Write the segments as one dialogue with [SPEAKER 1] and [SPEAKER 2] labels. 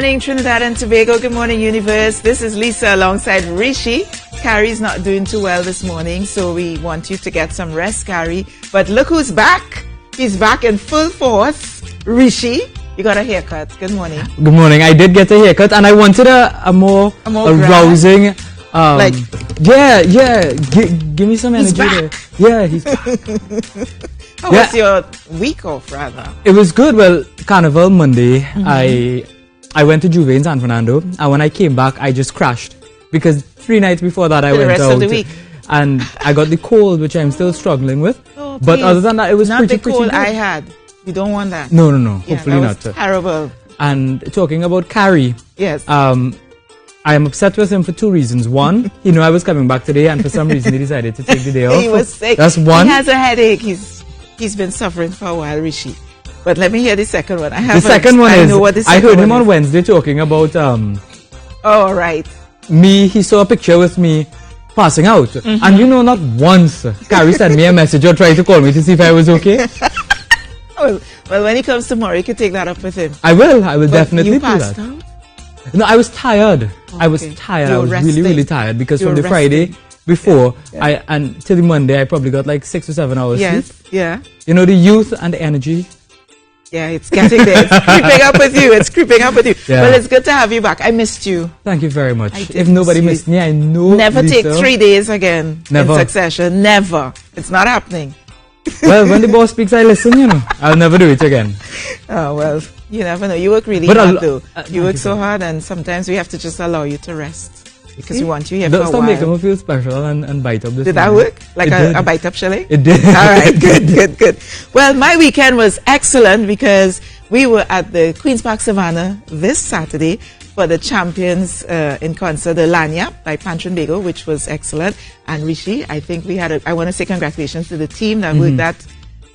[SPEAKER 1] morning, Trinidad and Tobago. Good morning, universe. This is Lisa alongside Rishi. Carrie's not doing too well this morning, so we want you to get some rest, Carrie. But look who's back. He's back in full force. Rishi, you got a haircut. Good morning.
[SPEAKER 2] Good morning. I did get a haircut, and I wanted a more rousing.
[SPEAKER 1] Like,
[SPEAKER 2] give me some energy.
[SPEAKER 1] He's back.
[SPEAKER 2] There. Yeah, he's back.
[SPEAKER 1] How was your week off, rather?
[SPEAKER 2] It was good. Well, Carnival Monday, I went to Juve in San Fernando, and when I came back, I just crashed because 3 nights before that I went out. The rest of the week. And I got the cold, which I'm still struggling with.
[SPEAKER 1] Oh,
[SPEAKER 2] but other than that, it was
[SPEAKER 1] not
[SPEAKER 2] pretty
[SPEAKER 1] the cold
[SPEAKER 2] good.
[SPEAKER 1] I had. You don't want that.
[SPEAKER 2] No.
[SPEAKER 1] Yeah,
[SPEAKER 2] Hopefully
[SPEAKER 1] that was
[SPEAKER 2] not.
[SPEAKER 1] Terrible.
[SPEAKER 2] And talking about Carrie.
[SPEAKER 1] Yes.
[SPEAKER 2] I am upset with him for 2 reasons. One, he knew I was coming back today, and for some reason he decided to take the day off.
[SPEAKER 1] He was sick.
[SPEAKER 2] That's one.
[SPEAKER 1] He has a headache. He's been suffering for a while, Rishi. But let me hear the second one.
[SPEAKER 2] I heard him on Wednesday talking about
[SPEAKER 1] oh, right.
[SPEAKER 2] He saw a picture with me passing out. And you know, not once Carrie sent me a message or tried to call me to see if I was okay.
[SPEAKER 1] Well, when he comes tomorrow, you can take that up with him.
[SPEAKER 2] I will definitely
[SPEAKER 1] you
[SPEAKER 2] do
[SPEAKER 1] passed
[SPEAKER 2] that.
[SPEAKER 1] Out?
[SPEAKER 2] No, I was tired.
[SPEAKER 1] Okay.
[SPEAKER 2] I was tired.
[SPEAKER 1] You
[SPEAKER 2] I
[SPEAKER 1] were
[SPEAKER 2] was
[SPEAKER 1] resting.
[SPEAKER 2] really tired because from the
[SPEAKER 1] resting.
[SPEAKER 2] Friday before and till the Monday I probably got like 6 or 7 hours sleep.
[SPEAKER 1] Yeah.
[SPEAKER 2] You know, the youth and the energy.
[SPEAKER 1] Yeah, it's getting there. It's creeping up with you. It's creeping up with you.
[SPEAKER 2] Yeah.
[SPEAKER 1] Well, it's good to have you back. I missed you.
[SPEAKER 2] Thank you very much.
[SPEAKER 1] I did
[SPEAKER 2] If nobody
[SPEAKER 1] miss
[SPEAKER 2] missed me, I know.
[SPEAKER 1] Never
[SPEAKER 2] Lisa,
[SPEAKER 1] take 3 days again
[SPEAKER 2] Never.
[SPEAKER 1] in succession. Never. It's not happening.
[SPEAKER 2] Well, when the boss speaks, I listen, you know. I'll never do it again.
[SPEAKER 1] Oh, well, you never know. You work really hard, though. You work so hard, and sometimes we have to just allow you to rest. Because we want you here for a while.
[SPEAKER 2] Stop making me feel special and bite up this
[SPEAKER 1] Did that work? Like a bite up shilling?
[SPEAKER 2] It did.
[SPEAKER 1] All right, good. Well, my weekend was excellent because we were at the Queen's Park Savannah this Saturday for the Champions in Concert, the Lanyap by Pantrin Bagel, which was excellent. And Rishi, I think I want to say congratulations to the team that worked that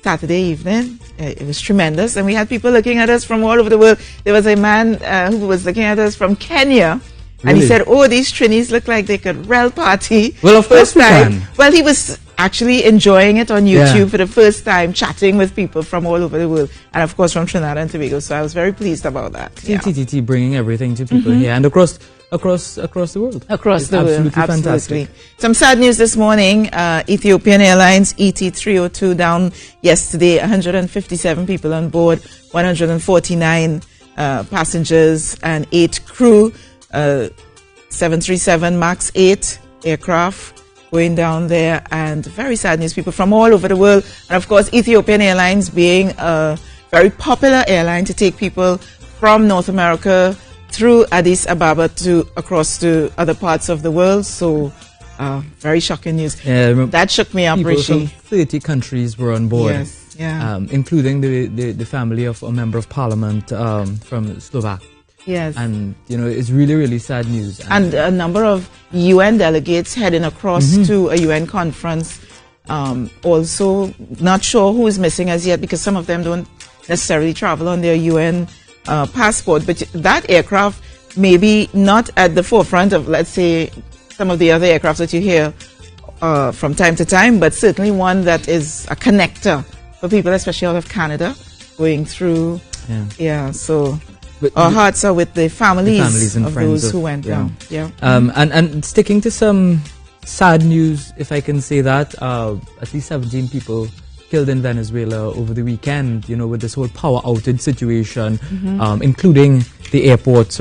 [SPEAKER 1] Saturday evening. It was tremendous. And we had people looking at us from all over the world. There was a man who was looking at us from Kenya.
[SPEAKER 2] Really?
[SPEAKER 1] And he said, oh, these Trinis look like they could rel party.
[SPEAKER 2] Well, of course we can.
[SPEAKER 1] Well, he was actually enjoying it on YouTube for the first time, chatting with people from all over the world. And, of course, from Trinidad and Tobago. So I was very pleased about that.
[SPEAKER 2] TTT bringing everything to people here and across the world.
[SPEAKER 1] Across the world.
[SPEAKER 2] Absolutely fantastic.
[SPEAKER 1] Some sad news this morning. Ethiopian Airlines ET302 down yesterday. 157 people on board, 149 passengers and 8 crew. 737 MAX 8 aircraft going down there, and very sad news. People from all over the world, and of course Ethiopian Airlines being a very popular airline to take people from North America through Addis Ababa to across to other parts of the world. So very shocking news. That shook me up, Rishi.
[SPEAKER 2] From 30 countries were on board.
[SPEAKER 1] Yes,
[SPEAKER 2] including the family of a member of parliament from Slovakia.
[SPEAKER 1] Yes.
[SPEAKER 2] And, you know, it's really, really sad news.
[SPEAKER 1] And a number of UN delegates heading across to a UN conference. Also, not sure who is missing as yet because some of them don't necessarily travel on their UN passport. But that aircraft may be not at the forefront of, let's say, some of the other aircraft that you hear from time to time, but certainly one that is a connector for people, especially out of Canada, going through. So... But our hearts are with the families
[SPEAKER 2] and
[SPEAKER 1] of
[SPEAKER 2] friends
[SPEAKER 1] those who went down.
[SPEAKER 2] And sticking to some sad news, if I can say that, at least 17 people killed in Venezuela over the weekend, you know, with this whole power outage situation, including the airport,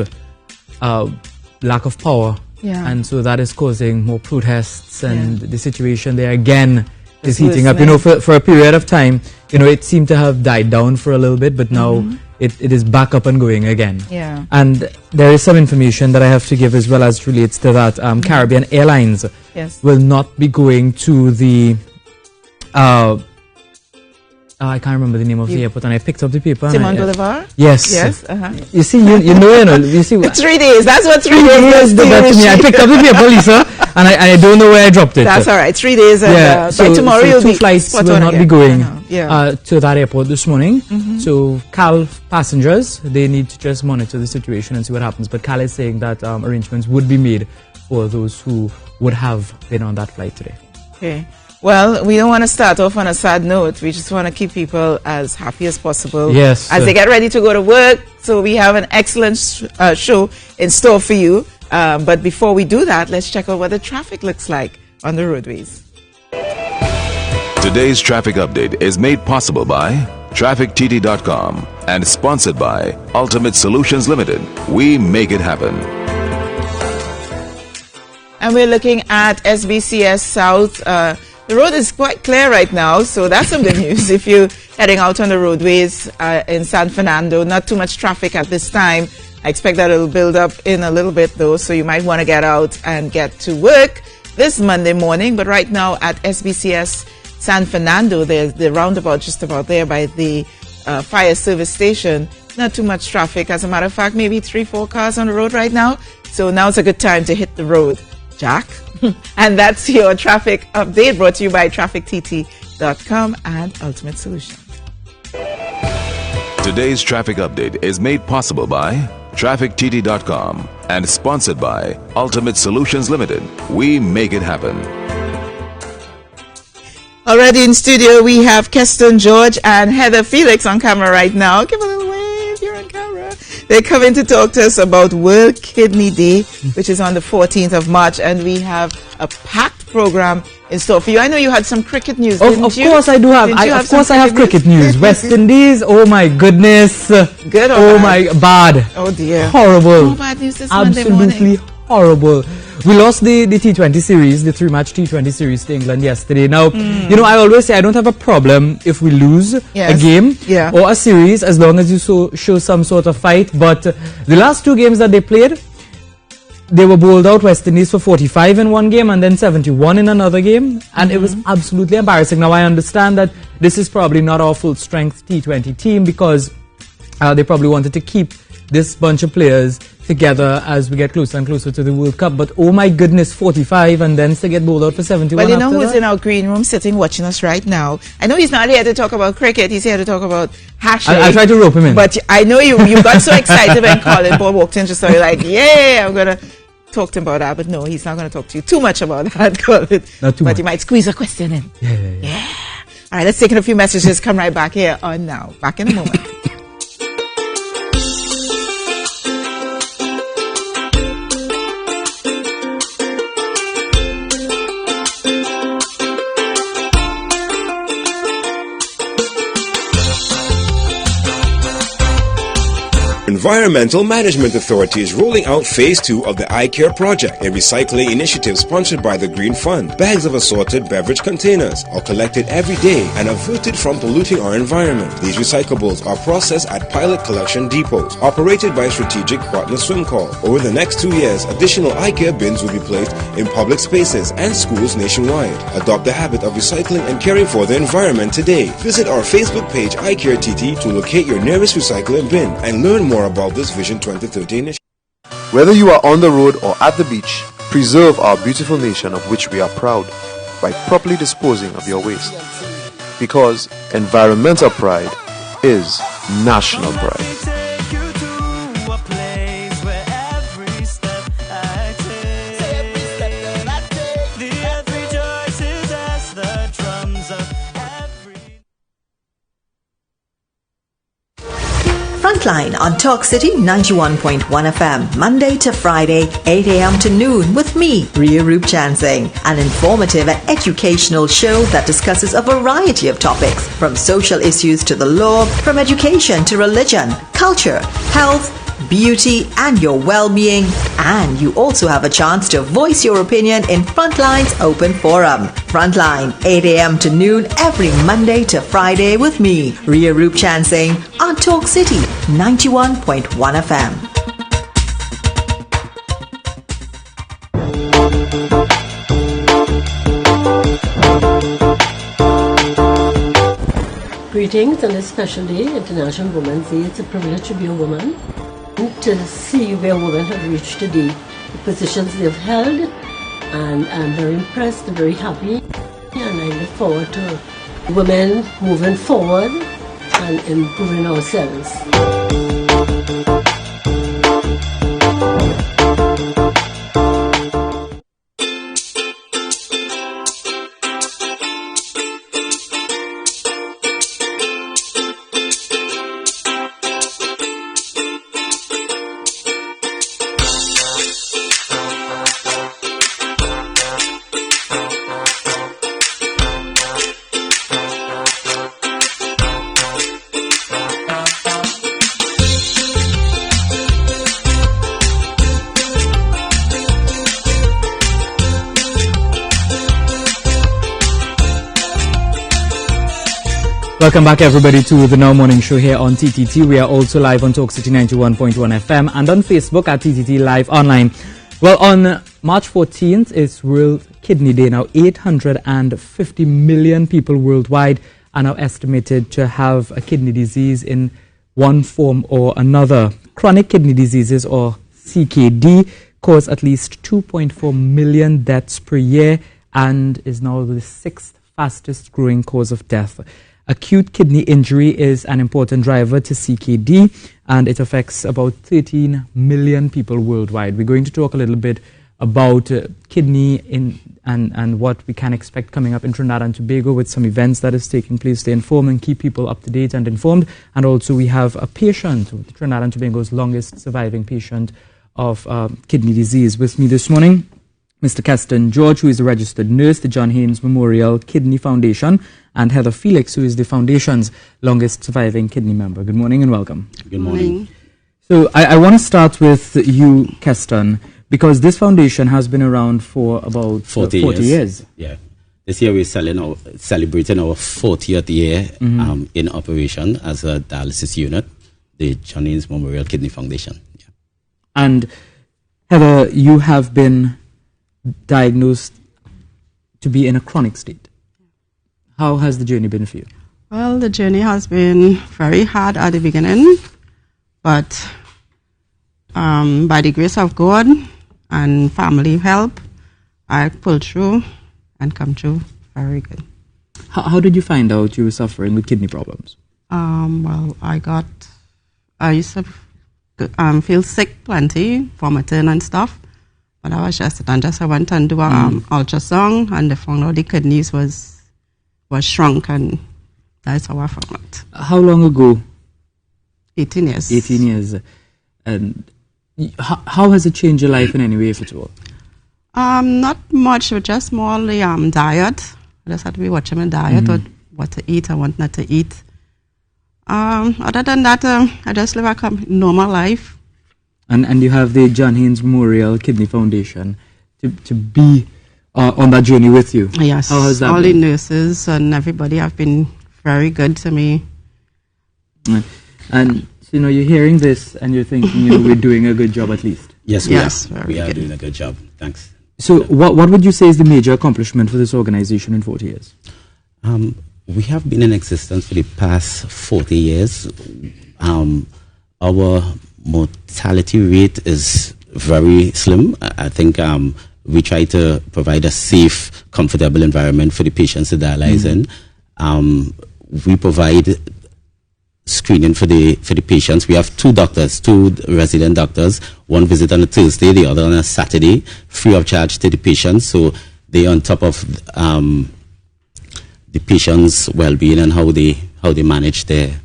[SPEAKER 2] lack of power. And so that is causing more protests, and the situation there again is heating up. You know, for a period of time, you know, it seemed to have died down for a little bit, but now it is back up and going again. And there is some information that I have to give as well as relates to that. Caribbean Airlines will not be going to the I can't remember the name of the airport, and I picked up the paper.
[SPEAKER 1] Simon Bolivar?
[SPEAKER 2] Yes. You see, you know, you see.
[SPEAKER 1] 3 days. That's what 3 days
[SPEAKER 2] did that to me. I picked up the paper, Lisa, and I don't know where I dropped it.
[SPEAKER 1] That's all right. 3 days. And,
[SPEAKER 2] so,
[SPEAKER 1] by tomorrow,
[SPEAKER 2] so 2 flights will not be going
[SPEAKER 1] to
[SPEAKER 2] that airport this morning. So CAL passengers, they need to just monitor the situation and see what happens. But CAL is saying that arrangements would be made for those who would have been on that flight today.
[SPEAKER 1] Okay. Well, we don't want to start off on a sad note. We just want to keep people as happy as possible.
[SPEAKER 2] Yes.
[SPEAKER 1] As they get ready to go to work. So we have an excellent show in store for you. But before we do that, let's check out what the traffic looks like on the roadways.
[SPEAKER 3] Today's traffic update is made possible by TrafficTT.com and sponsored by Ultimate Solutions Limited. We make it happen.
[SPEAKER 1] And we're looking at SBCS South. The road is quite clear right now, so that's some good news. If you're heading out on the roadways in San Fernando, not too much traffic at this time. I expect that it'll build up in a little bit though, so you might want to get out and get to work this Monday morning. But right now at SBCS San Fernando, there's the roundabout just about there by the fire service station. Not too much traffic. As a matter of fact, maybe 3-4 cars on the road right now. So now's a good time to hit the road, Jack. And that's your traffic update brought to you by TrafficTT.com and Ultimate Solutions.
[SPEAKER 3] Today's traffic update is made possible by TrafficTT.com and sponsored by Ultimate Solutions Limited. We make it happen.
[SPEAKER 1] Already in studio, we have Keston George and Heather Felix on camera right now. Give a little wave, you're on camera. They're coming to talk to us about World Kidney Day, which is on the 14th of March, and we have a packed program in store for you. I know you had some cricket news, didn't you?
[SPEAKER 2] Of course I do have. Of course I have cricket news. West Indies, oh my goodness.
[SPEAKER 1] Good or
[SPEAKER 2] oh
[SPEAKER 1] bad?
[SPEAKER 2] my, bad.
[SPEAKER 1] Oh dear.
[SPEAKER 2] Horrible.
[SPEAKER 1] No bad news this Monday
[SPEAKER 2] Absolutely
[SPEAKER 1] morning.
[SPEAKER 2] horrible. We lost the T20 series, the 3-match T20 series to England yesterday. Now, you know, I always say I don't have a problem if we lose a game or a series as long as you show some sort of fight. But the last 2 games that they played, they were bowled out, West Indies, for 45 in one game and then 71 in another game. And it was absolutely embarrassing. Now, I understand that this is probably not our full-strength T20 team because they probably wanted to keep this bunch of players together as we get closer and closer to the World Cup. But oh my goodness, 45 and then to get bowled out for 71.
[SPEAKER 1] Well, you know who's in our green room sitting watching us right now? I know he's not here to talk about cricket. He's here to talk about hashing.
[SPEAKER 2] I tried to rope him in.
[SPEAKER 1] But I know you got so excited when Colin Ball walked in, just so you're like, yeah, I'm going to talk to him about that. But no, he's not going to talk to you too much about that, Colin.
[SPEAKER 2] Not too much.
[SPEAKER 1] But you might squeeze a question in.
[SPEAKER 2] Yeah.
[SPEAKER 1] All right, let's take in a few messages. Come right back here on Now. Back in a moment.
[SPEAKER 4] Environmental Management Authority is rolling out Phase 2 of the iCare project, a recycling initiative sponsored by the Green Fund. Bags of assorted beverage containers are collected every day and averted from polluting our environment. These recyclables are processed at pilot collection depots operated by Strategic Partner Swim Call. Over the next 2 years, additional iCare bins will be placed in public spaces and schools nationwide. Adopt the habit of recycling and caring for the environment today. Visit our Facebook page iCare TT to locate your nearest recycling bin and learn more about this Vision 2030 initiative.
[SPEAKER 5] Whether you are on the road or at the beach, preserve our beautiful nation of which we are proud by properly disposing of your waste. Because environmental pride is national pride.
[SPEAKER 6] Frontline on Talk City 91.1 FM, Monday to Friday, 8 a.m. to noon with me, Ria Roop Chansing, an informative and educational show that discusses a variety of topics, from social issues to the law, from education to religion, culture, health, beauty, and your well-being. And you also have a chance to voice your opinion in Frontline's open forum. Frontline, 8 a.m. to noon every Monday to Friday with me, Ria Roop Chansing, on Talk City 91.1 FM.
[SPEAKER 7] Greetings on this special day, International Women's Day. It's a privilege to be a woman and to see where women have reached today, the positions they've held, and I'm very impressed and very happy, and I look forward to women moving forward and improving ourselves.
[SPEAKER 2] Welcome back, everybody, to the Now Morning Show here on TTT. We are also live on Talk City 91.1 FM and on Facebook at TTT Live Online. Well, on March 14th is World Kidney Day. Now, 850 million people worldwide are now estimated to have a kidney disease in one form or another. Chronic kidney diseases, or CKD, cause at least 2.4 million deaths per year and is now the sixth fastest growing cause of death. Acute kidney injury is an important driver to CKD, and it affects about 13 million people worldwide. We're going to talk a little bit about kidney and what we can expect coming up in Trinidad and Tobago with some events that is taking place to inform and keep people up to date and informed. And also we have a patient, Trinidad and Tobago's longest surviving patient of kidney disease. With me this morning, Mr. Keston George, who is a registered nurse, the John Haynes Memorial Kidney Foundation, and Heather Felix, who is the foundation's longest surviving kidney member. Good morning and welcome.
[SPEAKER 8] Good morning.
[SPEAKER 2] So I want to start with you, Keston, because this foundation has been around for about 40 years.
[SPEAKER 8] Yeah. This year we're celebrating our 40th year in operation as a dialysis unit, the John Haynes Memorial Kidney Foundation. Yeah.
[SPEAKER 2] And Heather, you have been diagnosed to be in a chronic state. How has the journey been for you?
[SPEAKER 9] Well, the journey has been very hard at the beginning, but by the grace of God and family help, I pulled through and come through very good.
[SPEAKER 2] How did you find out you were suffering with kidney problems?
[SPEAKER 9] Well, I used to feel sick plenty, vomiting and stuff. But I was I went and do an ultrasound, and they found out the kidneys was shrunk, and that's how I found it.
[SPEAKER 2] How long ago?
[SPEAKER 9] 18 years.
[SPEAKER 2] 18 years. And how has it changed your life in any way, if at all?
[SPEAKER 9] Not much, but just more the diet. I just had to be watching my diet, what to eat and what not to eat. Other than that, I just live a normal life.
[SPEAKER 2] And you have the John Haynes Memorial Kidney Foundation to be on that journey with you.
[SPEAKER 9] Yes.
[SPEAKER 2] How has that
[SPEAKER 9] all
[SPEAKER 2] been?
[SPEAKER 9] the nurses and everybody have been very good to me.
[SPEAKER 2] And you're hearing this and you're thinking, we're doing a good job at least.
[SPEAKER 8] Yes, we are
[SPEAKER 9] good.
[SPEAKER 8] doing a good job. Thanks.
[SPEAKER 2] So what would you say is the major accomplishment for this organization in 40 years?
[SPEAKER 8] We have been in existence for the past 40 years. Our mortality rate is very slim. I think we try to provide a safe, comfortable environment for the patients to dialyze in. We provide screening for the patients. We have two resident doctors. One visit on a Thursday, the other on a Saturday, free of charge to the patients. So they on top of the patients' well-being and how they manage their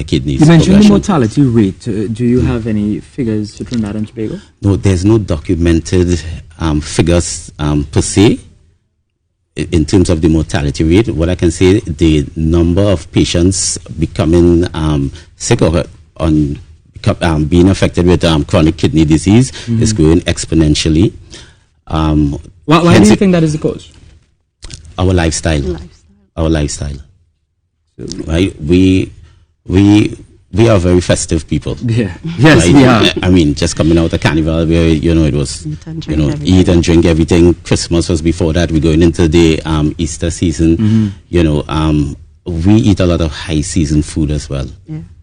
[SPEAKER 8] kidneys.
[SPEAKER 2] You mentioned the mortality rate. Do you have any figures to Trinidad and Tobago?
[SPEAKER 8] No, there's no documented figures per se in terms of the mortality rate. What I can say, the number of patients becoming sick or being affected with chronic kidney disease is growing exponentially.
[SPEAKER 2] Why do you think that is the cause?
[SPEAKER 8] Our lifestyle. Our lifestyle. Right? We are very festive people.
[SPEAKER 2] Yeah. Yes,
[SPEAKER 8] right?
[SPEAKER 2] we are.
[SPEAKER 8] I mean, just coming out of Carnival, where it was eat and drink everything. Christmas was before that. We're going into the Easter season. We eat a lot of high season food as well,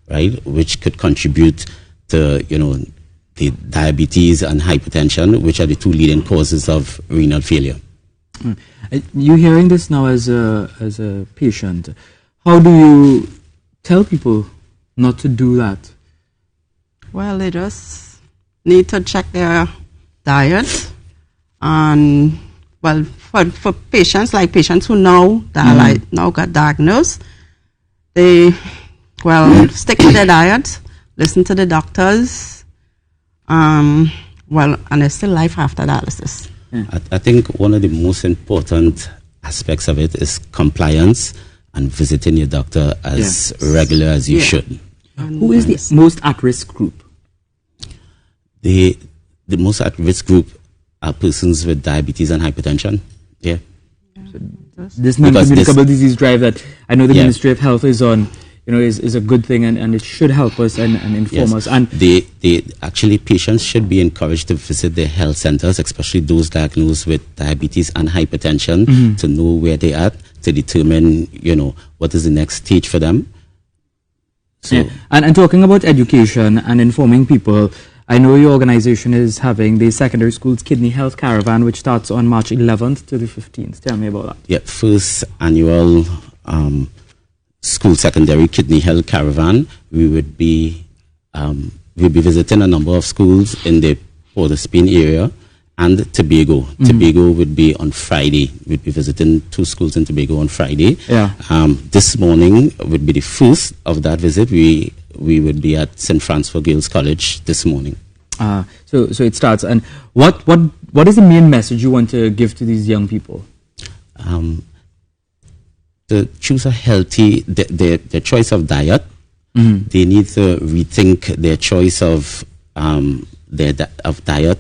[SPEAKER 8] right? Which could contribute to the diabetes and hypertension, which are the two leading causes of renal failure.
[SPEAKER 2] You hearing this now as a patient? How do you tell people not to do that?
[SPEAKER 9] Well, they just need to check their diet. And, well, for patients who now got diagnosed, they, stick to their diet, listen to the doctors, and there's still life after dialysis.
[SPEAKER 8] I think one of the most important aspects of it is compliance and visiting your doctor as regular as you should.
[SPEAKER 2] Who is the most at-risk group?
[SPEAKER 8] The most at-risk group are persons with diabetes and hypertension. Yeah.
[SPEAKER 2] So this non-communicable disease drive that I know the Ministry of Health is on, is a good thing, and it should help us and inform us. And
[SPEAKER 8] they actually, patients should be encouraged to visit their health centers, especially those diagnosed with diabetes and hypertension, to know where they are, to determine, what is the next stage for them. So,
[SPEAKER 2] and talking about education and informing people, I know your organization is having the Secondary Schools Kidney Health Caravan, which starts on March 11th to the 15th. Tell me about that.
[SPEAKER 8] Yeah, first annual School Secondary Kidney Health Caravan. We'll be visiting a number of schools in the Port of Spain area and Tobago. Tobago would be on Friday. We'd be visiting 2 schools in Tobago on Friday.
[SPEAKER 2] Yeah.
[SPEAKER 8] This morning would be the first of that visit. We would be at St. Francis Girls College this morning.
[SPEAKER 2] So it starts. And what is the main message you want to give to these young people?
[SPEAKER 8] To choose a healthy, their choice of diet. They need to rethink their choice of diet.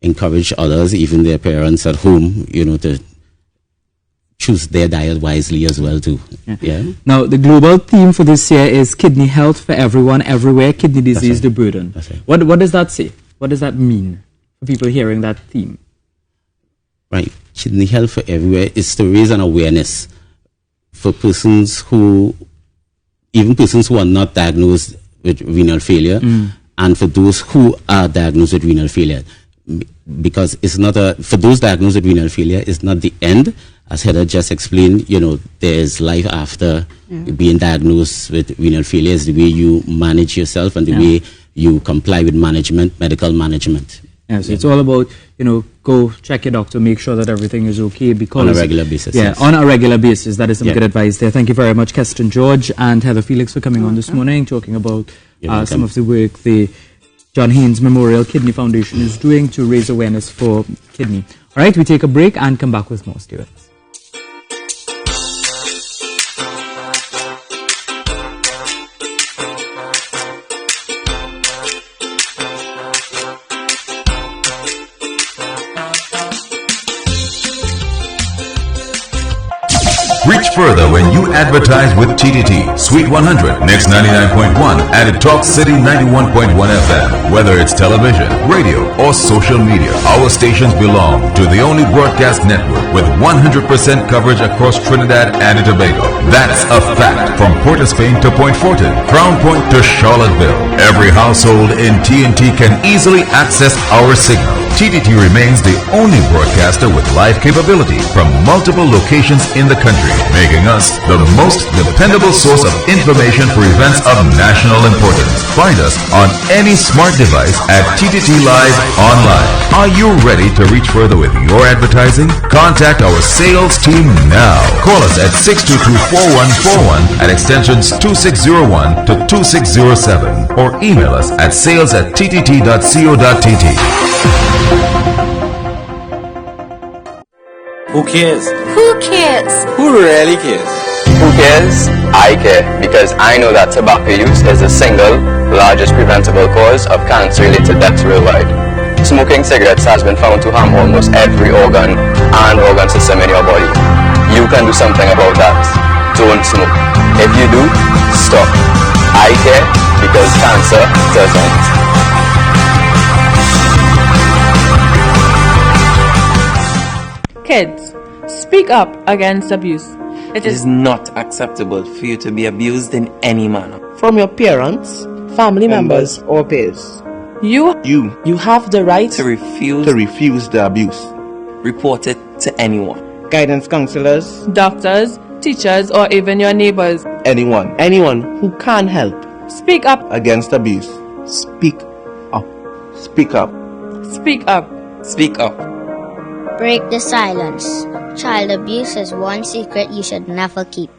[SPEAKER 8] Encourage others, even their parents at home, to choose their diet wisely as well too. Yeah.
[SPEAKER 2] Now, the global theme for this year is kidney health for everyone, everywhere. Kidney disease, the burden. What does that say? What does that mean for people hearing that theme?
[SPEAKER 8] Right. Kidney health for everywhere is to raise an awareness for persons who are not diagnosed with renal failure, and for those who are diagnosed with renal failure. Because it's not for those diagnosed with renal failure, it's not the end. As Heather just explained, there's life after being diagnosed with renal failure. It's the way you manage yourself and the way you comply with medical management.
[SPEAKER 2] So it's all about, go check your doctor, make sure that everything is okay. Because
[SPEAKER 8] on a regular basis.
[SPEAKER 2] Yeah, on a regular basis. That is some good advice there. Thank you very much, Keston George and Heather Felix, for coming on this morning, talking about some of the work the John Haynes Memorial Kidney Foundation is doing to raise awareness for kidney. All right, we take a break and come back with more. Stay with us.
[SPEAKER 3] Reach further when you advertise with TTT, Sweet 100, Next 99.1, and Talk City 91.1 FM. Whether it's television, radio, or social media, our stations belong to the only broadcast network with 100% coverage across Trinidad and Tobago. That's a fact. From Port of Spain to Point Fortin, Crown Point to Charlottesville, every household in TNT can easily access our signal. TTT remains the only broadcaster with live capability from multiple locations in the country, making us the most dependable source of information for events of national importance. Find us on any smart device at TTT Live Online. Are you ready to reach further with your advertising? Contact our sales team now. Call us at 622-4141 at extensions 2601 to 2607 or email us at sales@ttt.co.tt.
[SPEAKER 10] Who cares?
[SPEAKER 11] Who cares?
[SPEAKER 10] Who really cares?
[SPEAKER 12] Who cares? I care, because I know that tobacco use is the single largest preventable cause of cancer-related deaths worldwide. Smoking cigarettes has been found to harm almost every organ and organ system in your body. You can do something about that. Don't smoke. If you do, stop. I care because cancer doesn't.
[SPEAKER 13] Kids, speak up against abuse.
[SPEAKER 10] It is not acceptable for you to be abused in any manner.
[SPEAKER 14] From your parents, family members, or peers.
[SPEAKER 10] You
[SPEAKER 14] have the right
[SPEAKER 10] to refuse the abuse. Report it to anyone.
[SPEAKER 14] Guidance counselors,
[SPEAKER 13] doctors, teachers, or even your neighbors.
[SPEAKER 14] Anyone who can help.
[SPEAKER 13] Speak up
[SPEAKER 10] against abuse. Speak up. Speak up.
[SPEAKER 13] Speak up.
[SPEAKER 10] Speak up.
[SPEAKER 11] Break the silence. Child abuse is one secret you should never keep.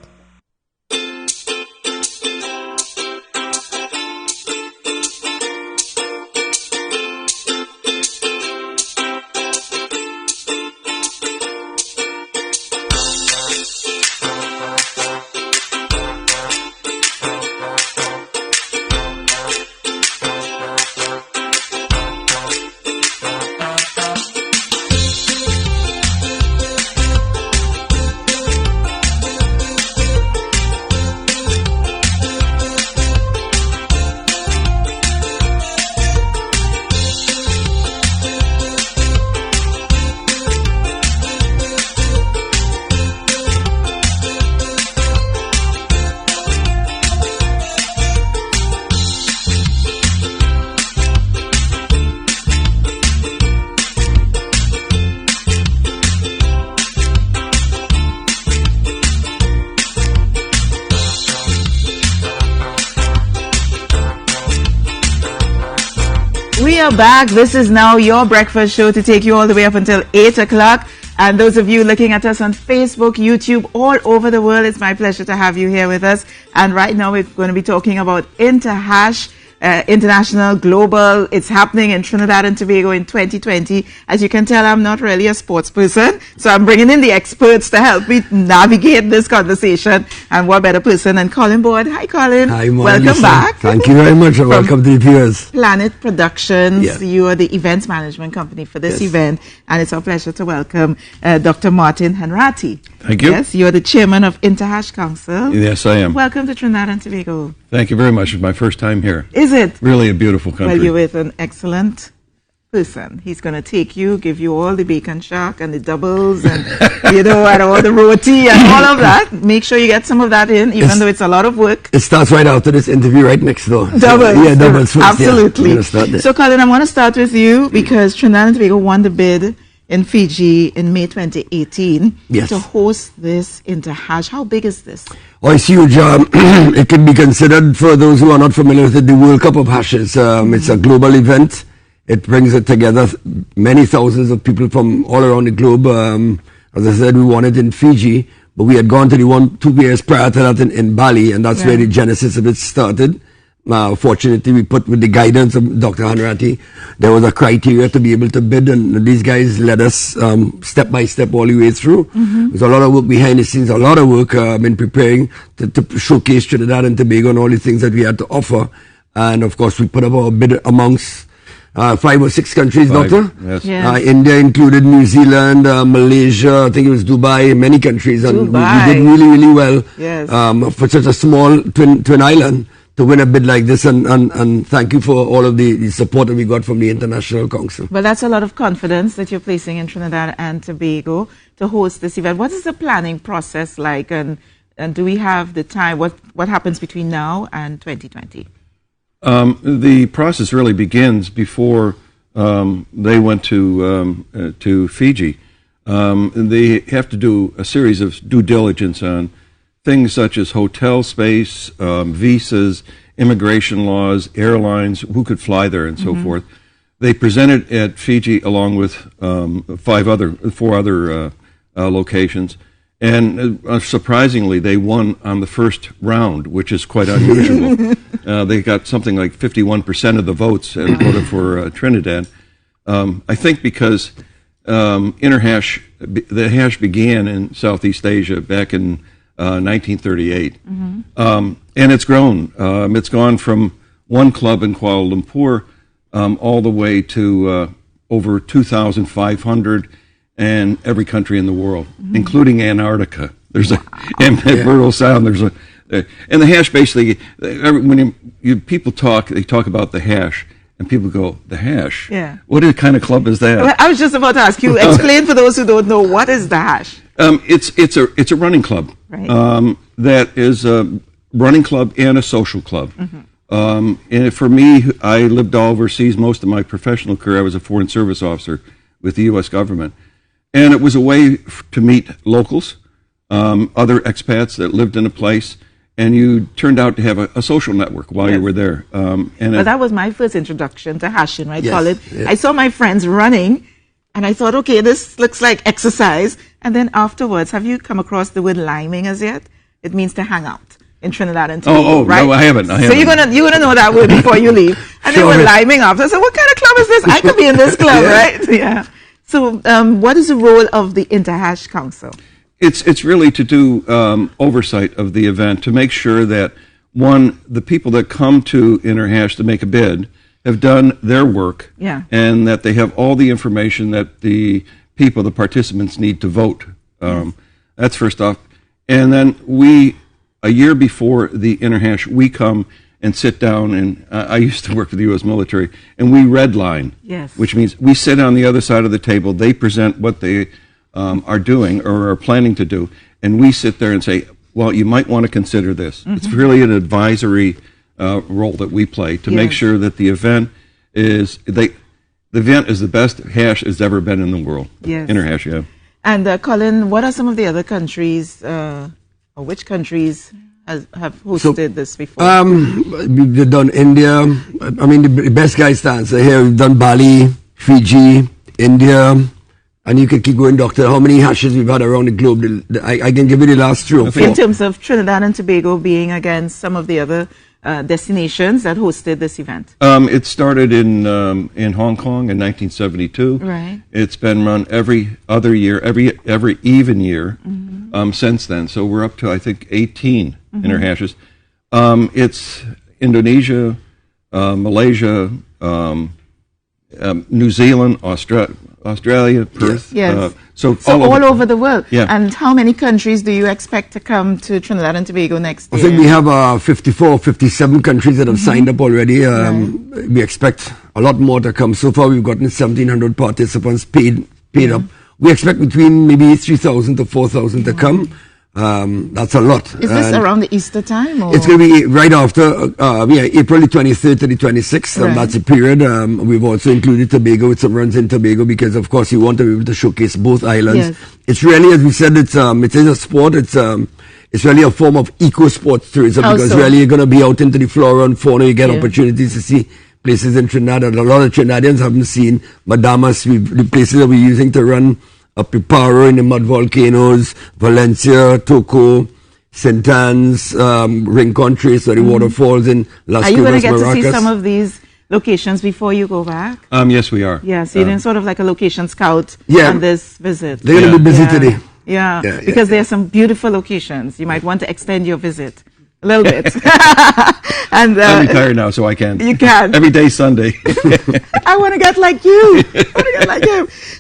[SPEAKER 1] We are back. This is now your breakfast show to take you all the way up until 8 o'clock. And those of you looking at us on Facebook, YouTube, all over the world, it's my pleasure to have you here with us. And right now we're going to be talking about Interhash, international, global. It's happening in Trinidad and Tobago in 2020. As you can tell, I'm not really a sports person, so I'm bringing in the experts to help me navigate this conversation. And what better person than Colin Board. Hi, Colin.
[SPEAKER 15] Hi,
[SPEAKER 1] welcome back.
[SPEAKER 15] Thank you very much, and welcome to the viewers.
[SPEAKER 1] Planet Productions.
[SPEAKER 15] Yeah.
[SPEAKER 1] You are the events management company for this
[SPEAKER 15] Yes.
[SPEAKER 1] event, and it's our pleasure to welcome Dr. Martin Henrati.
[SPEAKER 16] Thank you.
[SPEAKER 1] Yes, you're the chairman of Interhash Council.
[SPEAKER 16] Yes, I am.
[SPEAKER 1] Welcome to Trinidad and Tobago.
[SPEAKER 16] Thank you very much. It's my first time here.
[SPEAKER 1] Is it?
[SPEAKER 16] Really a beautiful country.
[SPEAKER 1] Well, you're with an excellent person. He's going to take you, give you all the bacon shack and the doubles and, and all the roti and all of that. Make sure you get some of that in, even though it's a lot of work.
[SPEAKER 15] It starts right after this interview, right next door.
[SPEAKER 1] Doubles.
[SPEAKER 15] So, yeah, doubles first.
[SPEAKER 1] Absolutely.
[SPEAKER 15] Yeah, start there.
[SPEAKER 1] So, Colin, I want to start with you because Trinidad and Tobago won the bid in Fiji in May 2018
[SPEAKER 15] Yes.
[SPEAKER 1] to host this Interhash. How big is this?
[SPEAKER 15] Oh, it's huge. It can be considered, for those who are not familiar with it, the World Cup of Hashes. It's a global event. It brings it together many thousands of people from all around the globe. As I said, we won it in Fiji, but we had gone to the 2 years prior to that in Bali, and that's where the genesis of it started. Fortunately, we put with the guidance of Dr. Hanratty, there was a criteria to be able to bid, and these guys led us step by step all the way through.
[SPEAKER 1] Mm-hmm.
[SPEAKER 15] There's a lot of work behind the scenes, a lot of work in preparing to showcase Trinidad and Tobago and all the things that we had to offer. And of course, we put up our bid amongst 5 or 6 countries, Doctor.
[SPEAKER 16] Yes.
[SPEAKER 1] Yes.
[SPEAKER 15] India included, New Zealand, Malaysia, I think it was Dubai, many countries, and we did really, really well.
[SPEAKER 1] Yes.
[SPEAKER 15] For such a small twin island to win a bid like this, and thank you for all of the support that we got from the International Council.
[SPEAKER 1] Well, that's a lot of confidence that you're placing in Trinidad and Tobago to host this event. What is the planning process like, and do we have the time? What happens between now and 2020?
[SPEAKER 16] The process really begins before they went to Fiji. They have to do a series of due diligence on things such as hotel space, visas, immigration laws, airlines, who could fly there, and so forth. They presented at Fiji along with 4 other locations. And surprisingly, they won on the first round, which is quite unusual. They got something like 51% of the votes and voted for Trinidad. I think because Interhash, the hash began in Southeast Asia back in 1938. And it's grown. It's gone from one club in Kuala Lumpur all the way to over 2,500 and every country in the world, including Antarctica. There's and Myrtle Sound. There's and the hash basically. When people talk, they talk about the hash, and people go, "The hash?
[SPEAKER 1] Yeah.
[SPEAKER 16] What kind of club is that?"
[SPEAKER 1] Well, I was just about to ask you. Explain for those who don't know, what is the hash?
[SPEAKER 16] It's a running club.
[SPEAKER 1] Right.
[SPEAKER 16] That is a running club and a social club. And for me, I lived all overseas most of my professional career. I was a foreign service officer with the U.S. government. And it was a way to meet locals, other expats that lived in a place, and you turned out to have a social network while you were there.
[SPEAKER 1] Well, that was my first introduction to hashing, right,
[SPEAKER 15] Yes,
[SPEAKER 1] Colin?
[SPEAKER 15] yes.
[SPEAKER 1] I saw my friends running, and I thought, okay, this looks like exercise. And then afterwards, have you come across the word liming as yet? It means to hang out in Trinidad and Tobago, right?
[SPEAKER 16] No, I haven't.
[SPEAKER 1] So you're gonna know that word before you leave. And they were liming after. So what kind of club is this? I could be in this club, right? Yeah. So, what is the role of the Interhash Council?
[SPEAKER 16] It's really to do oversight of the event, to make sure that, one, the people that come to Interhash to make a bid have done their work, and that they have all the information that the people, the participants, need to vote. That's first off. And then a year before the Interhash, we come and sit down, and I used to work for the U.S. military, and we redline, which means we sit on the other side of the table. They present what they are doing or are planning to do, and we sit there and say, well, you might want to consider this. It's really an advisory role that we play to make sure that the event is the best hash has ever been in the world.
[SPEAKER 1] Yes.
[SPEAKER 16] Interhash, yeah.
[SPEAKER 1] And Colin, what are some of the other countries, or which countries have hosted this before?
[SPEAKER 15] We've done India. I mean, the best guys to answer here. We've done Bali, Fiji, India, and you can keep going, Doctor. How many hashes we've had around the globe? I can give you the last 3 or 4.
[SPEAKER 1] In terms of Trinidad and Tobago being against some of the other destinations that hosted this event.
[SPEAKER 16] It started in Hong Kong in 1972.
[SPEAKER 1] Right.
[SPEAKER 16] It's been run every other year, every even year since then. So we're up to, I think, 18 interhashes. It's Indonesia, Malaysia, New Zealand, Australia, Perth.
[SPEAKER 1] Yes.
[SPEAKER 16] So
[SPEAKER 1] all over the world.
[SPEAKER 16] Yeah.
[SPEAKER 1] And how many countries do you expect to come to Trinidad and Tobago next year?
[SPEAKER 15] I think we have 54, 57 countries that have signed up already. We expect a lot more to come. So far, we've gotten 1,700 participants paid up. We expect between maybe 3,000 to 4,000 to come. That's a lot.
[SPEAKER 1] Is this around the Easter time? Or?
[SPEAKER 15] It's going to be right after, April the 23rd to the 26th.
[SPEAKER 1] Right.
[SPEAKER 15] That's the period. We've also included Tobago with some runs in Tobago because, of course, you want to be able to showcase both islands.
[SPEAKER 1] Yes.
[SPEAKER 15] It's really, as we said, it is a sport. It's really a form of eco-sports tourism because really you're going to be out into the flora and fauna. You get opportunities to see places in Trinidad that a lot of Trinidadians haven't seen. Madamas, the places that we're using to run up Piparo in the mud volcanoes, Valencia, Toco, St. Anne's, Rincon Trace, the waterfalls in Las Cubas,
[SPEAKER 1] Are you going to get
[SPEAKER 15] Maracas.
[SPEAKER 1] to see some of these locations before you go back?
[SPEAKER 16] Yes, we are.
[SPEAKER 1] Yeah, so you're doing sort of like a location scout on this visit.
[SPEAKER 15] They're going to be busy today.
[SPEAKER 1] Yeah, because there are some beautiful locations. You might want to extend your visit a little bit. And
[SPEAKER 16] I'm retired now, so I can.
[SPEAKER 1] You can.
[SPEAKER 16] Every day Sunday.
[SPEAKER 1] I want to get like you.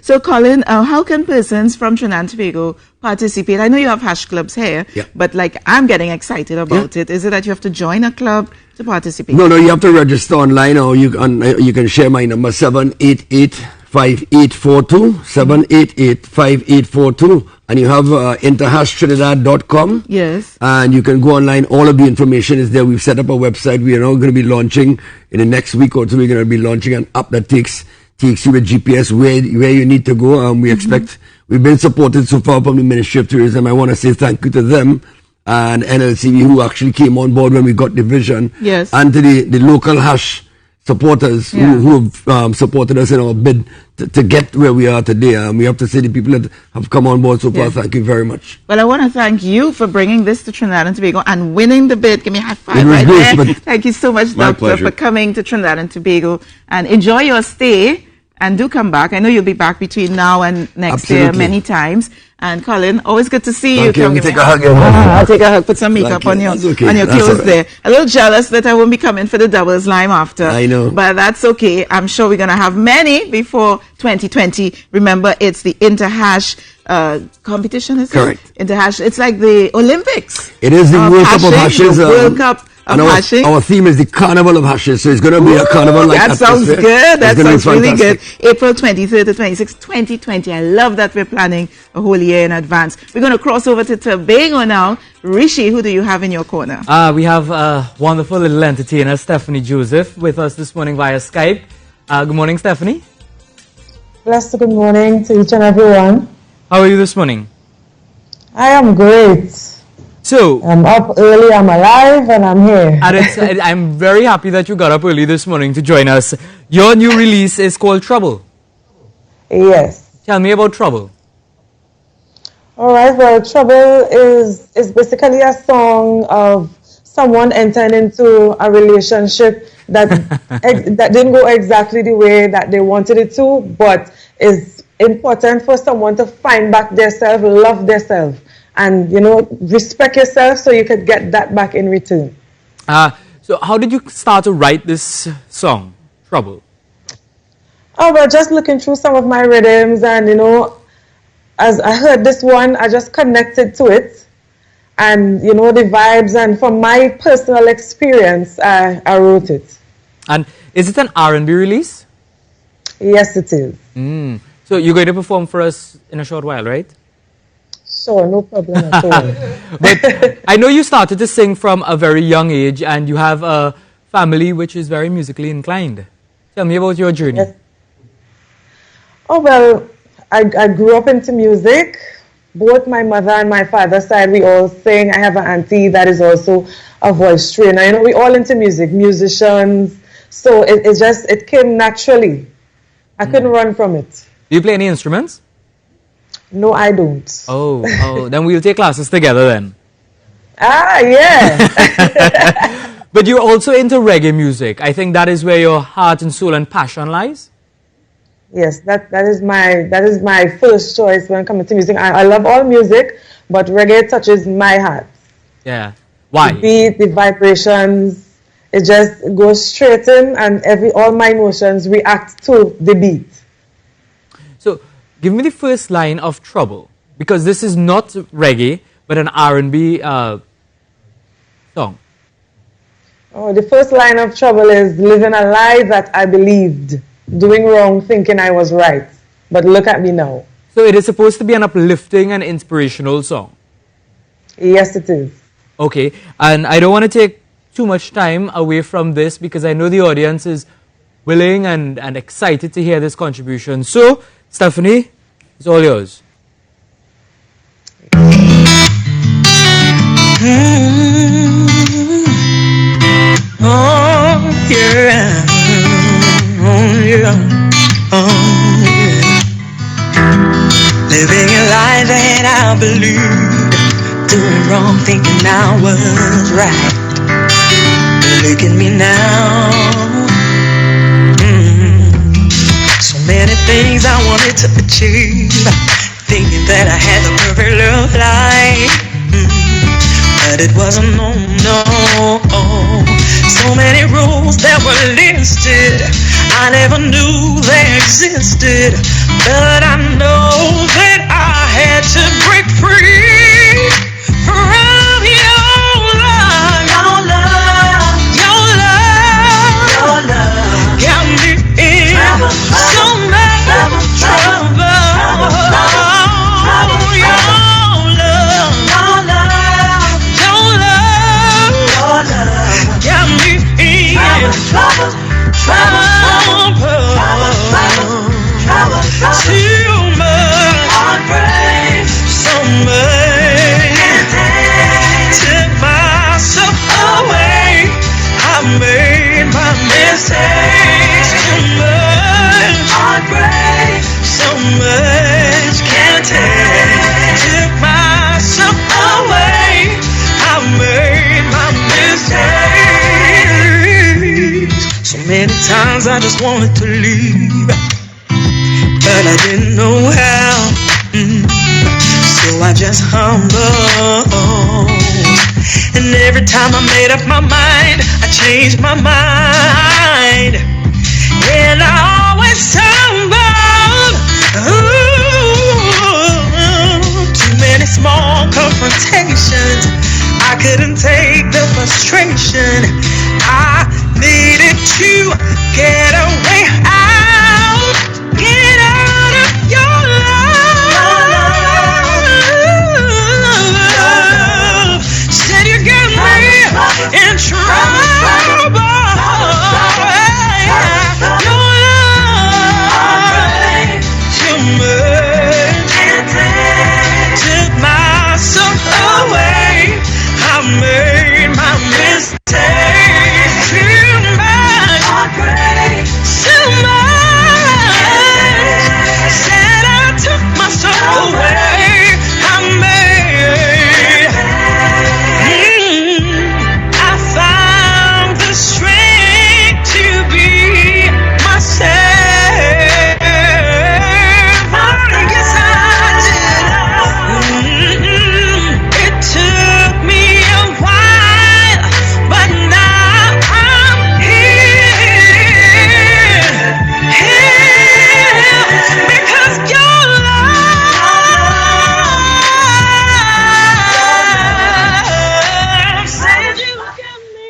[SPEAKER 1] So, Colin, how can persons from Trinidad and Tobago participate? I know you have hash clubs here, but like I'm getting excited about it. Is it that you have to join a club to participate?
[SPEAKER 15] No, you have to register online, or you can share my number 788-5842, 788-5842, and you have interhashtrinidad.com.
[SPEAKER 1] Yes.
[SPEAKER 15] And you can go online. All of the information is there. We've set up a website. We are now going to be launching in the next week or two. We're going to be launching an app that takes you with GPS where you need to go. We expect we've been supported so far from the Ministry of Tourism. I want to say thank you to them and NLCV who actually came on board when we got the vision.
[SPEAKER 1] Yes.
[SPEAKER 15] And to the local hash supporters who have supported us in our bid to get where we are today. We have to say the people that have come on board so far, thank you very much.
[SPEAKER 1] Well, I want to thank you for bringing this to Trinidad and Tobago and winning the bid. Give me a high five there. Thank you so much, Doctor, for coming to Trinidad and Tobago. And enjoy your stay. And do come back. I know you'll be back between now and next year many times. And Colin, always good to see you.
[SPEAKER 15] Thank you.
[SPEAKER 1] Take a hug. I'll take a hug. Put some makeup on your clothes there. A little jealous that I won't be coming for the doubles lime after.
[SPEAKER 15] I know.
[SPEAKER 1] But that's okay. I'm sure we're going to have many before 2020. Remember, it's the Interhash competition, is
[SPEAKER 15] Correct.
[SPEAKER 1] it? Interhash. It's like the Olympics.
[SPEAKER 15] It is the World Cup of Hashes.
[SPEAKER 1] World Cup.
[SPEAKER 15] And our theme is the Carnival of Hashes, so it's going to be a carnival like
[SPEAKER 1] that. Sounds good. That sounds really good. April 23rd to 26th, 2020. I love that we're planning a whole year in advance. We're going to cross over to Tobago now. Rishi, who do you have in your corner?
[SPEAKER 2] We have a wonderful little entertainer, Stephanie Joseph, with us this morning via Skype. Good morning, Stephanie.
[SPEAKER 17] Blessed good morning to each and everyone.
[SPEAKER 2] How are you this morning?
[SPEAKER 17] I am great.
[SPEAKER 2] So
[SPEAKER 17] I'm up early, I'm alive, and I'm here.
[SPEAKER 2] And I'm very happy that you got up early this morning to join us. Your new release is called Trouble.
[SPEAKER 17] Yes.
[SPEAKER 2] Tell me about Trouble.
[SPEAKER 17] All right, well, Trouble is basically a song of someone entering into a relationship that that didn't go exactly the way that they wanted it to, but is important for someone to find back themselves, love themselves. And, respect yourself so you could get that back in return.
[SPEAKER 2] So how did you start to write this song, Trouble?
[SPEAKER 17] Oh, well, just looking through some of my rhythms and, as I heard this one, I just connected to it. And, the vibes, and from my personal experience, I wrote it.
[SPEAKER 2] And is it an R&B release?
[SPEAKER 17] Yes, it is.
[SPEAKER 2] So you're going to perform for us in a short while, right?
[SPEAKER 17] Sure, no problem at all.
[SPEAKER 2] But I know you started to sing from a very young age and you have a family which is very musically inclined. Tell me about your journey.
[SPEAKER 17] Yes. Oh, well, I grew up into music. both my mother and my father's side, we all sing. I have an auntie that is also a voice trainer. You know, we all into music, musicians. So it came naturally. I couldn't run from it.
[SPEAKER 2] Do you play any instruments?
[SPEAKER 17] No, I don't.
[SPEAKER 2] Oh, then we'll take classes together then.
[SPEAKER 17] Ah, yeah.
[SPEAKER 2] But you're also into reggae music. I think that is where your heart and soul and passion lies.
[SPEAKER 17] Yes, that is my first choice when it comes to music. I love all music, but reggae touches my heart.
[SPEAKER 2] Yeah. Why?
[SPEAKER 17] The beat, the vibrations, it just goes straight in, and all my emotions react to the beat.
[SPEAKER 2] So, give me the first line of Trouble, because this is not reggae, but an R&B song.
[SPEAKER 17] Oh, the first line of Trouble is living a lie that I believed, doing wrong, thinking I was right. But look at me now.
[SPEAKER 2] So it is supposed to be an uplifting and inspirational song?
[SPEAKER 17] Yes, it is.
[SPEAKER 2] Okay, and I don't want to take too much time away from this because I know the audience is willing and excited to hear this contribution. So, Stephanie, it's all yours.
[SPEAKER 18] Oh yeah, oh yeah, oh yeah. Living a lie that I believed, doing wrong, thinking I was right. But look at me now. So many things I wanted to achieve, thinking that I had the perfect love life. But it wasn't, no. So many rules that were listed, I never knew they existed. But I know that I had to break free from your love. Your love got me in so much trouble. Too much heartbreak, so much took myself away. I made my mistakes. Too much heartbreak, so much can't take. Took myself away. I made my mistakes. So many times I just wanted to leave, but I didn't know how. So I just humbled. And every time I made up my mind, I changed my mind. And I always stumbled. Too many small confrontations, I couldn't take the frustration. I needed to get away out. Get out of your love. Said you got me in trouble. Your love too much. Took myself away. I made my mistakes. Too much. Too much. Said I took myself away. I made. I found the strength to be myself. Yes, I did. It took me a while, but now I'm here. Because your love said you got me.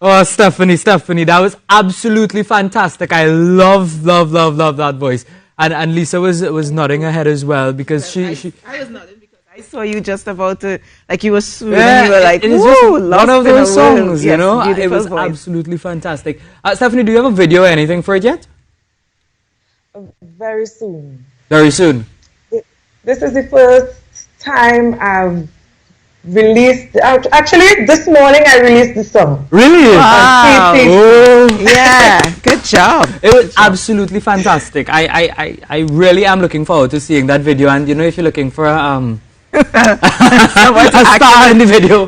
[SPEAKER 2] Oh, Stephanie, that was absolutely fantastic. I love that voice. And Lisa was nodding her head as well because she
[SPEAKER 1] I was nodding because I saw you just about to, like you were swooning,
[SPEAKER 2] yeah,
[SPEAKER 1] you were like,
[SPEAKER 2] it is
[SPEAKER 1] woo,
[SPEAKER 2] just
[SPEAKER 1] lost
[SPEAKER 2] one of
[SPEAKER 1] in a
[SPEAKER 2] those
[SPEAKER 1] world.
[SPEAKER 2] songs,
[SPEAKER 1] Yes,
[SPEAKER 2] you know. It
[SPEAKER 1] beautiful
[SPEAKER 2] was
[SPEAKER 1] voice.
[SPEAKER 2] absolutely fantastic. Stephanie, do you have a video or anything for it yet?
[SPEAKER 17] Very soon.
[SPEAKER 2] Very soon.
[SPEAKER 17] this is the first time I've released. Actually, this morning I released the song.
[SPEAKER 2] Really?
[SPEAKER 1] Wow.
[SPEAKER 2] Oh.
[SPEAKER 1] Yeah, good job.
[SPEAKER 2] It was absolutely fantastic. I really am looking forward to seeing that video. And you know, if you're looking for a star in the video,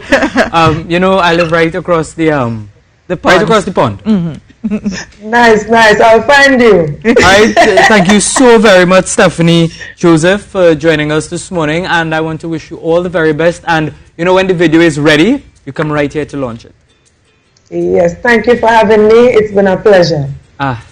[SPEAKER 2] you know, I live right across the pond. Right across the pond.
[SPEAKER 17] Mm-hmm. Nice. I'll find you.
[SPEAKER 2] All right. Thank you so very much, Stephanie Joseph, for joining us this morning. And I want to wish you all the very best. And you know, when the video is ready, you come right here to launch it.
[SPEAKER 17] Yes. Thank you for having me. It's been a pleasure.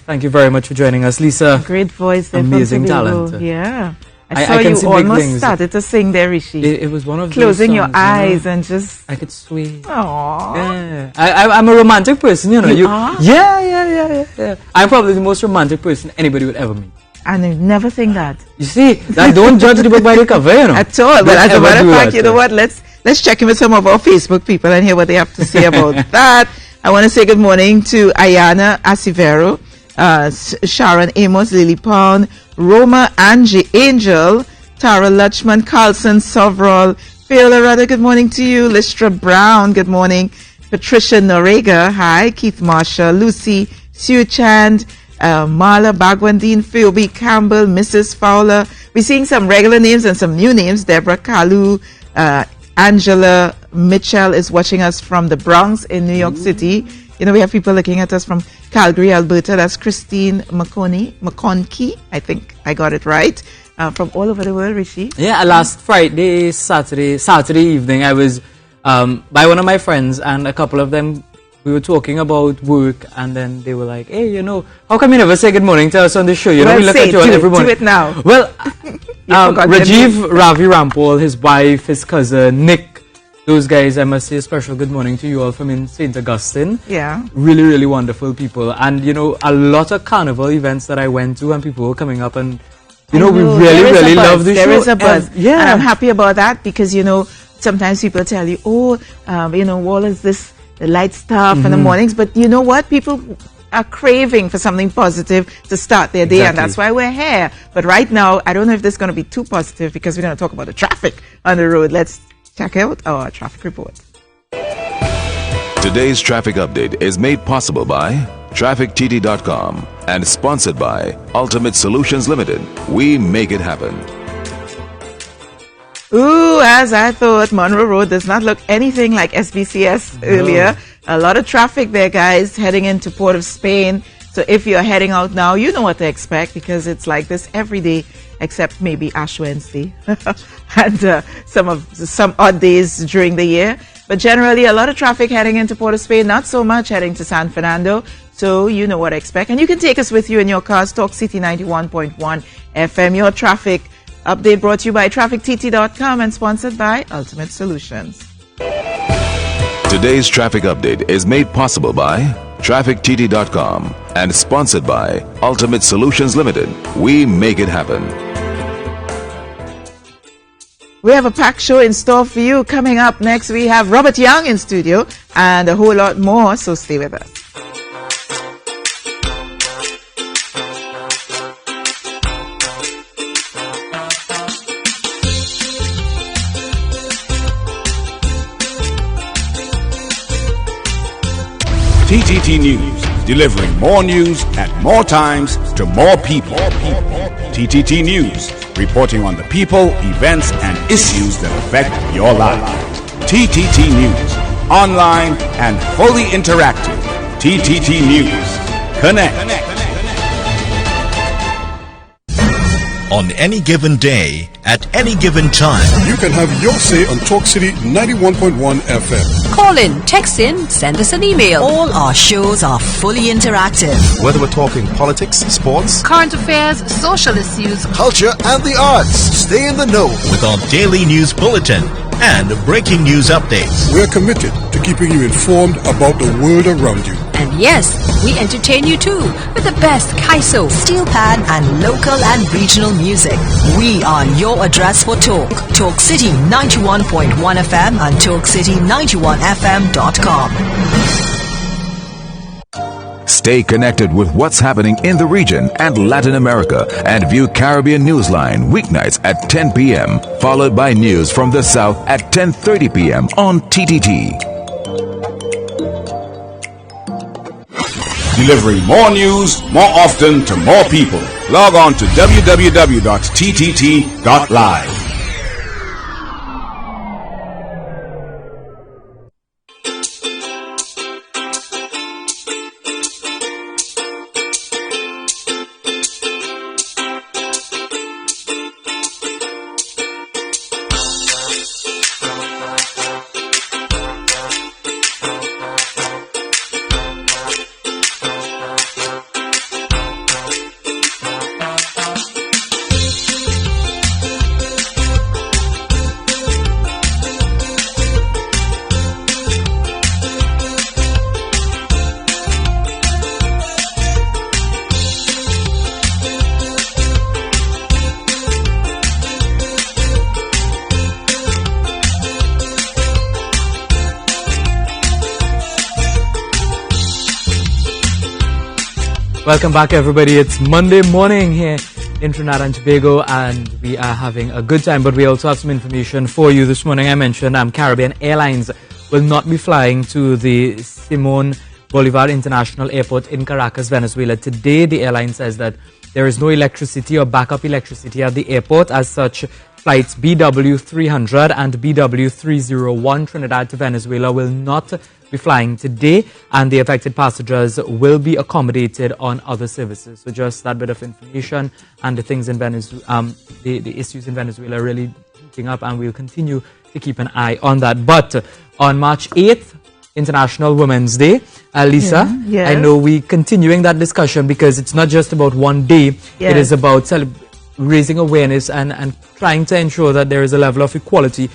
[SPEAKER 2] Thank you very much for joining us, Lisa.
[SPEAKER 1] Great voice.
[SPEAKER 2] Amazing talent.
[SPEAKER 1] Yeah. I
[SPEAKER 2] I
[SPEAKER 1] saw you almost started to sing there, Rishi.
[SPEAKER 2] It was one of those
[SPEAKER 1] closing your
[SPEAKER 2] songs,
[SPEAKER 1] eyes,
[SPEAKER 2] you know,
[SPEAKER 1] and just...
[SPEAKER 2] I could sway.
[SPEAKER 1] Aww.
[SPEAKER 2] Yeah. I'm a romantic person, you know.
[SPEAKER 1] You are?
[SPEAKER 2] Yeah. I'm probably the most romantic person anybody would ever meet.
[SPEAKER 1] And I never think that.
[SPEAKER 2] You see, that don't judge the book by the cover, you know.
[SPEAKER 1] At all. But as a matter of fact, you know
[SPEAKER 2] that.
[SPEAKER 1] what? Let's check in with some of our Facebook people and hear what they have to say about that. I want to say good morning to Ayana Asivero, Sharon Amos, Lily Pound, Roma Angie Angel, Tara Lutchman, Carlson Soveral, Fiola Rudder, good morning to you. Listra Brown, good morning. Patricia Norega, hi. Keith Marshall, Lucy Sue Chand, Marla Bagwandine, Phoebe Campbell, Mrs. Fowler. We're seeing some regular names and some new names. Deborah Kalu, Angela Mitchell is watching us from the Bronx in New York City. You know, we have people looking at us from Calgary, Alberta. That's Christine McConkie. I think I got it right. From all over the world, Rishi.
[SPEAKER 2] Yeah, last Saturday evening, I was by one of my friends, and a couple of them, we were talking about work, and then they were like, hey, you know, how come you never say good morning to us on the show? You know, we look at you every morning.
[SPEAKER 1] Do it now.
[SPEAKER 2] Well, Rajiv Ravi Rampal, his wife, his cousin, Nick, those guys, I must say a special good morning to you all from in St. Augustine.
[SPEAKER 1] Yeah.
[SPEAKER 2] Really, really wonderful people. And, you know, a lot of carnival events that I went to, and people were coming up and, you know, we really love the show.
[SPEAKER 1] There is a buzz.
[SPEAKER 2] Yeah.
[SPEAKER 1] And I'm happy about that because, you know, sometimes people tell you, you know, all is this light stuff in the mornings. But you know what? People are craving for something positive to start their day.
[SPEAKER 2] Exactly.
[SPEAKER 1] And that's why we're here. But right now, I don't know if this is going to be too positive because we're going to talk about the traffic on the road. Let's check out our traffic report.
[SPEAKER 3] Today's traffic update is made possible by TrafficTT.com and sponsored by Ultimate Solutions Limited. We make it happen.
[SPEAKER 1] Ooh, as I thought, Monroe Road does not look anything like SBCS earlier. A lot of traffic there, guys, heading into Port of Spain. So if you're heading out now, you know what to expect because it's like this every day, except maybe Ash Wednesday and some odd days during the year. But generally, a lot of traffic heading into Port of Spain, not so much heading to San Fernando. So you know what to expect. And you can take us with you in your cars. Talk City 91.1 FM. Your traffic update brought to you by TrafficTT.com and sponsored by Ultimate Solutions.
[SPEAKER 3] Today's traffic update is made possible by TrafficTT.com and sponsored by Ultimate Solutions Limited. We make it happen.
[SPEAKER 1] We have a packed show in store for you. Coming up next, we have Robert Young in studio and a whole lot more, so stay with us.
[SPEAKER 19] TTT News, delivering more news at more times to more people. TTT News, reporting on the people, events, and issues that affect your life. TTT News, online and fully interactive. TTT News, connect.
[SPEAKER 20] On any given day, at any given time.
[SPEAKER 21] You can have your say on Talk City 91.1 FM.
[SPEAKER 22] Call in, text in, send us an email.
[SPEAKER 6] All our shows are fully interactive.
[SPEAKER 23] Whether we're talking politics, sports,
[SPEAKER 22] current affairs, social issues,
[SPEAKER 23] culture, and the arts. Stay in the know
[SPEAKER 20] with our daily news bulletin and breaking news updates.
[SPEAKER 21] We're committed to keeping you informed about the world around you.
[SPEAKER 22] And yes, we entertain you too with the best Kaiso,
[SPEAKER 6] steel pan, and local and regional music. We are your address for talk. Talk City 91.1 FM and TalkCity91FM.com.
[SPEAKER 3] Stay connected with what's happening in the region and Latin America and view Caribbean Newsline weeknights at 10 p.m. followed by news from the South at 10:30 p.m. on TTT.
[SPEAKER 19] Delivering more news more often to more people. Log on to www.ttt.live.
[SPEAKER 2] Welcome back, everybody. It's Monday morning here in Trinidad and Tobago, and we are having a good time, but we also have some information for you this morning. I mentioned Caribbean Airlines will not be flying to the Simón Bolívar International Airport in Caracas, Venezuela. Today, the airline says that there is no electricity or backup electricity at the airport. As such, flights BW300 and BW301 Trinidad to Venezuela will not be flying today, and the affected passengers will be accommodated on other services. So just that bit of information, and the things in Venezuela, the issues in Venezuela are really heating up, and we'll continue to keep an eye on that. But on March 8th, International Women's Day, Lisa,
[SPEAKER 1] yes.
[SPEAKER 2] I know we're continuing that discussion because it's not just about one day, it is about raising awareness and trying to ensure that there is a level of equality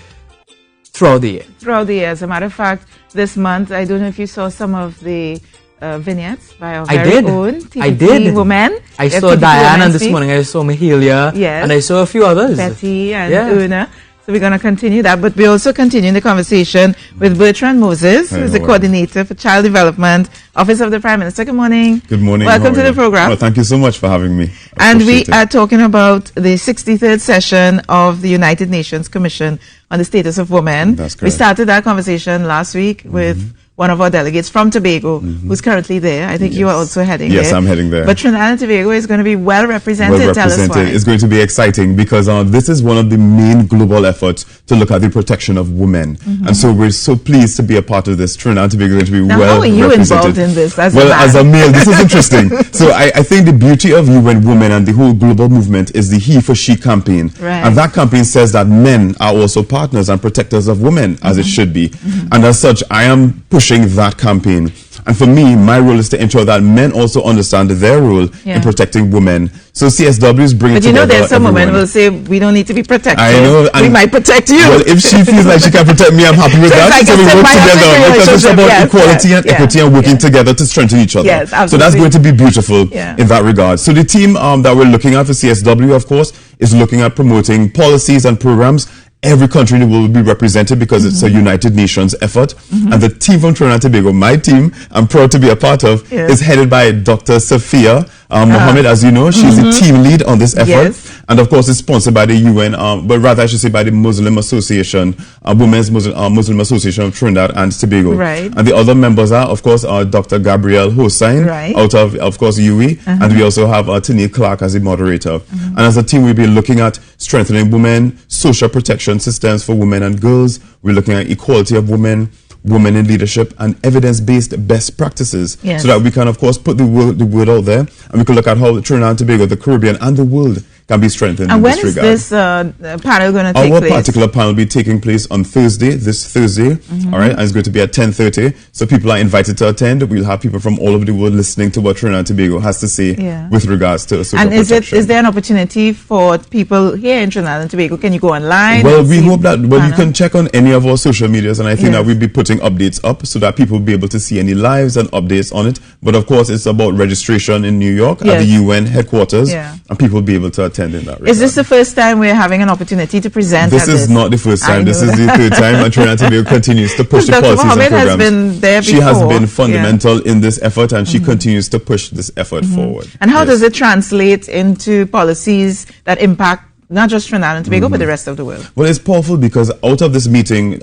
[SPEAKER 2] throughout the year.
[SPEAKER 1] Throughout the year. As a matter of fact, this month, I don't know if you saw some of the vignettes by our very own TTT women.
[SPEAKER 2] I saw Diane, and this morning I saw Mahalia, and I saw a few others.
[SPEAKER 1] Betty and Una. So we're going to continue that, but we're also continuing the conversation with Bertrand Moses, who is the coordinator for child development, Office of the Prime Minister. Good morning.
[SPEAKER 4] Good morning.
[SPEAKER 1] Welcome to the program.
[SPEAKER 4] Well, thank you so much for having me.
[SPEAKER 1] And we are talking about the 63rd session of the United Nations Commission on the Status of Women.
[SPEAKER 4] That's correct.
[SPEAKER 1] We started that conversation last week with one of our delegates from Tobago, who's currently there. I think you are also heading there.
[SPEAKER 4] Yes, I'm heading there.
[SPEAKER 1] But Trinidad and Tobago is going to be well represented. Tell us why.
[SPEAKER 4] It's going to be exciting because this is one of the main global efforts to look at the protection of women. And so we're so pleased to be a part of this. Trinidad and Tobago is going to be
[SPEAKER 1] now,
[SPEAKER 4] well represented.
[SPEAKER 1] How are you involved in this as a man?
[SPEAKER 4] As a male, this is interesting. So I think the beauty of UN Women and the whole global movement is the He for She campaign.
[SPEAKER 1] Right.
[SPEAKER 4] And that campaign says that men are also partners and protectors of women, as it should be. And as such, I am pushing that campaign. And for me, my role is to ensure that men also understand their role in protecting women. So CSW is bringing together.
[SPEAKER 1] But there's some women will say, we don't need to be protected.
[SPEAKER 4] I know.
[SPEAKER 1] We might protect you.
[SPEAKER 4] Well, if she feels like she can protect me, I'm happy with that. So we work together because it's about equality and equity and working together to strengthen each other.
[SPEAKER 1] Yes, absolutely.
[SPEAKER 4] So that's going to be beautiful in that regard. So the team that we're looking at for CSW, of course, is looking at promoting policies and programs. Every country will be represented because it's a United Nations effort. And the team from Trinidad and Tobago, my team, I'm proud to be a part of, is headed by Dr. Sophia Mohammed. As you know, she's the team lead on this effort. And of course, it's sponsored by the UN, but rather I should say by the Muslim Association, Women's Muslim Association of Trinidad and Tobago.
[SPEAKER 1] Right.
[SPEAKER 4] And the other members are, of course, Dr. Gabrielle Hossain, out of course, UE. And we also have Tini Clark as the moderator. And as a team, we'll be looking at strengthening women, social protection systems for women and girls. We're looking at equality of women in leadership, and evidence-based best practices, so that we can, of course, put the word out there, and we can look at how Trinidad and Tobago, the Caribbean, and the world can be strengthened in this regard.
[SPEAKER 1] And when is this panel going to take place?
[SPEAKER 4] Our particular panel will be taking place on this Thursday, all right, and it's going to be at 10:30. So people are invited to attend. We'll have people from all over the world listening to what Trinidad and Tobago has to say with regards to social protection.
[SPEAKER 1] Is there an opportunity for people here in Trinidad and Tobago? Can you go online?
[SPEAKER 4] Well, we hope that you can check on any of our social medias, and I think that we'll be putting updates up so that people will be able to see any lives and updates on it. But of course, it's about registration in New York at the UN headquarters, and people will be able to attend. attend in that regard.
[SPEAKER 1] Is this the first time we're having an opportunity to present?
[SPEAKER 4] This is not the first time. This is the third time, and Trinidad and Tobago continues to push the
[SPEAKER 1] Dr.
[SPEAKER 4] policies
[SPEAKER 1] Mohammed
[SPEAKER 4] and programs.
[SPEAKER 1] has been there before.
[SPEAKER 4] She has been fundamental in this effort, and she continues to push this effort forward.
[SPEAKER 1] And how does it translate into policies that impact not just Trinidad and Tobago, but the rest of the world?
[SPEAKER 4] Well, it's powerful because out of this meeting,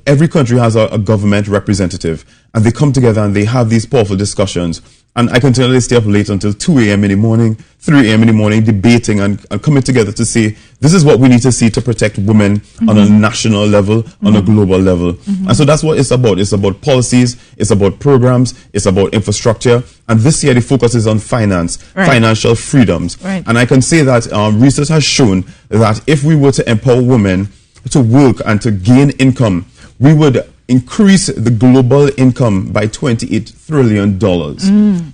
[SPEAKER 4] every country has a government representative, and they come together and they have these powerful discussions. And I can tell you they stay up late until 2 a.m. in the morning, 3 a.m. in the morning, debating and coming together to say, this is what we need to see to protect women on a national level, on a global level. And so that's what it's about. It's about policies, it's about programs, it's about infrastructure. And this year the focus is on finance, financial freedoms. And I can say that research has shown that if we were to empower women to work and to gain income, we would increase the global income by $28 trillion.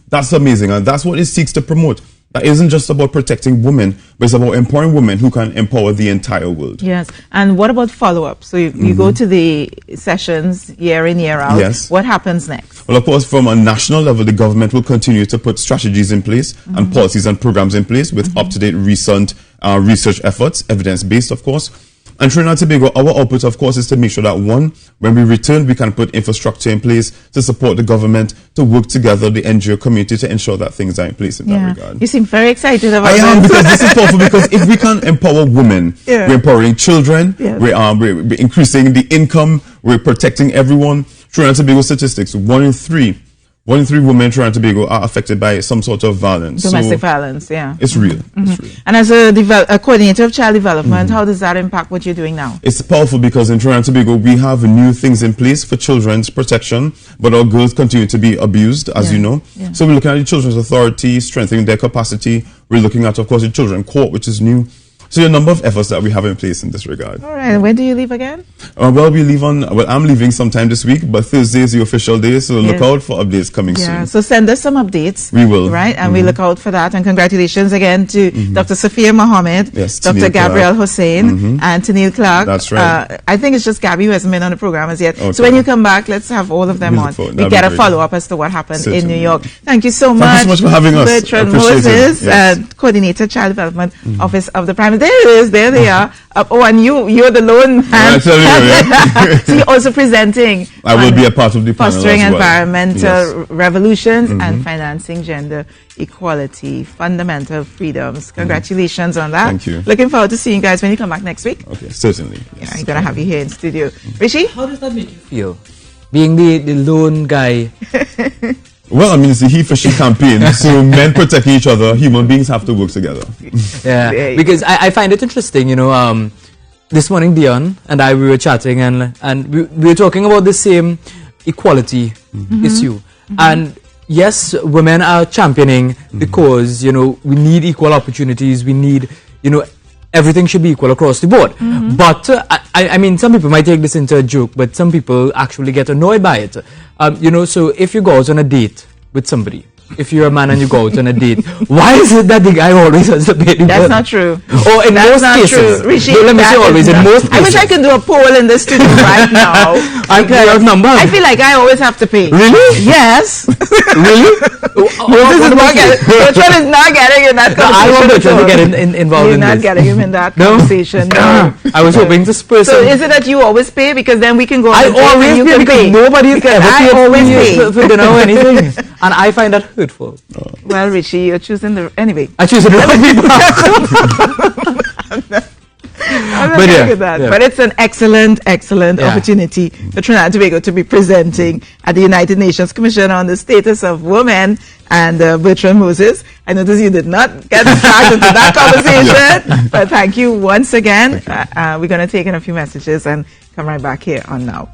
[SPEAKER 4] That's amazing, and that's what it seeks to promote. That isn't just about protecting women, but it's about empowering women who can empower the entire world.
[SPEAKER 1] Yes, and what about follow-up? So you go to the sessions year in, year out.
[SPEAKER 4] Yes.
[SPEAKER 1] What happens next?
[SPEAKER 4] Well, of course, from a national level, the government will continue to put strategies in place and policies and programs in place with up-to-date recent research efforts, evidence-based, of course. And Trinidad and Tobago, our output, of course, is to make sure that, one, when we return, we can put infrastructure in place to support the government, to work together, the NGO community, to ensure that things are in place in that regard.
[SPEAKER 1] You seem very excited about
[SPEAKER 4] I am, because this is powerful, because if we can empower women, we're empowering children, we're increasing the income, we're protecting everyone. Trinidad and Tobago statistics, 1 in 3 women in Trinidad and Tobago are affected by some sort of violence.
[SPEAKER 1] Domestic violence, yeah.
[SPEAKER 4] It's real. It's real.
[SPEAKER 1] And as a coordinator of child development, how does that impact what you're doing now?
[SPEAKER 4] It's powerful because in Trinidad and Tobago, we have new things in place for children's protection, but our girls continue to be abused, as you know. So we're looking at the Children's Authority, strengthening their capacity. We're looking at, of course, the Children's Court, which is new. So a number of efforts that we have in place in this regard.
[SPEAKER 1] All right. When do you leave again?
[SPEAKER 4] Well, we leave on. Well, I'm leaving sometime this week, but Thursday is the official day, so look out for updates coming soon.
[SPEAKER 1] So send us some updates.
[SPEAKER 4] We will.
[SPEAKER 1] Right, and we look out for that. And congratulations again to Dr. Sophia Mohammed, Dr. Gabrielle Hussein, and Tennille Clark.
[SPEAKER 4] That's right.
[SPEAKER 1] I think it's just Gabby who hasn't been on the program as yet. So when you come back, let's have all of them on. We get a follow-up as to what happened in New York. Thank you so much.
[SPEAKER 4] Thank you so much for having us.
[SPEAKER 1] Bertrand Moses, Coordinator Child Development Office of the Prime. There it is. There they are. And you're the lone hand. So you're also presenting.
[SPEAKER 4] I will be a part of the panel
[SPEAKER 1] Fostering
[SPEAKER 4] as well.
[SPEAKER 1] Environmental Revolutions and Financing Gender Equality, Fundamental Freedoms. Congratulations on that.
[SPEAKER 4] Thank you.
[SPEAKER 1] Looking forward to seeing you guys when you come back next week.
[SPEAKER 4] Okay, certainly.
[SPEAKER 1] Yeah, I'm going to have you here in studio. Rishi?
[SPEAKER 2] How does that make you feel? Being the lone guy.
[SPEAKER 4] Well, I mean, it's a he for she campaign. So men protecting each other, human beings have to work together.
[SPEAKER 2] Yeah, because I find it interesting, this morning Dion and I, we were chatting and we were talking about the same equality issue. And yes, women are championing the cause, we need equal opportunities, we need, everything should be equal across the board. But, I mean, some people might take this into a joke, but some people actually get annoyed by it. So if you go out on a date with somebody, if you're a man and you go out on a date, why is it that the guy always has to pay the bill?
[SPEAKER 1] That's not true.
[SPEAKER 2] Or in most cases.
[SPEAKER 1] Rishi,
[SPEAKER 2] let me say always, in most cases.
[SPEAKER 1] I wish I could do a poll in the studio right now. I feel like I always have to pay.
[SPEAKER 2] Really?
[SPEAKER 1] Yes.
[SPEAKER 2] Really?
[SPEAKER 1] Bertrand is not getting in that conversation.
[SPEAKER 2] I want Bertrand to get involved in this.
[SPEAKER 1] You're not getting him in that conversation. No.
[SPEAKER 2] I was hoping to spur
[SPEAKER 1] So is it that you always pay? Because then we can go on
[SPEAKER 2] I always pay because nobody has ever paid for dinner or anything. And I find that hurtful.
[SPEAKER 1] Well, Richie, you're choosing the... Anyway.
[SPEAKER 2] I choose the wrong people.
[SPEAKER 1] I'm not with that. But it's an excellent opportunity for Trinidad and Tobago to be presenting at the United Nations Commission on the Status of Women. And Bertrand Moses, I noticed you did not get dragged into that conversation. But thank you once again. We're going to take in a few messages and come right back here on Now.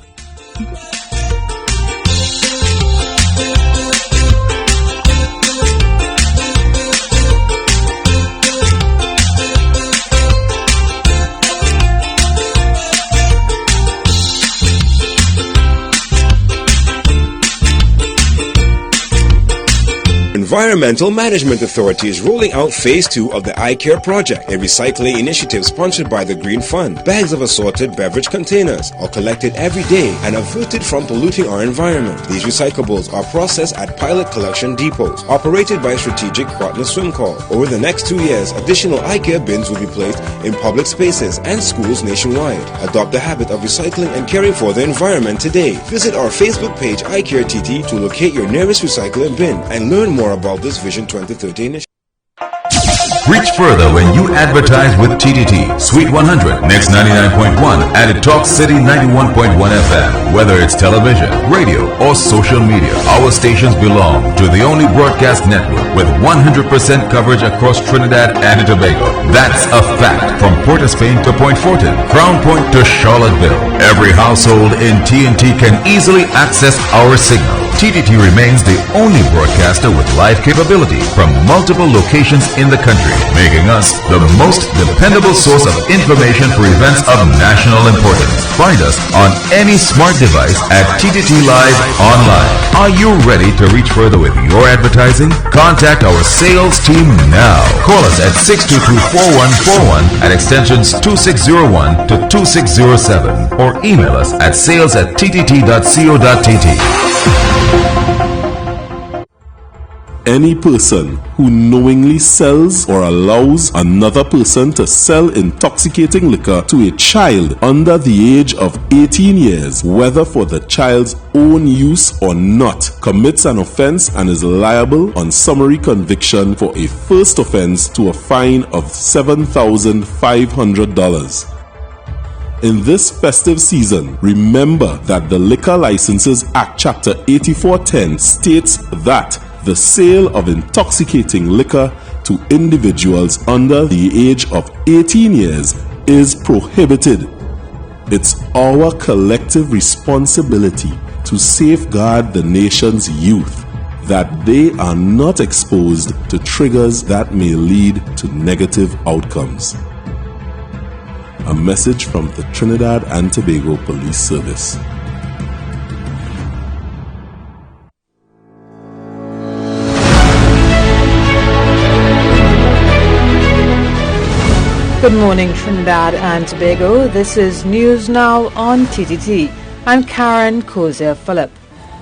[SPEAKER 5] Environmental Management Authority is rolling out Phase 2 of the iCare project, a recycling initiative sponsored by the Green Fund. Bags of assorted beverage containers are collected every day and averted from polluting our environment. These recyclables are processed at pilot collection depots, operated by Strategic Partner Swim Call. Over the next 2 years, additional iCare bins will be placed in public spaces and schools nationwide. Adopt the habit of recycling and caring for the environment today. Visit our Facebook page iCare TT to locate your nearest recycling bin and learn more about this Vision 2030 initiative.
[SPEAKER 3] Reach further when you advertise with TTT, Sweet 100, Next 99.1, and at Talk City 91.1 FM. Whether it's television, radio, or social media, our stations belong to the only broadcast network with 100% coverage across Trinidad and Tobago. That's a fact. From Port of Spain to Point Fortin, Crown Point to Charlottesville, every household in TNT can easily access our signal. TTT remains the only broadcaster with live capability from multiple locations in the country, making us the most dependable source of information for events of national importance. Find us on any smart device at TTT Live Online. Are you ready to reach further with your advertising? Contact our sales team now. Call us at 622-4141 at extensions 2601 to 2607 or email us at sales@ttt.co.tt.
[SPEAKER 7] Any person who knowingly sells or allows another person to sell intoxicating liquor to a child under the age of 18 years, whether for the child's own use or not, commits an offense and is liable on summary conviction for a first offense to a fine of $7,500. In this festive season, remember that the Liquor Licenses Act Chapter 8410 states that the sale of intoxicating liquor to individuals under the age of 18 years is prohibited. It's our collective responsibility to safeguard the nation's youth, that they are not exposed to triggers that may lead to negative outcomes. A message from the Trinidad and Tobago Police Service.
[SPEAKER 9] Good morning, Trinidad and Tobago. This is News Now on TTT. I'm Karen Kozier-Phillip.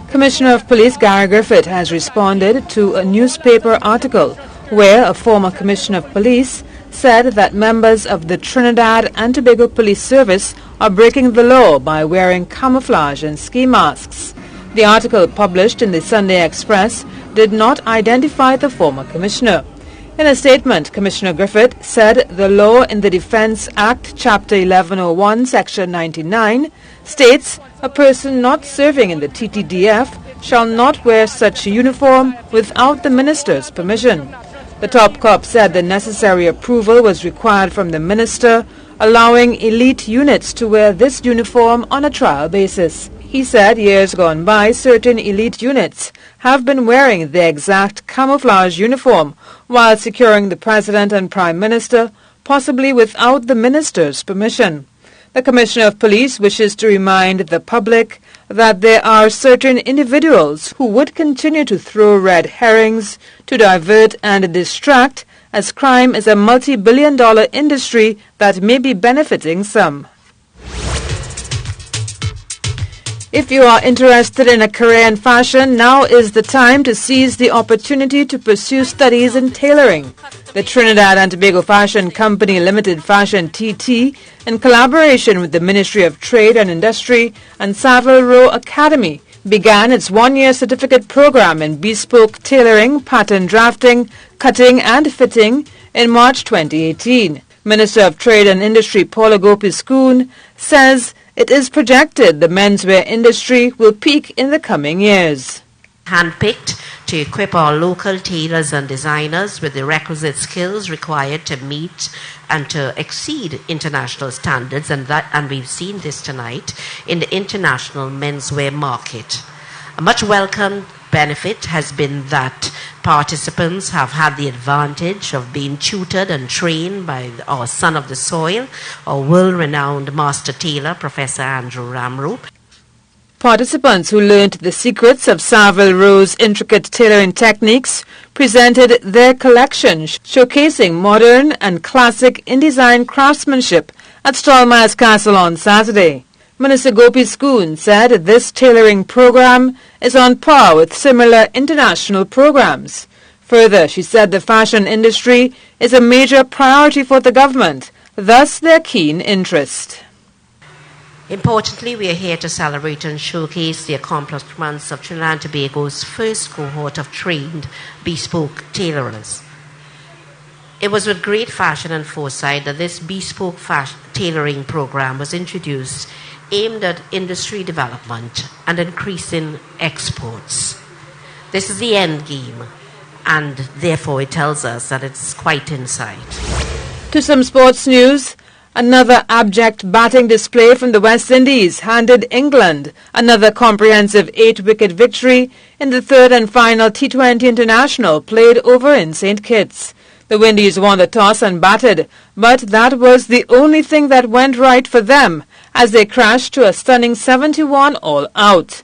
[SPEAKER 9] Commissioner of Police Gary Griffith has responded to a newspaper article where a former Commissioner of Police said that members of the Trinidad and Tobago Police Service are breaking the law by wearing camouflage and ski masks. The article, published in the Sunday Express, did not identify the former commissioner. In a statement, Commissioner Griffith said the law in the Defence Act, Chapter 1101, Section 99, states a person not serving in the TTDF shall not wear such uniform without the minister's permission. The top cop said the necessary approval was required from the minister, allowing elite units to wear this uniform on a trial basis. He said years gone by, certain elite units have been wearing the exact camouflage uniform while securing the President and Prime Minister, possibly without the minister's permission. The Commissioner of Police wishes to remind the public that there are certain individuals who would continue to throw red herrings to divert and distract, as crime is a multi-billion-dollar industry that may be benefiting some. If you are interested in a career in fashion, now is the time to seize the opportunity to pursue studies in tailoring. The Trinidad and Tobago Fashion Company Limited Fashion TT, in collaboration with the Ministry of Trade and Industry and Savile Row Academy, began its one-year certificate program in bespoke tailoring, pattern drafting, cutting and fitting in March 2018. Minister of Trade and Industry Paula Gopiskun says it is projected the menswear industry will peak in the coming years.
[SPEAKER 24] Handpicked to equip our local tailors and designers with the requisite skills required to meet and to exceed international standards, and we've seen this tonight in the international menswear market. A much welcomed benefit has been that participants have had the advantage of being tutored and trained by our son of the soil, our world-renowned master tailor, Professor Andrew Ramroop.
[SPEAKER 9] Participants who learned the secrets of Savile Row's intricate tailoring techniques presented their collection, showcasing modern and classic InDesign craftsmanship at Stallmeyer's Castle on Saturday. Minister Gopi Skoon said this tailoring program is on par with similar international programs. Further, she said the fashion industry is a major priority for the government, thus their keen interest.
[SPEAKER 24] Importantly, we are here to celebrate and showcase the accomplishments of Trinidad and Tobago's first cohort of trained bespoke tailorers. It was with great fashion and foresight that this bespoke tailoring program was introduced, aimed at industry development and increasing exports. This is the end game, and therefore it tells us that it's quite in sight.
[SPEAKER 9] To some sports news. Another abject batting display from the West Indies handed England another comprehensive 8-wicket victory in the third and final T20 International played over in St. Kitts. The Windies won the toss and batted, but that was the only thing that went right for them as they crashed to a stunning 71 all out.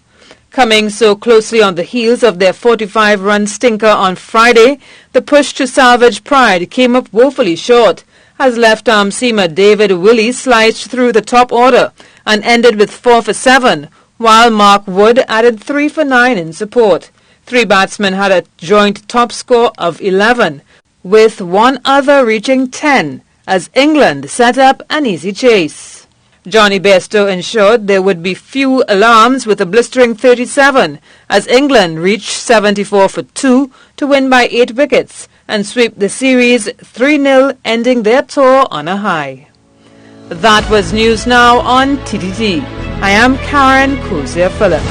[SPEAKER 9] Coming so closely on the heels of their 45-run stinker on Friday, the push to salvage pride came up woefully short, as left-arm seamer David Willey sliced through the top order and ended with 4 for 7, while Mark Wood added 3 for 9 in support. 3 batsmen had a joint top score of 11, with one other reaching 10, as England set up an easy chase. Johnny Bairstow ensured there would be few alarms with a blistering 37, as England reached 74 for 2 to win by 8 wickets, and sweep the series 3-0, ending their tour on a high. That was News Now on TTT. I am Karen Cozier-Phillip.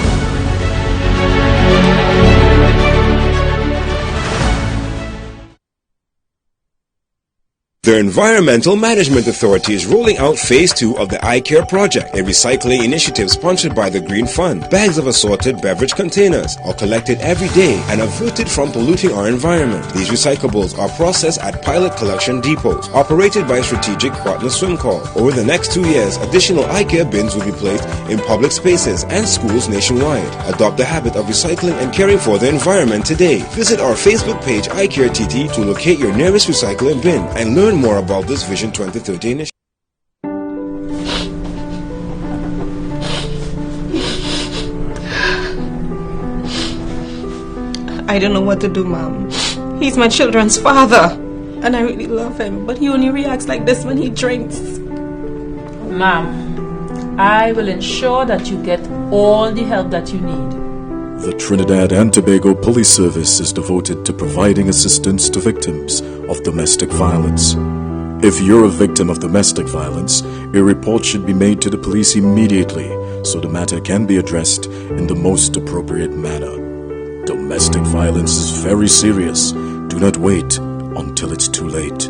[SPEAKER 5] The Environmental Management Authority is rolling out Phase 2 of the iCare project, a recycling initiative sponsored by the Green Fund. Bags of assorted beverage containers are collected every day and averted from polluting our environment. These recyclables are processed at pilot collection depots, operated by Strategic Partner Swimcall. Over the next 2 years, additional iCare bins will be placed in public spaces and schools nationwide. Adopt the habit of recycling and caring for the environment today. Visit our Facebook page iCare TT to locate your nearest recycling bin and learn more about this Vision 2030 initiative.
[SPEAKER 8] I don't know what to do, Mom. He's my children's father, and I really love him, but he only reacts like this when he drinks.
[SPEAKER 12] Ma'am, I will ensure that you get all the help that you need.
[SPEAKER 21] The Trinidad and Tobago Police Service is devoted to providing assistance to victims of domestic violence. If you're a victim of domestic violence, a report should be made to the police immediately so the matter can be addressed in the most appropriate manner. Domestic violence is very serious. Do not wait until it's too late.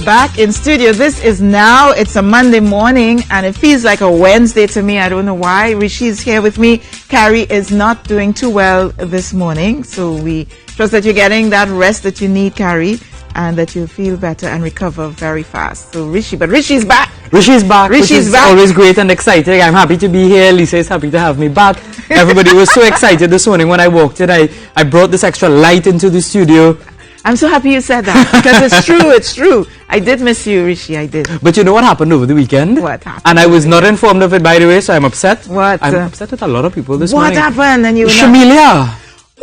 [SPEAKER 1] Back in studio. This is now, it's a Monday morning and it feels like a Wednesday to me. I don't know why. Rishi's here with me. Carrie is not doing too well this morning, so we trust that you're getting that rest that you need, Carrie, and that you'll feel better and recover very fast. So Rishi's back.
[SPEAKER 2] Rishi's back, which is always great and exciting. I'm happy to be here. Lisa is happy to have me back. Everybody was so excited this morning when I walked in. I brought this extra light into the studio.
[SPEAKER 1] I'm so happy you said that, because it's true. I did miss you, Rishi, I did.
[SPEAKER 2] But you know what happened over the weekend?
[SPEAKER 1] What happened?
[SPEAKER 2] And I was not informed of it, by the way, so I'm upset.
[SPEAKER 1] What?
[SPEAKER 2] I'm upset with a lot of people this morning.
[SPEAKER 1] What happened? And you
[SPEAKER 2] Shamilia.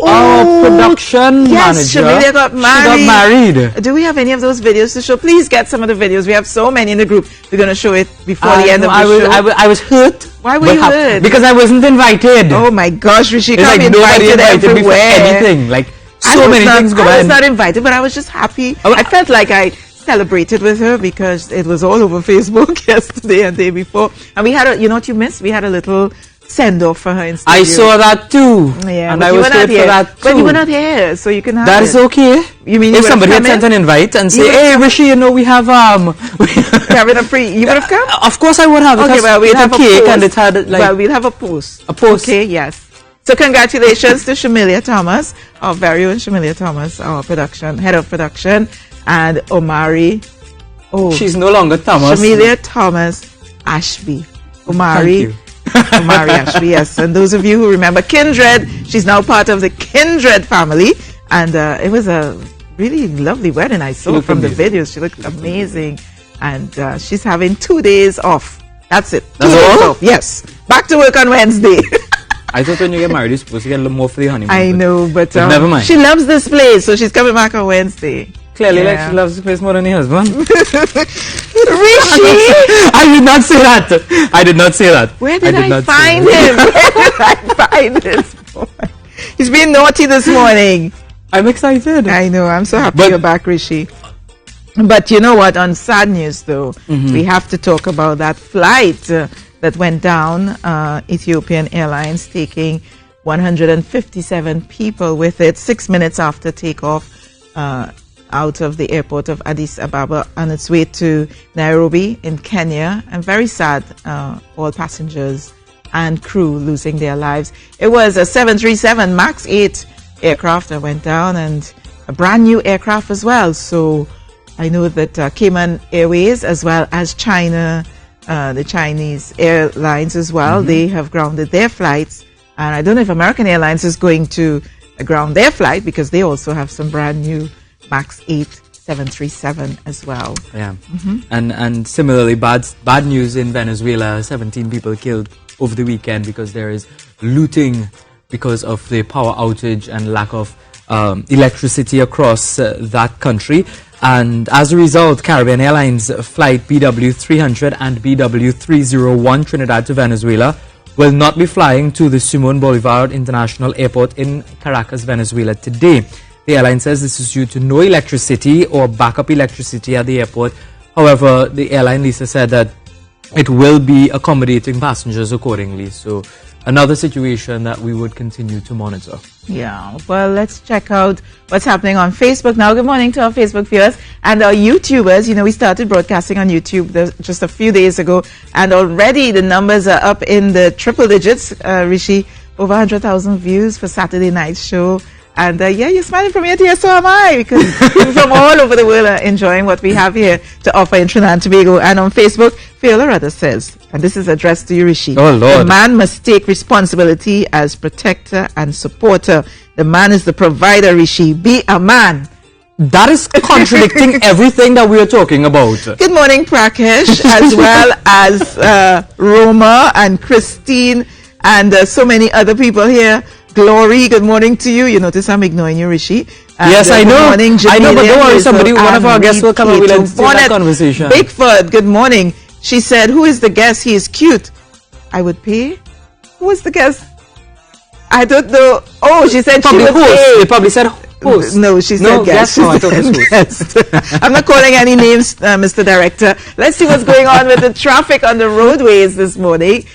[SPEAKER 2] Our production manager.
[SPEAKER 1] Shamilia got married.
[SPEAKER 2] She got married.
[SPEAKER 1] Do we have any of those videos to show? Please get some of the videos. We have so many in the group. We're going to show it before the end of the show.
[SPEAKER 2] I was hurt.
[SPEAKER 1] Why were you hurt?
[SPEAKER 2] Because I wasn't invited.
[SPEAKER 1] Oh my gosh, Rishi can't be
[SPEAKER 2] nobody
[SPEAKER 1] invited
[SPEAKER 2] me for
[SPEAKER 1] everywhere.
[SPEAKER 2] anything. Like so many things going on.
[SPEAKER 1] I was not invited, but I was just happy. I felt like I celebrated with her because it was all over Facebook yesterday and the day before. And we had you know what you missed? We had a little send-off for her in studio.
[SPEAKER 2] I saw that too.
[SPEAKER 1] Yeah,
[SPEAKER 2] and I was hurt for that too.
[SPEAKER 1] But you were not here, so you can have
[SPEAKER 2] that
[SPEAKER 1] it.
[SPEAKER 2] Is okay.
[SPEAKER 1] You mean
[SPEAKER 2] if somebody had sent an invite and say, "Hey, Rishi, you know we have
[SPEAKER 1] having a free," you would have come?
[SPEAKER 2] Of course I would have.
[SPEAKER 1] Okay, well we'll have a
[SPEAKER 2] cake
[SPEAKER 1] post.
[SPEAKER 2] And it had like
[SPEAKER 1] well we'll have a post.
[SPEAKER 2] A post.
[SPEAKER 1] Okay, yes. So congratulations to Shamilia Thomas, our very own Shamilia Thomas, our head of production, and Omari. Oh,
[SPEAKER 2] she's no longer Thomas.
[SPEAKER 1] Shamilia Thomas Ashby. Omari Ashby, yes. And those of you who remember Kindred, she's now part of the Kindred family. And it was a really lovely wedding. I saw from the videos. She looked amazing. And she's having 2 days off. That's it.
[SPEAKER 2] That's 2 days
[SPEAKER 1] off. Yes. Back to work on Wednesday.
[SPEAKER 2] I thought when you get married, you're supposed to get a little more for the honeymoon.
[SPEAKER 1] I know, but
[SPEAKER 2] never mind.
[SPEAKER 1] She loves this place, so she's coming back on Wednesday.
[SPEAKER 2] Clearly, like she loves the place more than her husband.
[SPEAKER 1] Rishi!
[SPEAKER 2] I did not say that. I did not say that.
[SPEAKER 1] Where did I find him? Where did I find this boy? He's being naughty this morning.
[SPEAKER 2] I'm excited.
[SPEAKER 1] I know. I'm so happy you're back, Rishi. But you know what? On sad news, though, we have to talk about that flight that went down. Ethiopian Airlines taking 157 people with it 6 minutes after takeoff out of the airport of Addis Ababa on its way to Nairobi in Kenya. And very sad, all passengers and crew losing their lives. It was a 737 MAX 8 aircraft that went down, and a brand new aircraft as well. So I know that Cayman Airways, as well as China, the Chinese airlines as well, they have grounded their flights. And I don't know if American Airlines is going to ground their flight, because they also have some brand new MAX 8 737 as well.
[SPEAKER 2] Yeah. And similarly, bad news in Venezuela. 17 people killed over the weekend because there is looting because of the power outage and lack of electricity across that country. And as a result, Caribbean Airlines flight BW300 and BW301 Trinidad to Venezuela will not be flying to the Simón Bolívar International Airport in Caracas, Venezuela today. The airline says this is due to no electricity or backup electricity at the airport. However, the airline, Lisa, said that it will be accommodating passengers accordingly. So another situation that we would continue to monitor.
[SPEAKER 1] Yeah, well, let's check out what's happening on Facebook now. Good morning to our Facebook viewers and our YouTubers. You know, we started broadcasting on YouTube just a few days ago, and already the numbers are up in the triple digits. Rishi, over 100,000 views for Saturday night's show. And yeah, you're smiling from ear to ear, so am I, because people from all over the world are enjoying what we have here to offer in Trinidad and Tobago. And on Facebook, Fiola Rudder says, and this is addressed to you, Rishi,
[SPEAKER 2] oh, Lord.
[SPEAKER 1] The man must take responsibility as protector and supporter. The man is the provider, Rishi. Be a man.
[SPEAKER 2] That is contradicting everything that we are talking about.
[SPEAKER 1] Good morning, Prakesh, as well as Roma and Christine and so many other people here. Glory, good morning to you. You notice I'm ignoring you, Rishi. And
[SPEAKER 2] yes, I know.
[SPEAKER 1] Good morning,
[SPEAKER 2] I know, but don't worry, one of our guests will come and we'll entertain that conversation.
[SPEAKER 1] Bigfoot, good morning. She said, who is the guest? He is cute. I would pay. Who is the guest? I don't know. Oh, she said
[SPEAKER 2] probably
[SPEAKER 1] she would
[SPEAKER 2] host.
[SPEAKER 1] pay.
[SPEAKER 2] They probably said host.
[SPEAKER 1] No, she said guest.
[SPEAKER 2] No, I thought it was
[SPEAKER 1] host. I'm not calling any names, Mr. Director. Let's see what's going on with the traffic on the roadways this morning.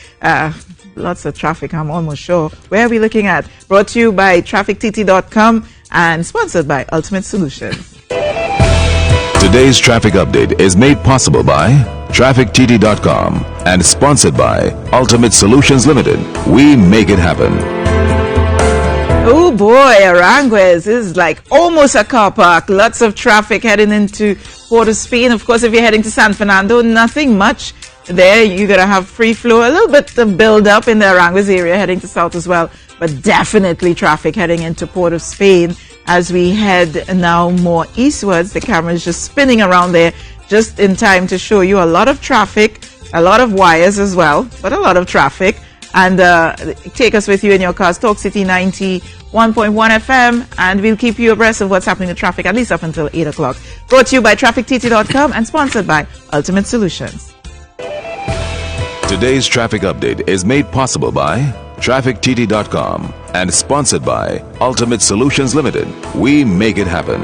[SPEAKER 1] Lots of traffic, I'm almost sure. Where are we looking at? Brought to you by TrafficTT.com and sponsored by Ultimate Solutions.
[SPEAKER 3] Today's traffic update is made possible by TrafficTT.com and sponsored by Ultimate Solutions Limited. We make it happen.
[SPEAKER 1] Oh boy, Aranguez is like almost a car park. Lots of traffic heading into Port of Spain. Of course, if you're heading to San Fernando, nothing much there. You're going to have free flow, a little bit of build up in the Aranguez area heading to south as well, but definitely traffic heading into Port of Spain as we head now more eastwards. The camera is just spinning around there just in time to show you a lot of traffic, a lot of wires as well, but a lot of traffic. and take us with you in your cars. Talk City 91.1 FM, and we'll keep you abreast of what's happening in traffic at least up until 8 o'clock. Brought to you by TrafficTT.com and sponsored by Ultimate Solutions.
[SPEAKER 3] Today's traffic update is made possible by TrafficTT.com and sponsored by Ultimate Solutions Limited. We make it happen.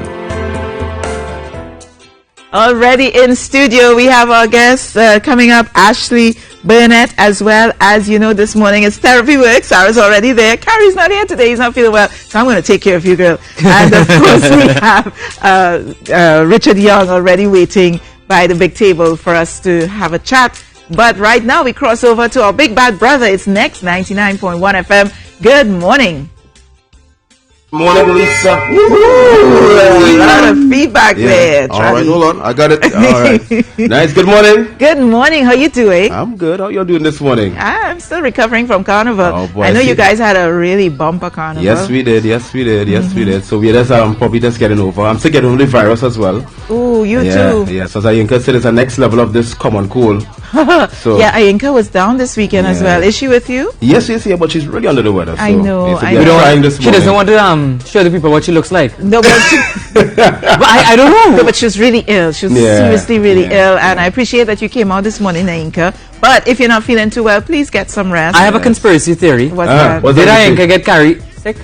[SPEAKER 1] Already in studio, we have our guests coming up, Ashley Burnett, as well as, you know, this morning it's Therapy Work. Sarah's already there. Carrie's not here today. He's not feeling well. So I'm going to take care of you, girl. And of course, we have Richard Young already waiting by the big table for us to have a chat. But right now, we cross over to our big bad brother. It's next, 99.1 FM. Good morning.
[SPEAKER 10] Morning, Lisa.
[SPEAKER 1] A lot of feedback there.
[SPEAKER 10] All right, hold on. I got it. All right. Nice. Good morning.
[SPEAKER 1] Good morning. How you doing?
[SPEAKER 10] I'm good. How y'all doing this morning?
[SPEAKER 1] I'm still recovering from Carnival.
[SPEAKER 10] Oh, boy,
[SPEAKER 1] I know you guys had a really bumper Carnival.
[SPEAKER 10] Yes, we did. Yes, we did. Yes, we did. So we're just probably just getting over. I'm still getting over the virus as well.
[SPEAKER 1] Ooh, you too.
[SPEAKER 10] Yes, as Ayinka said, it's the next level of this common cold. So
[SPEAKER 1] yeah, Ayinka was down this weekend as well. Is she with you?
[SPEAKER 10] Yes, but she's really under the weather. So
[SPEAKER 1] I know.
[SPEAKER 10] I know.
[SPEAKER 2] She doesn't want to show the people what she looks like.
[SPEAKER 1] No, but
[SPEAKER 2] I don't know.
[SPEAKER 1] No, but she was really ill. She was seriously really ill, and I appreciate that you came out this morning, Ayinka. But if you're not feeling too well, please get some rest.
[SPEAKER 2] I have a conspiracy theory.
[SPEAKER 1] What's that?
[SPEAKER 2] Did Ayinka get carried sick?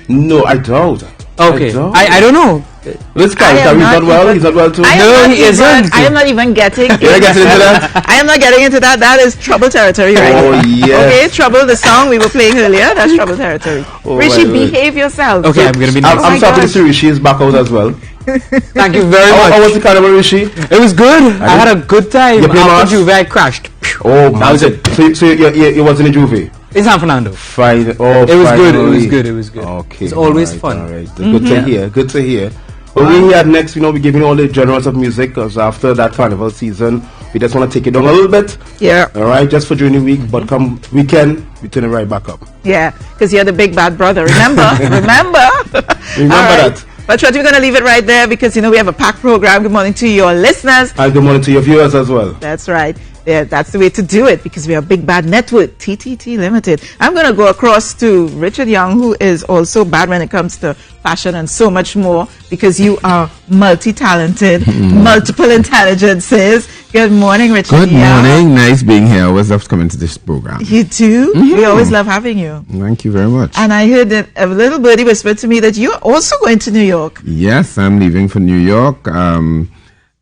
[SPEAKER 10] No, I don't.
[SPEAKER 2] Okay. I don't know.
[SPEAKER 10] This guy, he's not well. He's not well too.
[SPEAKER 2] No, he isn't.
[SPEAKER 1] I am not even getting.
[SPEAKER 10] You're getting into that?
[SPEAKER 1] I am not getting into that. That is trouble territory, right?
[SPEAKER 10] Oh yes.
[SPEAKER 1] Okay, Trouble. The song we were playing earlier. That's trouble territory. Rishi, behave yourself.
[SPEAKER 2] Okay, I'm gonna be nice.
[SPEAKER 10] I'm talking to Rishi. She's back out as well.
[SPEAKER 2] Thank you very much.
[SPEAKER 10] How was the carnival, Rishi?
[SPEAKER 2] It was good. I had a good time. After Juve, I crashed.
[SPEAKER 10] Oh, that was it. So you wasn't in Juve?
[SPEAKER 2] In San Fernando.
[SPEAKER 10] Fine. Oh,
[SPEAKER 2] it was good. It was good. It was good.
[SPEAKER 10] Okay.
[SPEAKER 2] It's always fun.
[SPEAKER 10] All right. Good to hear. Good to hear. But we here next, we're giving all the genres of music, because after that carnival season, we just want to take it down a little bit.
[SPEAKER 1] Yeah.
[SPEAKER 10] All right, just for during the week, but come weekend, we turn it right back up.
[SPEAKER 1] Yeah, because you're the big bad brother. Remember? Remember
[SPEAKER 10] that.
[SPEAKER 1] But we're going to leave it right there because, we have a packed program. Good morning to your listeners.
[SPEAKER 10] And good morning to your viewers as well.
[SPEAKER 1] That's right. Yeah, that's the way to do it because we are a big bad network, TTT Limited. I'm going to go across to Richard Young, who is also bad when it comes to fashion and so much more because you are multi-talented, multiple intelligences. Good morning, Richard.
[SPEAKER 11] Good morning. Nice being here. I always love coming to this program.
[SPEAKER 1] You too? We always love having you.
[SPEAKER 11] Thank you very much.
[SPEAKER 1] And I heard that a little birdie whispered to me that you're also going to New York.
[SPEAKER 11] Yes, I'm leaving for New York.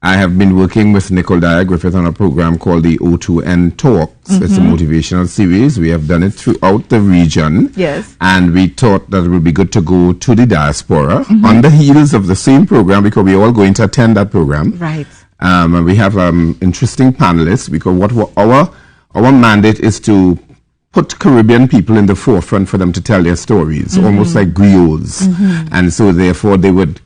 [SPEAKER 11] I have been working with Nicole Dyer Griffith on a program called the O2N Talks. It's a motivational series. We have done it throughout the region.
[SPEAKER 1] Yes.
[SPEAKER 11] And we thought that it would be good to go to the diaspora on the heels of the same program because we're all going to attend that program.
[SPEAKER 1] Right.
[SPEAKER 11] And we have interesting panelists because what our mandate is to put Caribbean people in the forefront for them to tell their stories, almost like griots. And so therefore they would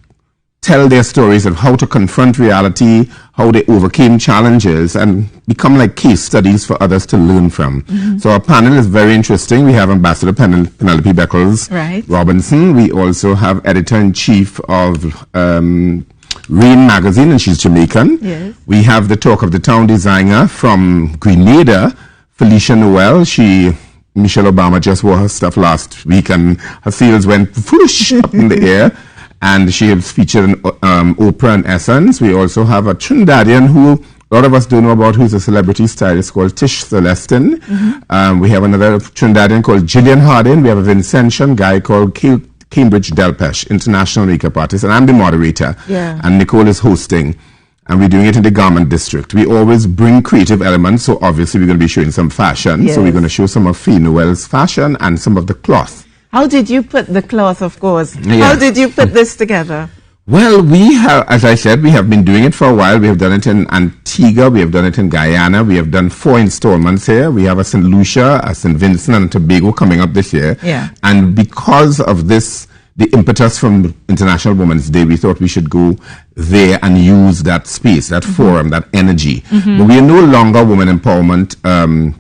[SPEAKER 11] tell their stories of how to confront reality, how they overcame challenges, and become like case studies for others to learn from. So our panel is very interesting. We have Ambassador Penelope Beckles Robinson. We also have Editor-in-Chief of Rain Magazine, and she's Jamaican.
[SPEAKER 1] Yes.
[SPEAKER 11] We have the Talk of the Town designer from Grenada, Felicia Noel. Michelle Obama just wore her stuff last week, and her seals went whoosh up in the air. And she has featured in Oprah and Essence. We also have a Trinidadian who a lot of us don't know about, who's a celebrity stylist called Tish Celestin. We have another Trinidadian called Gillian Hardin. We have a Vincentian guy called Cambridge Delpesh, international makeup artist. And I'm the moderator.
[SPEAKER 1] Yeah.
[SPEAKER 11] And Nicole is hosting. And we're doing it in the Garment District. We always bring creative elements. So obviously we're going to be showing some fashion.
[SPEAKER 1] Yes.
[SPEAKER 11] So we're going to show some of Fee Noel's fashion and some of the cloth.
[SPEAKER 1] How did you put the cloth, of course?
[SPEAKER 11] Yes.
[SPEAKER 1] How did you put this together?
[SPEAKER 11] Well, we have, as I said, we have been doing it for a while. We have done it in Antigua. We have done it in Guyana. We have done 4 installments here. We have a St. Lucia, a St. Vincent, and Tobago coming up this year.
[SPEAKER 1] Yeah.
[SPEAKER 11] And because of this, the impetus from International Women's Day, we thought we should go there and use that space, that forum, that energy. But we are no longer a women empowerment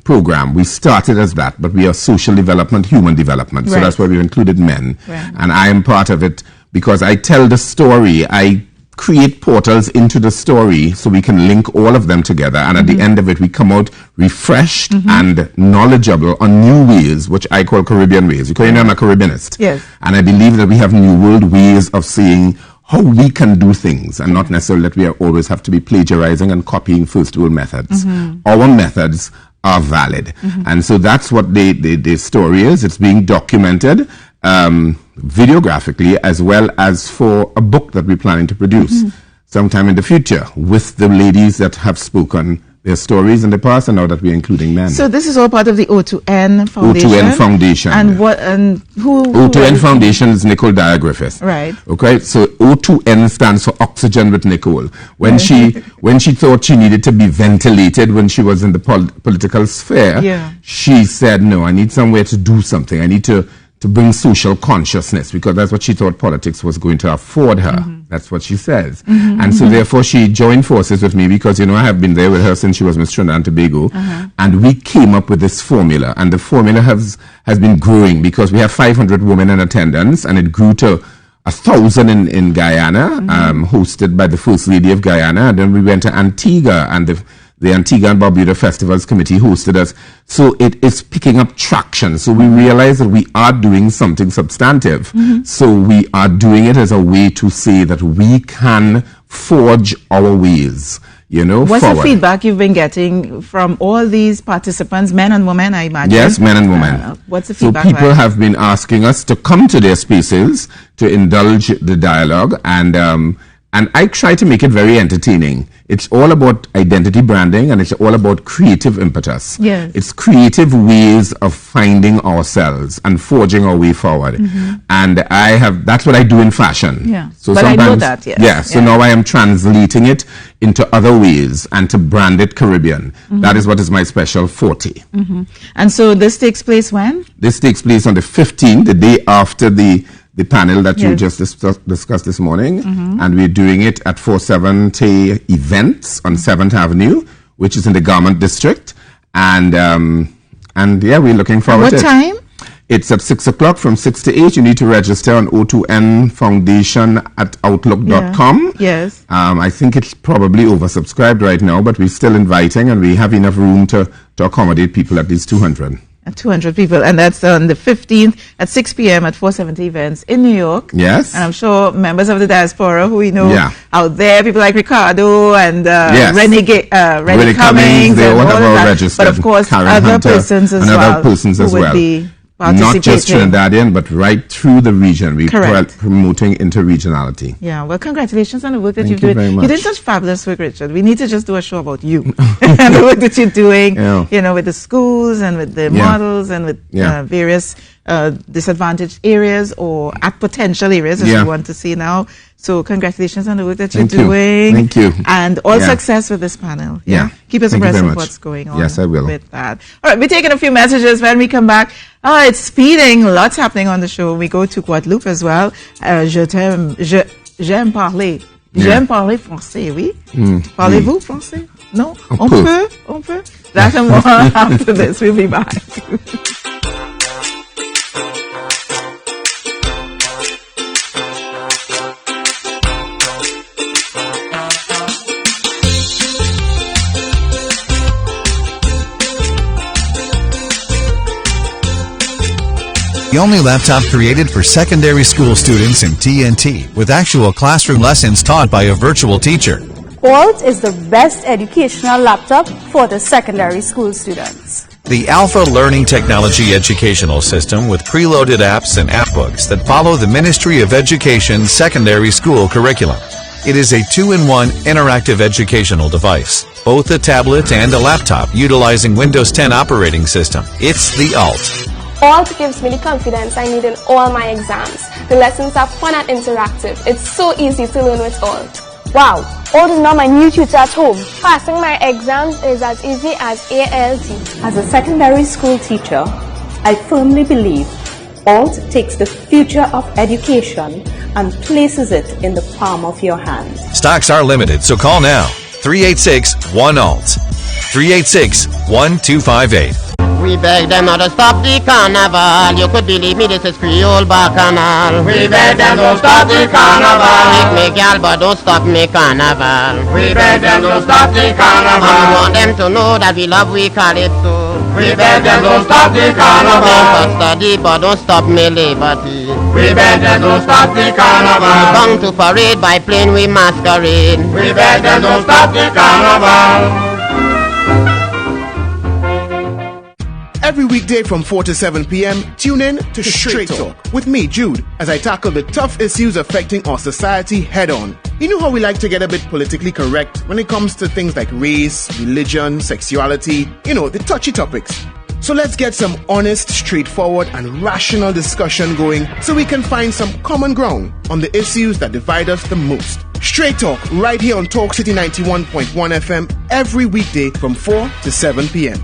[SPEAKER 11] program. We started as that, but we are social development, human development. So that's why we've included men.
[SPEAKER 1] Right.
[SPEAKER 11] And I am part of it because I tell the story. I create portals into the story so we can link all of them together, and at the end of it we come out refreshed and knowledgeable on new ways, which I call Caribbean ways, because you know I'm a Caribbeanist.
[SPEAKER 1] Yes.
[SPEAKER 11] And I believe that we have new world ways of seeing how we can do things, and not necessarily that we always have to be plagiarizing and copying first world methods. Our methods are valid. And so that's what the story is. It's being documented videographically, as well as for a book that we're planning to produce sometime in the future with the ladies that have spoken their stories in the past, and now that we're including men.
[SPEAKER 1] So this is all part of the O2N Foundation.
[SPEAKER 11] O2N Foundation.
[SPEAKER 1] And what? And who?
[SPEAKER 11] O2N Foundation is Nicole Dyer Griffith.
[SPEAKER 1] Right.
[SPEAKER 11] Okay. So O2N stands for Oxygen with Nicole. When she thought she needed to be ventilated when she was in the political sphere, she said, "No, I need somewhere to do something. I need to bring social consciousness," because that's what she thought politics was going to afford her. That's what she says. And so therefore she joined forces with me, because, you know, I have been there with her since she was Miss Trinidad and Tobago. And we came up with this formula, and the formula has been growing, because we have 500 women in attendance, and it grew to 1,000 in Guyana, hosted by the First Lady of Guyana. And then we went to Antigua, and the Antigua and Barbuda Festivals Committee hosted us. So it is picking up traction. So we realize that we are doing something substantive. So we are doing it as a way to say that we can forge our ways, you know,
[SPEAKER 1] What's
[SPEAKER 11] forward.
[SPEAKER 1] the feedback you've been getting from all these participants, men and women, I imagine?
[SPEAKER 11] Yes, men and women.
[SPEAKER 1] What's the feedback
[SPEAKER 11] So people
[SPEAKER 1] like?
[SPEAKER 11] have been asking us to come to their spaces to indulge the dialogue, and I try to make it very entertaining. It's all about identity branding, and it's all about creative impetus.
[SPEAKER 1] Yes.
[SPEAKER 11] It's creative ways of finding ourselves and forging our way forward. And that's what I do in fashion.
[SPEAKER 1] Yeah.
[SPEAKER 11] So
[SPEAKER 1] But I know
[SPEAKER 11] sometimes,
[SPEAKER 1] that, yes.
[SPEAKER 11] yeah. So now I am translating it into other ways and to brand it Caribbean. That is what is my special forte.
[SPEAKER 1] And so this takes place when?
[SPEAKER 11] This takes place on the 15th, the day after the panel that you just discussed this morning, and we're doing it at 470 Events on 7th Avenue, which is in the Garment District, and yeah, we're looking forward to it.
[SPEAKER 1] What time?
[SPEAKER 11] It's at 6 o'clock, from 6 to 8. You need to register on O2N Foundation at Outlook.com.
[SPEAKER 1] Yes.
[SPEAKER 11] I think it's probably oversubscribed right now, but we're still inviting, and we have enough room to accommodate people, at least 200.
[SPEAKER 1] 200 people, and that's on the 15th at 6 p.m. at 470 Events in New York.
[SPEAKER 11] Yes.
[SPEAKER 1] And I'm sure members of the diaspora who we know out there, people like Ricardo and Rennie Cummings,
[SPEAKER 11] they all
[SPEAKER 1] and
[SPEAKER 11] have
[SPEAKER 1] all
[SPEAKER 11] all
[SPEAKER 1] that.
[SPEAKER 11] registered.
[SPEAKER 1] But of course,
[SPEAKER 11] Karen
[SPEAKER 1] other
[SPEAKER 11] Hunter,
[SPEAKER 1] persons as
[SPEAKER 11] and
[SPEAKER 1] well,
[SPEAKER 11] other persons
[SPEAKER 1] who
[SPEAKER 11] as
[SPEAKER 1] would
[SPEAKER 11] well.
[SPEAKER 1] be
[SPEAKER 11] Not just
[SPEAKER 1] participating.
[SPEAKER 11] Trinidadian, but right through the region. We're
[SPEAKER 1] Correct.
[SPEAKER 11] promoting interregionality.
[SPEAKER 1] Yeah, well, congratulations on the work that
[SPEAKER 11] Thank
[SPEAKER 1] you're
[SPEAKER 11] you
[SPEAKER 1] doing.
[SPEAKER 11] very much.
[SPEAKER 1] You did such fabulous work, Richard. We need to just do a show about you and the work that you're doing, you know, with the schools and with the models and with various disadvantaged areas or at potential areas, as we want to see now. So congratulations on the work that you're doing.
[SPEAKER 11] Thank you.
[SPEAKER 1] And all success with this panel. Keep us abreast of what's going on.
[SPEAKER 11] Yes, I will.
[SPEAKER 1] With that. All right, we're taking a few messages. When we come back, it's speeding. Lots happening on the show. We go to Guadeloupe as well. J'aime parler. J'aime parler français, oui. Parlez-vous français? No? On peut? That and more after this. We'll be back.
[SPEAKER 20] The only laptop created for secondary school students in TNT, with actual classroom lessons taught by a virtual teacher.
[SPEAKER 13] Alt is the best educational laptop for the secondary school students.
[SPEAKER 20] The Alpha Learning Technology educational system with preloaded apps and app books that follow the Ministry of Education's secondary school curriculum. It is a 2-in-1 interactive educational device, both a tablet and a laptop utilizing Windows 10 operating system. It's the Alt.
[SPEAKER 14] Alt gives me the confidence I need in all my exams. The lessons are fun and interactive. It's so easy to learn with Alt.
[SPEAKER 13] Wow, Alt is now my new tutor at home.
[SPEAKER 14] Passing my exams is as easy as ALT.
[SPEAKER 15] As a secondary school teacher, I firmly believe Alt takes the future of education and places it in the palm of your hand.
[SPEAKER 20] Stocks are limited, so call now. 386-1ALT. 386-1258.
[SPEAKER 16] We beg them not to stop the carnival. You could believe me, this is Creole Bacchanal.
[SPEAKER 17] We beg them don't stop the carnival.
[SPEAKER 16] Make me gal, but don't stop me carnival.
[SPEAKER 17] We beg them don't stop the carnival.
[SPEAKER 16] We want them to know that we love we calypso.
[SPEAKER 17] We beg them don't stop the carnival.
[SPEAKER 16] Make us study, but don't stop me liberty.
[SPEAKER 17] We beg them don't stop the carnival.
[SPEAKER 16] We come to parade by plane we masquerade.
[SPEAKER 17] We beg them don't stop the carnival.
[SPEAKER 18] Every weekday from 4 to 7 p.m., tune in to Straight Talk with me, Jude, as I tackle the tough issues affecting our society head on. You know how we like to get a bit politically correct when it comes to things like race, religion, sexuality, the touchy topics. So let's get some honest, straightforward, and rational discussion going so we can find some common ground on the issues that divide us the most. Straight Talk right here on Talk City 91.1 FM every weekday from 4 to 7 p.m.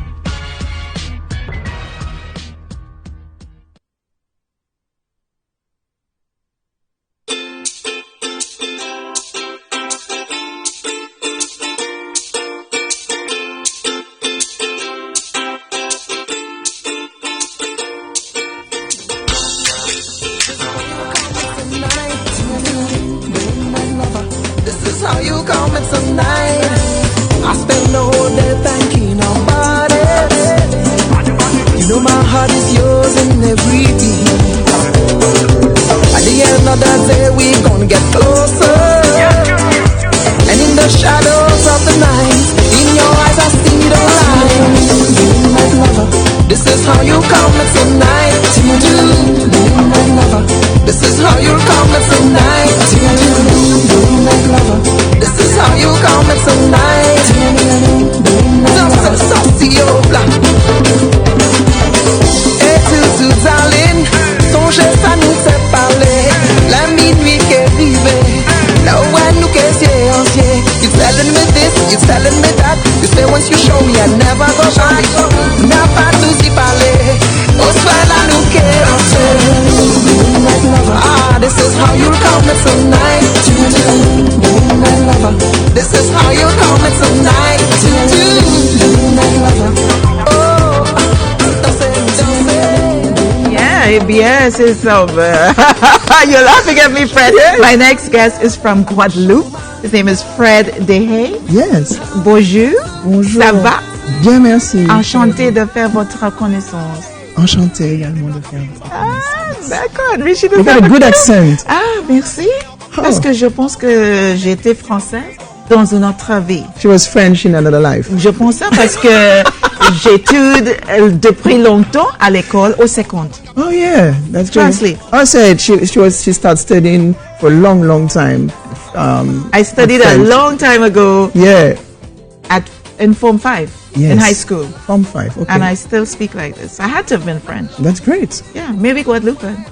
[SPEAKER 1] Yes, it's over. You're laughing at me, Fred. Yes. My next guest is from Guadeloupe. His name is Fred Dehay.
[SPEAKER 23] Yes.
[SPEAKER 1] Bonjour.
[SPEAKER 23] Bonjour.
[SPEAKER 1] Ça va?
[SPEAKER 23] Bien, merci.
[SPEAKER 1] Enchanté de faire votre connaissance.
[SPEAKER 23] Enchanté également de faire votre connaissance.
[SPEAKER 1] D'accord. Richie,
[SPEAKER 23] you got a good accent.
[SPEAKER 1] Ah, merci. Parce que je pense que j'ai été française dans une autre vie.
[SPEAKER 23] She was French in another life.
[SPEAKER 1] Je pense ça parce que j'étude depuis longtemps à l'école au seconde.
[SPEAKER 23] Oh yeah, that's great.
[SPEAKER 1] Translate.
[SPEAKER 23] I said she started studying for a long time.
[SPEAKER 1] I studied a long time ago.
[SPEAKER 23] Yeah.
[SPEAKER 1] In Form 5.
[SPEAKER 23] Yes.
[SPEAKER 1] In high school.
[SPEAKER 23] Form 5. Okay.
[SPEAKER 1] And I still speak like this. I had to have been French.
[SPEAKER 23] That's great.
[SPEAKER 1] Yeah, maybe Guadeloupean.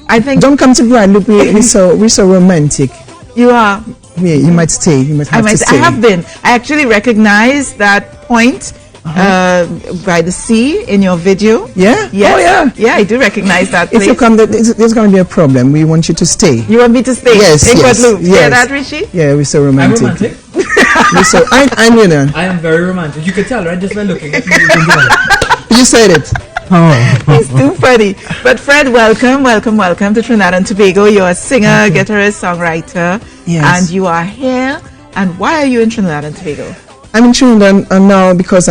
[SPEAKER 1] I think.
[SPEAKER 23] Don't come to Guadeloupe. We're so romantic.
[SPEAKER 1] You are.
[SPEAKER 23] Yeah, you might stay. You might have to stay.
[SPEAKER 1] I have been. I actually recognize that point by the sea in your video.
[SPEAKER 23] Yeah?
[SPEAKER 1] Yes.
[SPEAKER 23] Oh, yeah.
[SPEAKER 1] Yeah, I do recognize that place.
[SPEAKER 23] If you come, there's going to be a problem. We want you to stay.
[SPEAKER 1] You want me to stay?
[SPEAKER 23] Yes,
[SPEAKER 1] in
[SPEAKER 23] yes.
[SPEAKER 1] Guadeloupe.
[SPEAKER 23] Yes.
[SPEAKER 1] Yeah, that, Richie?
[SPEAKER 23] Yeah, we're so romantic.
[SPEAKER 2] I'm romantic.
[SPEAKER 23] I
[SPEAKER 2] am very romantic. You could tell, right? Just by looking at me.
[SPEAKER 23] You said it.
[SPEAKER 1] Oh. He's too funny. But Fred, welcome to Trinidad and Tobago. You're a singer, guitarist, songwriter.
[SPEAKER 23] Yes.
[SPEAKER 1] And you are here. And why are you in Trinidad and Tobago?
[SPEAKER 23] I'm in Trinidad now because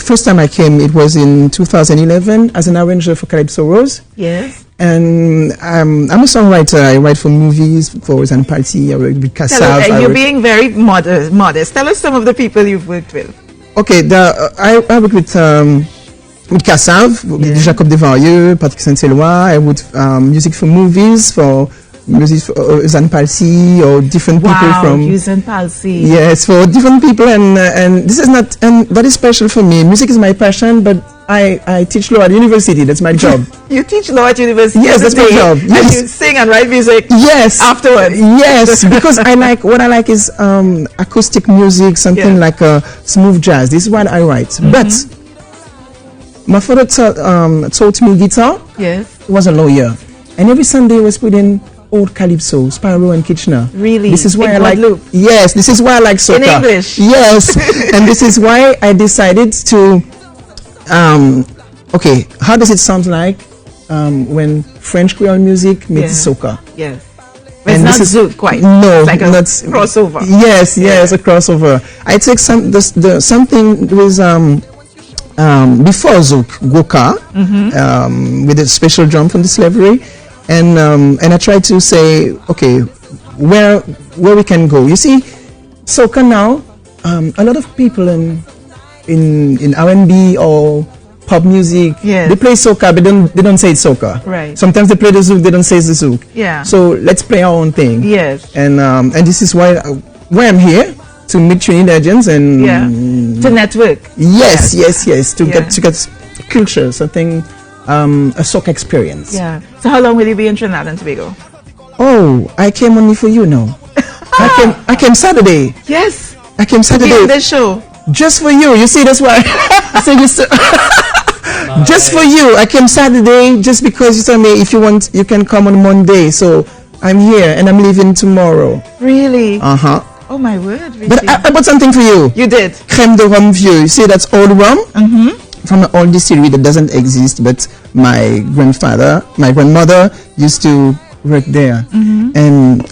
[SPEAKER 23] first time I came, it was in 2011 as an arranger for Calypso Rose.
[SPEAKER 1] Yes.
[SPEAKER 23] And I'm a songwriter. I write for movies, for Zan Party, I work with Kassav.
[SPEAKER 1] You're being very modest. Tell us some of the people you've worked with.
[SPEAKER 23] Okay, I work with Kassav, with Jacob Desvarieux, Patrick Saint-Éloi. I would music for movies, for Zan Palsy, or different people from
[SPEAKER 1] Zan Palsy.
[SPEAKER 23] Yes, for different people, and this is not, and that is special for me. Music is my passion, but I teach law at university. That's my job.
[SPEAKER 1] You teach law at university?
[SPEAKER 23] Yes, that's my job. Yes.
[SPEAKER 1] And you sing and write music?
[SPEAKER 23] Yes.
[SPEAKER 1] Afterwards?
[SPEAKER 23] Yes, because what I like is acoustic music, something like smooth jazz. This is what I write. But my father taught me guitar.
[SPEAKER 1] Yes.
[SPEAKER 23] He was a lawyer. And every Sunday he was putting old calypso, Sparrow and Kitchener.
[SPEAKER 1] Really?
[SPEAKER 23] This is why I like.
[SPEAKER 1] Guadeloupe?
[SPEAKER 23] Yes, this is why I like soca.
[SPEAKER 1] In English?
[SPEAKER 23] Yes. And this is why I decided to okay, how does it sound like when French Creole music meets soca?
[SPEAKER 1] Yes. But it's not zouk quite.
[SPEAKER 23] No,
[SPEAKER 1] it's like a
[SPEAKER 23] not
[SPEAKER 1] crossover.
[SPEAKER 23] Yes, a crossover. I take something with before zouk, goka, with a special drum from the slavery, and I try to say, okay, where we can go. You see, soca now, a lot of people in R&B or pop music, they play soca, but they don't say it's soca.
[SPEAKER 1] Right.
[SPEAKER 23] Sometimes they play the zouk, they don't say it's the zouk.
[SPEAKER 1] Yeah.
[SPEAKER 23] So let's play our own thing.
[SPEAKER 1] Yes.
[SPEAKER 23] And this is why I'm here, to meet Trinidadians and
[SPEAKER 1] to network.
[SPEAKER 23] Yes. To get culture, something, a soca experience.
[SPEAKER 1] Yeah. So how long will you be in Trinidad and Tobago?
[SPEAKER 23] Oh, I came only for you now. I came Saturday.
[SPEAKER 1] Yes.
[SPEAKER 23] I came Saturday.
[SPEAKER 1] To this show.
[SPEAKER 23] Just for you. You see, that's why. Just for you. I came Saturday just because you told me if you want, you can come on Monday. So I'm here and I'm leaving tomorrow.
[SPEAKER 1] Really?
[SPEAKER 23] Oh
[SPEAKER 1] my word. Richie.
[SPEAKER 23] But I bought something for you.
[SPEAKER 1] You did.
[SPEAKER 23] Crème de rhum vieux. You see, that's old rum. From an old distillery that doesn't exist, but my grandmother used to work there. And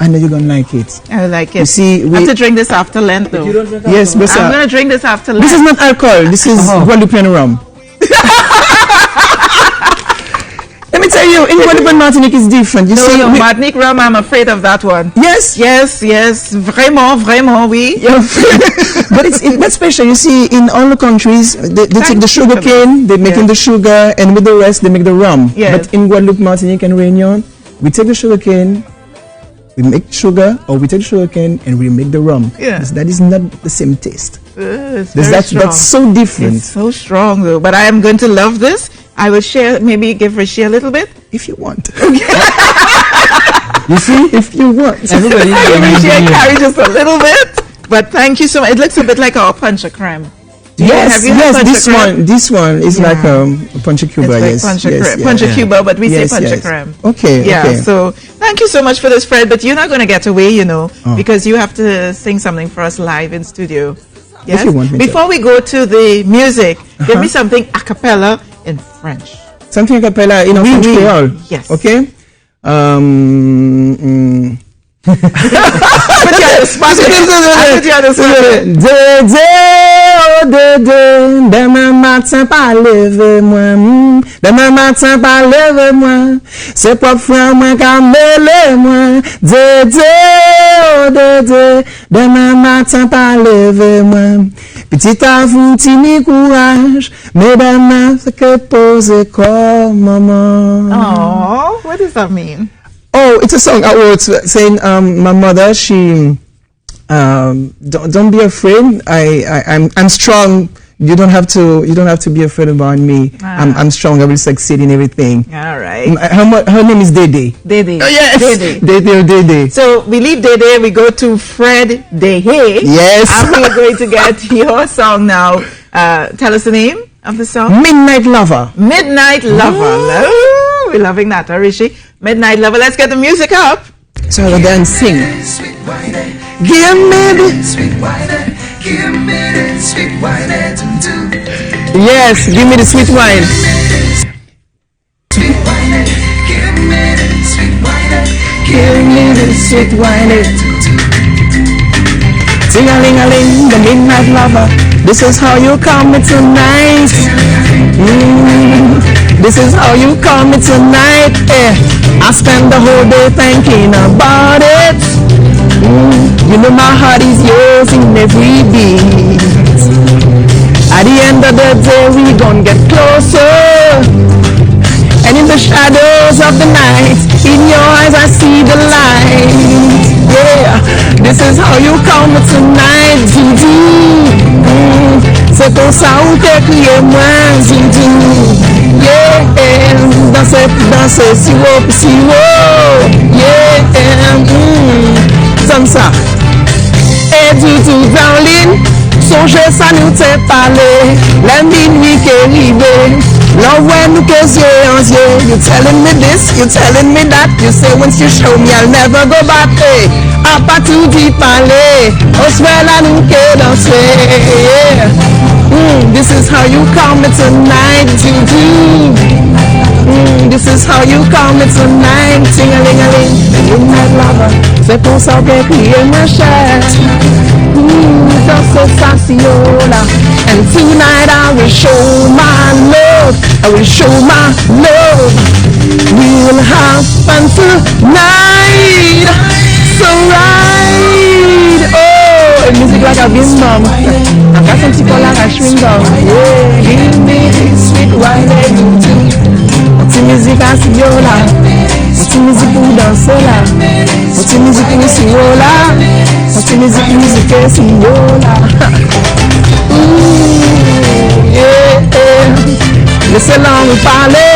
[SPEAKER 23] I know you're gonna like it.
[SPEAKER 1] I like it.
[SPEAKER 23] You see,
[SPEAKER 1] I have to drink this after Lent, though.
[SPEAKER 23] Yes, but
[SPEAKER 1] I'm gonna drink this after Lent.
[SPEAKER 23] This is not alcohol. This is Guadeloupean rum. Let me tell you, in Guadeloupe and Martinique is different. You see,
[SPEAKER 1] Martinique rum, I'm afraid of that one.
[SPEAKER 23] Yes.
[SPEAKER 1] Vraiment, oui.
[SPEAKER 23] But it's special. You see, in all the countries, they take the sugar cane, they make in the sugar, and with the rest, they make the rum.
[SPEAKER 1] Yes.
[SPEAKER 23] But in Guadeloupe, Martinique, and Réunion, we take the sugar cane, we make sugar, or we take sugar cane and we make the rum.
[SPEAKER 1] Yeah.
[SPEAKER 23] That is not the same taste.
[SPEAKER 1] It's
[SPEAKER 23] That's so different.
[SPEAKER 1] It's so strong, though. But I am going to love this. I will share, maybe give Rishi a little bit.
[SPEAKER 23] If you want. You see, if you want.
[SPEAKER 1] Everybody carry just a little bit. But thank you so much. It looks a bit like our puncha creme.
[SPEAKER 23] Yes, this one is like a puncha cuba.
[SPEAKER 1] It's like puncha cuba, but we say puncha creme.
[SPEAKER 23] Okay.
[SPEAKER 1] Yeah.
[SPEAKER 23] Okay.
[SPEAKER 1] So thank you so much for this, Fred. But you're not going to get away, because you have to sing something for us live in studio. Yes.
[SPEAKER 23] If you want me
[SPEAKER 1] Before we go to the music, give me something a cappella in French.
[SPEAKER 23] Something a cappella in French Creole.
[SPEAKER 1] Yes.
[SPEAKER 23] Okay.
[SPEAKER 1] Put you on the spot.
[SPEAKER 23] Demain matin pas lever moi, demain matin pas lever moi, c'est pas frère moi qui mêle moi, demain matin pas lever moi, petit avou tini courage, mais demain fait que poser comme maman.
[SPEAKER 1] Oh, what does that mean?
[SPEAKER 23] Oh, it's a song I wrote saying my mother, she don't be afraid. I'm strong. You don't have to be afraid about me. I'm strong. I will succeed in everything.
[SPEAKER 1] All right.
[SPEAKER 23] Her name is Dede.
[SPEAKER 1] Dede.
[SPEAKER 23] Oh, yes. Dede.
[SPEAKER 1] So we leave Dede. We go to Fred Dehe.
[SPEAKER 23] Yes.
[SPEAKER 1] And we're going to get your song now. Tell us the name of the song.
[SPEAKER 23] Midnight Lover.
[SPEAKER 1] Midnight Lover. Oh, we're loving that, Rishi. Midnight Lover. Let's get the music up.
[SPEAKER 23] So I'll go and sing. Give me the sweet wine. Give me the sweet wine. Yes, give me the sweet wine. Sweet wine. Give me the sweet wine. Give me the sweet wine. Ting-a-ling-a-ling, the midnight lover. This is how you call me tonight. This is how you call me tonight. I spend the whole day thinking about it. You know my heart is yours in every beat. At the end of the day we gon' get closer. And in the shadows of the night, in your eyes I see the light. Yeah, this is how you call me tonight, Didi. C'est pour ça où t'es crié moi, Didi. Yeah, danser, si haut. Yeah, comme ça. Et du tout dans l'île, songez ça nous t'est parlé. La minuit qui est arrivée, l'envoi nous que yeux en yeux. You telling me this, you telling me that. You say once you show me I'll never go back. Hey, à pas tout dit parler, on se fait la nous que danser. Yeah. This is how you call me tonight, this is how you call me tonight, ting-a-ling-a-ling. Midnight lover, c'est pour ça que crier ma chère. So Sassiola. And tonight I will show my love. I will show my love. We will have fun tonight. So right. Oh, music like a big mom. I got some people like a string dog. Yeah, give me sweet wine and you too. What's music Sassiola? What's music pour danser là? What's music pour siola? What's music siola? Laissez-la nous parler.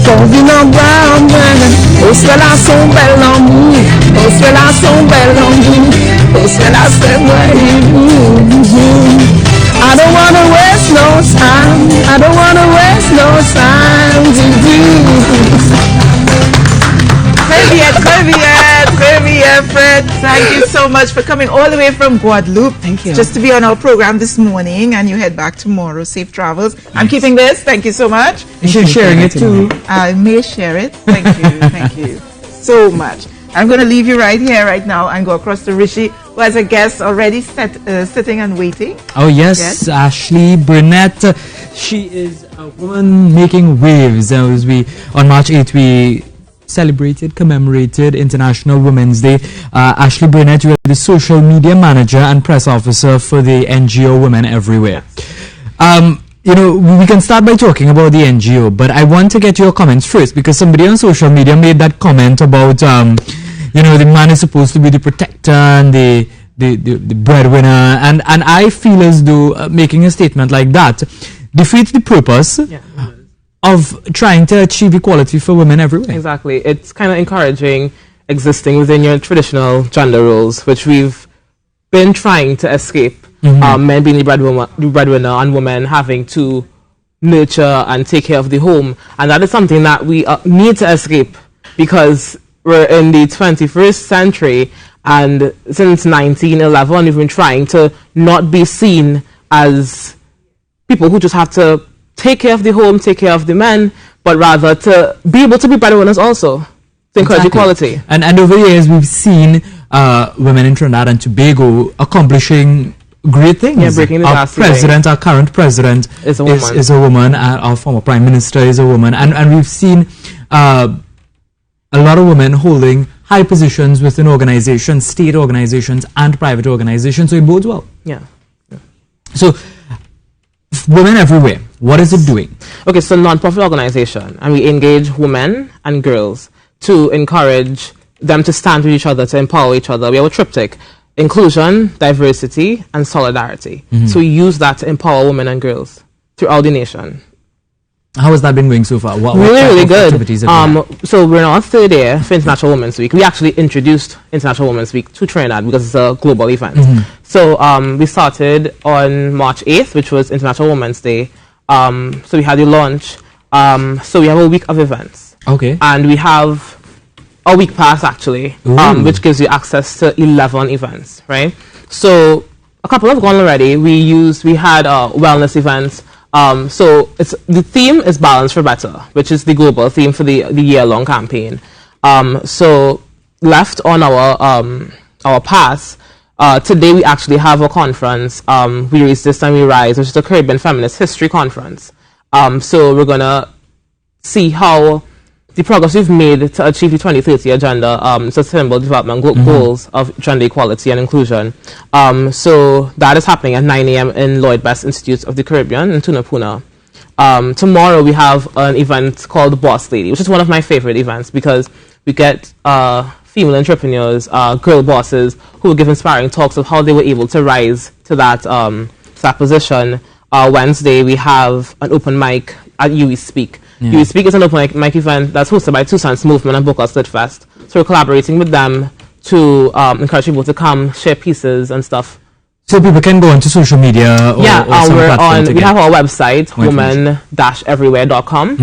[SPEAKER 23] Convenant brown man. Oh, cela son bel amour. Oh, cela son bel amour. Oh, cela c'est moi. I don't wanna waste no time. I don't wanna waste no time to do.
[SPEAKER 1] Très bien, Fred. Thank you so much for coming all the way from Guadeloupe.
[SPEAKER 23] Thank you.
[SPEAKER 1] Just to be on our program this morning, and you head back tomorrow. Safe travels. I'm keeping this. Thank you so much.
[SPEAKER 2] You're sharing it too.
[SPEAKER 1] I may share it. Thank you. Thank you so much. I'm going to leave you right here, right now, and go across to Rishi, who has a guest already sitting and waiting.
[SPEAKER 2] Oh, yes. Ashley Burnett. She is a woman making waves. As on March 8th, we commemorated International Women's Day. Ashley Burnett, you are the social media manager and press officer for the NGO Women Everywhere. We can start by talking about the NGO, but I want to get your comments first, because somebody on social media made that comment about, the man is supposed to be the protector and the breadwinner, and I feel as though making a statement like that defeats the purpose of trying to achieve equality for women everywhere.
[SPEAKER 4] Exactly. It's kind of encouraging existing within your traditional gender roles, which we've been trying to escape. Men being the breadwinner and women having to nurture and take care of the home. And that is something that we need to escape, because we're in the 21st century, and since 1911 we've been trying to not be seen as people who just have to take care of the home, take care of the men, but rather to be able to be breadwinners also, to encourage equality.
[SPEAKER 2] And over the years we've seen women in Trinidad and Tobago accomplishing great things.
[SPEAKER 4] Yeah, breaking the glass
[SPEAKER 2] ceiling. Our current president is a woman. Our former prime minister is a woman, and we've seen a lot of women holding high positions within organizations, state organizations and private organizations, so it bodes well.
[SPEAKER 4] Yeah.
[SPEAKER 2] So, Women Everywhere, what is it doing?
[SPEAKER 4] Okay, so non-profit organization, and we engage women and girls to encourage them to stand with each other, to empower each other. We have a triptych: inclusion, diversity, and solidarity. So we use that to empower women and girls throughout the nation.
[SPEAKER 2] How has that been going so far?
[SPEAKER 4] Really good. So we're on our third year for International Women's Week. We actually introduced International Women's Week to Trinidad because it's a global event. So we started on March 8th, which was International Women's Day. So we had the launch. So we have a week of events.
[SPEAKER 2] Okay.
[SPEAKER 4] And we have a week pass, actually, which gives you access to 11 events, right? So a couple have gone already. We had wellness events. So the theme is Balance for Better, which is the global theme for the year-long campaign. So left on our pass, today we actually have a conference, We Resist and We Rise, which is a Caribbean Feminist History Conference. So we're going to see how the progress we've made to achieve the 2030 Agenda, Sustainable Development Goals of Gender Equality and Inclusion. So that is happening at 9 a.m. in Lloyd Best Institute of the Caribbean in Tunapuna. Tomorrow we have an event called Boss Lady, which is one of my favorite events because we get female entrepreneurs, girl bosses, who will give inspiring talks of how they were able to rise to that position. Wednesday we have an open mic at UE Speak. UE Speak is an open mic event that's hosted by Toussaint's Movement and Booker Fest. So we're collaborating with them to encourage people to come share pieces and stuff.
[SPEAKER 2] So people can go onto social media or some platform
[SPEAKER 4] we have our website, woman-everywhere.com.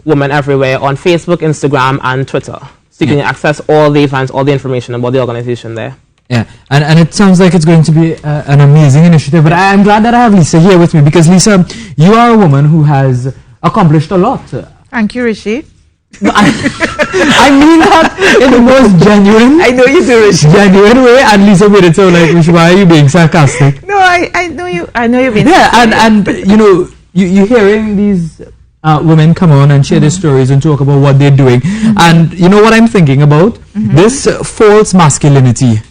[SPEAKER 4] Woman Everywhere on Facebook, Instagram, and Twitter. So you can access all the events, all the information about the organization there.
[SPEAKER 2] Yeah, and it sounds like it's going to be an amazing initiative. But I'm glad that I have Lisa here with me, because Lisa, you are a woman who has accomplished a lot.
[SPEAKER 1] Thank you, Rishi.
[SPEAKER 2] I mean that in the most genuine.
[SPEAKER 1] I know you do, Rishi.
[SPEAKER 2] Genuine way, and Lisa made it so like, why are you being sarcastic?
[SPEAKER 1] No, I know you. I know you've been.
[SPEAKER 2] Yeah, and you know, you're hearing these women come on and share their stories and talk about what they're doing, and you know what I'm thinking about? This false masculinity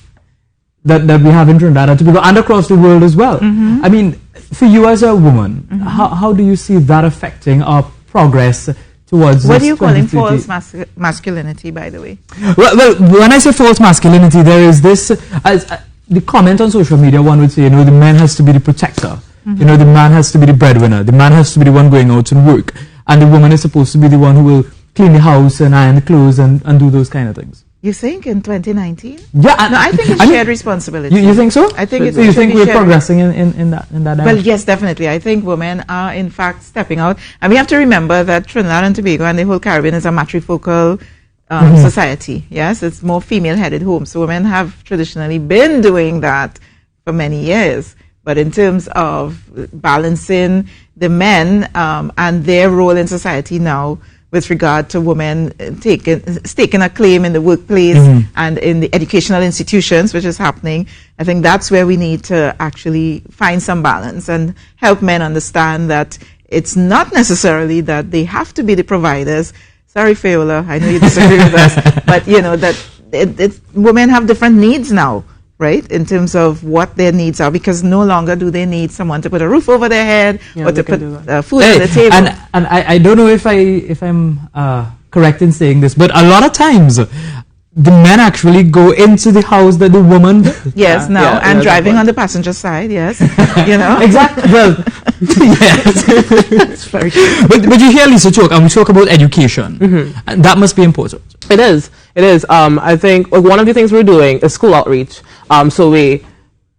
[SPEAKER 2] that we have in Trinidad and Tobago and across the world as well. I mean, for you as a woman, how do you see that affecting our progress towards
[SPEAKER 1] what do you call false masculinity, by the way?
[SPEAKER 2] Well, when I say false masculinity, there is this, the comment on social media, one would say, you know, the man has to be the protector. You know, the man has to be the breadwinner. The man has to be the one going out and work. And the woman is supposed to be the one who will clean the house and iron the clothes and do those kind of things.
[SPEAKER 1] You think in 2019?
[SPEAKER 2] Yeah.
[SPEAKER 1] No, I think it's shared responsibility.
[SPEAKER 2] You think so?
[SPEAKER 1] I think it's.
[SPEAKER 2] So you think we're progressing in that direction?
[SPEAKER 1] Well, yes, definitely. I think women are in fact stepping out, and we have to remember that Trinidad and Tobago and the whole Caribbean is a matrifocal society. Yes, it's more female-headed home, so women have traditionally been doing that for many years. But in terms of balancing the men and their role in society now, with regard to women staking a claim in the workplace and in the educational institutions, which is happening, I think that's where we need to actually find some balance and help men understand that it's not necessarily that they have to be the providers. Sorry, Fayola, I know you disagree with us, but you know that women have different needs now, right, in terms of what their needs are, because no longer do they need someone to put a roof over their head or to put food on the table.
[SPEAKER 2] And I don't know if I'm correct in saying this, but a lot of times the men actually go into the house that the woman
[SPEAKER 1] and driving on the passenger side, yes. You know?
[SPEAKER 2] Exactly. Well, yes.
[SPEAKER 1] It's very true.
[SPEAKER 2] But you hear Lisa talk, and we talk about education. And that must be important.
[SPEAKER 4] It is. I think one of the things we're doing is school outreach. So we're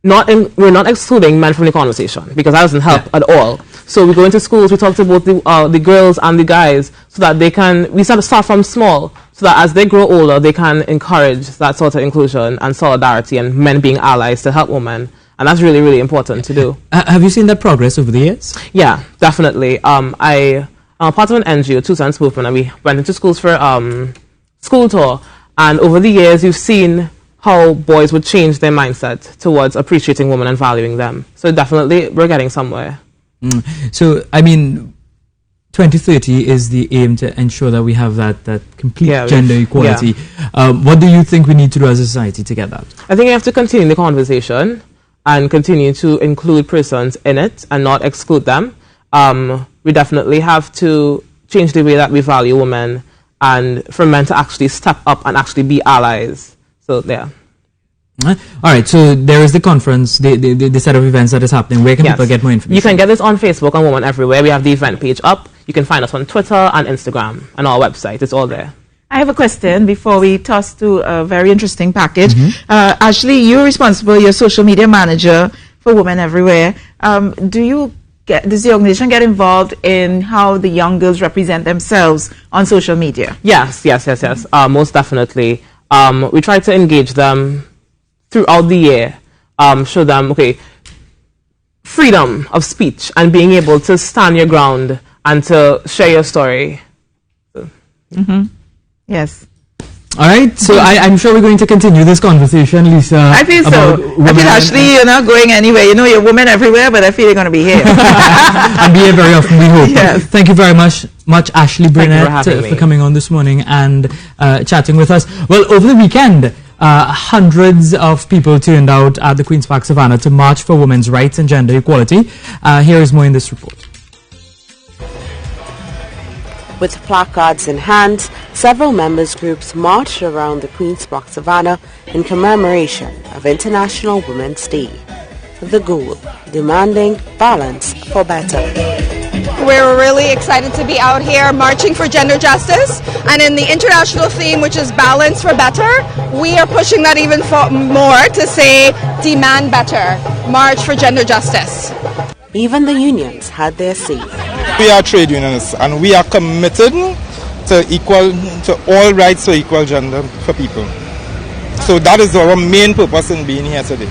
[SPEAKER 4] not excluding men from the conversation, because that doesn't help at all. So we go into schools, we talk about the girls and the guys, so that we start from small, so that as they grow older, they can encourage that sort of inclusion and solidarity and men being allies to help women. And that's really, really important to do.
[SPEAKER 2] Have you seen that progress over the years?
[SPEAKER 4] Yeah, definitely. I'm part of an NGO, Two Sons Movement, and we went into schools for school tour. And over the years, you've seen how boys would change their mindset towards appreciating women and valuing them. So definitely, we're getting somewhere.
[SPEAKER 2] So, I mean, 2030 is the aim to ensure that we have that complete gender equality. What do you think we need to do as a society to get that?
[SPEAKER 4] I think we have to continue the conversation and continue to include persons in it and not exclude them. We definitely have to change the way that we value women, and for men to actually step up and actually be allies. So, yeah.
[SPEAKER 2] All right, so there is the conference, the set of events that is happening. Where can people get more information?
[SPEAKER 4] You can get this on Facebook on Women Everywhere. We have the event page up. You can find us on Twitter and Instagram and our website. It's all there.
[SPEAKER 1] I have a question before we toss to a very interesting package. Ashley, you're responsible, you're social media manager for Women Everywhere. Does the organization get involved in how the young girls represent themselves on social media?
[SPEAKER 4] Yes. Most definitely. We try to engage them throughout the year, show them, freedom of speech and being able to stand your ground and to share your story.
[SPEAKER 1] Yes.
[SPEAKER 2] All right, so I'm sure we're going to continue this conversation, Lisa.
[SPEAKER 1] I feel so. I feel, Ashley, you're not going anywhere. You know, you're Women Everywhere, but I feel you're going to be here.
[SPEAKER 2] And be here very often, we hope.
[SPEAKER 1] Yes.
[SPEAKER 2] Thank you very much Ashley Burnett, for coming on this morning and chatting with us. Well, over the weekend, hundreds of people turned out at the Queen's Park Savannah to march for women's rights and gender equality. Here is more in this report.
[SPEAKER 6] With placards in hand, several members groups marched around the Queen's Park Savannah in commemoration of International Women's Day. The goal, demanding balance for better.
[SPEAKER 7] We're really excited to be out here marching for gender justice, and in the international theme, which is balance for better, we are pushing that even more to say demand better, march for gender justice.
[SPEAKER 6] Even the unions had their say.
[SPEAKER 19] We are trade unionists and we are committed to all rights for equal gender for people. So that is our main purpose in being here today.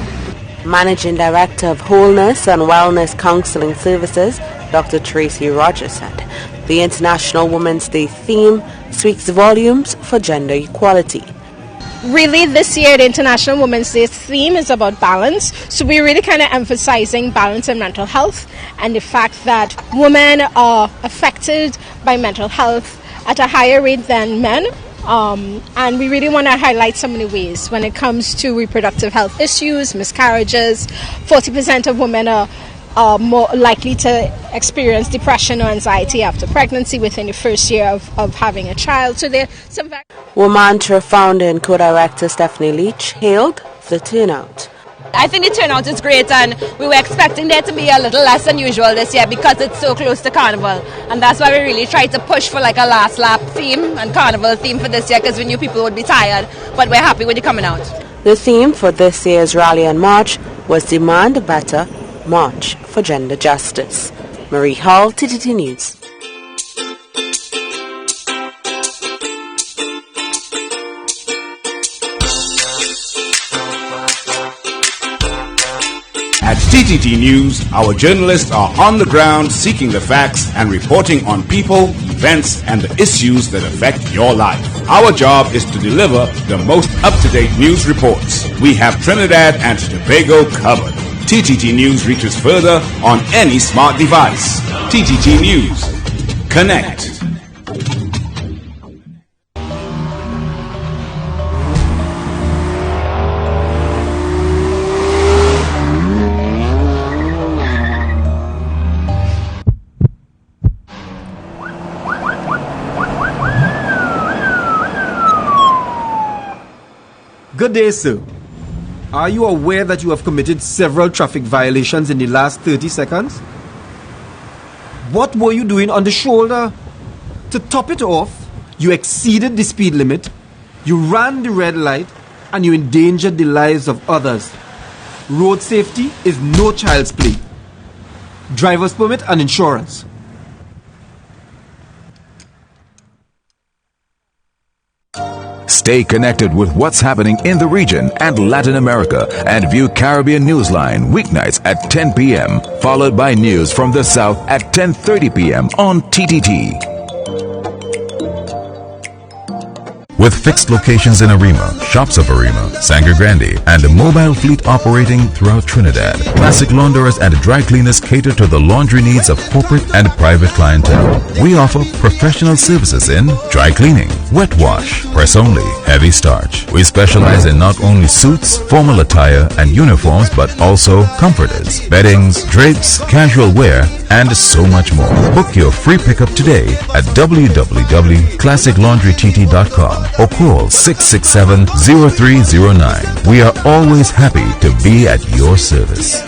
[SPEAKER 6] Managing Director of Wholeness and Wellness Counseling Services, Dr. Tracy Rogers said, the International Women's Day theme speaks volumes for gender equality.
[SPEAKER 5] Really, this year, the International Women's Day theme is about balance. So we're really kind of emphasizing balance in mental health and the fact that women are affected by mental health at a higher rate than men. And we really want to highlight some of the ways when it comes to reproductive health issues, miscarriages. 40% of women are more likely to experience depression or anxiety after pregnancy within the first year of having a child. So there are some
[SPEAKER 6] Womantra founder and co-director Stephanie Leach hailed the turnout.
[SPEAKER 9] I think the turnout is great, and we were expecting there to be a little less than usual this year because it's so close to Carnival, and that's why we really tried to push for like a last lap theme and Carnival theme for this year because we knew people would be tired, but we're happy with you coming out.
[SPEAKER 6] The theme for this year's rally and march was Demand Better, March for Gender Justice. Marie Hall, TTT News.
[SPEAKER 22] At TTT News, our journalists are on the ground seeking the facts and reporting on people, events, and the issues that affect your life. Our job is to deliver the most up-to-date news reports. We have Trinidad and Tobago covered. TTT News reaches further on any smart device. TTT News. Connect.
[SPEAKER 24] Good day, sir. Are you aware that you have committed several traffic violations in the last 30 seconds? What were you doing on the shoulder? To top it off, you exceeded the speed limit, you ran the red light, and you endangered the lives of others. Road safety is no child's play. Driver's permit and insurance.
[SPEAKER 3] Stay connected with what's happening in the region and Latin America and view Caribbean Newsline weeknights at 10 p.m. followed by news from the South at 10:30 p.m. on TTT. With fixed locations in Arima, shops of Arima, Sangre Grande, and a mobile fleet operating throughout Trinidad, Classic Launderers and dry cleaners cater to the laundry needs of corporate and private clientele. We offer professional services in dry cleaning, wet wash, press only, heavy starch. We specialize in not only suits, formal attire, and uniforms, but also comforters, beddings, drapes, casual wear, and so much more. Book your free pickup today at www.classiclaundrytt.com or call 667-0309. We are always happy to be at your service.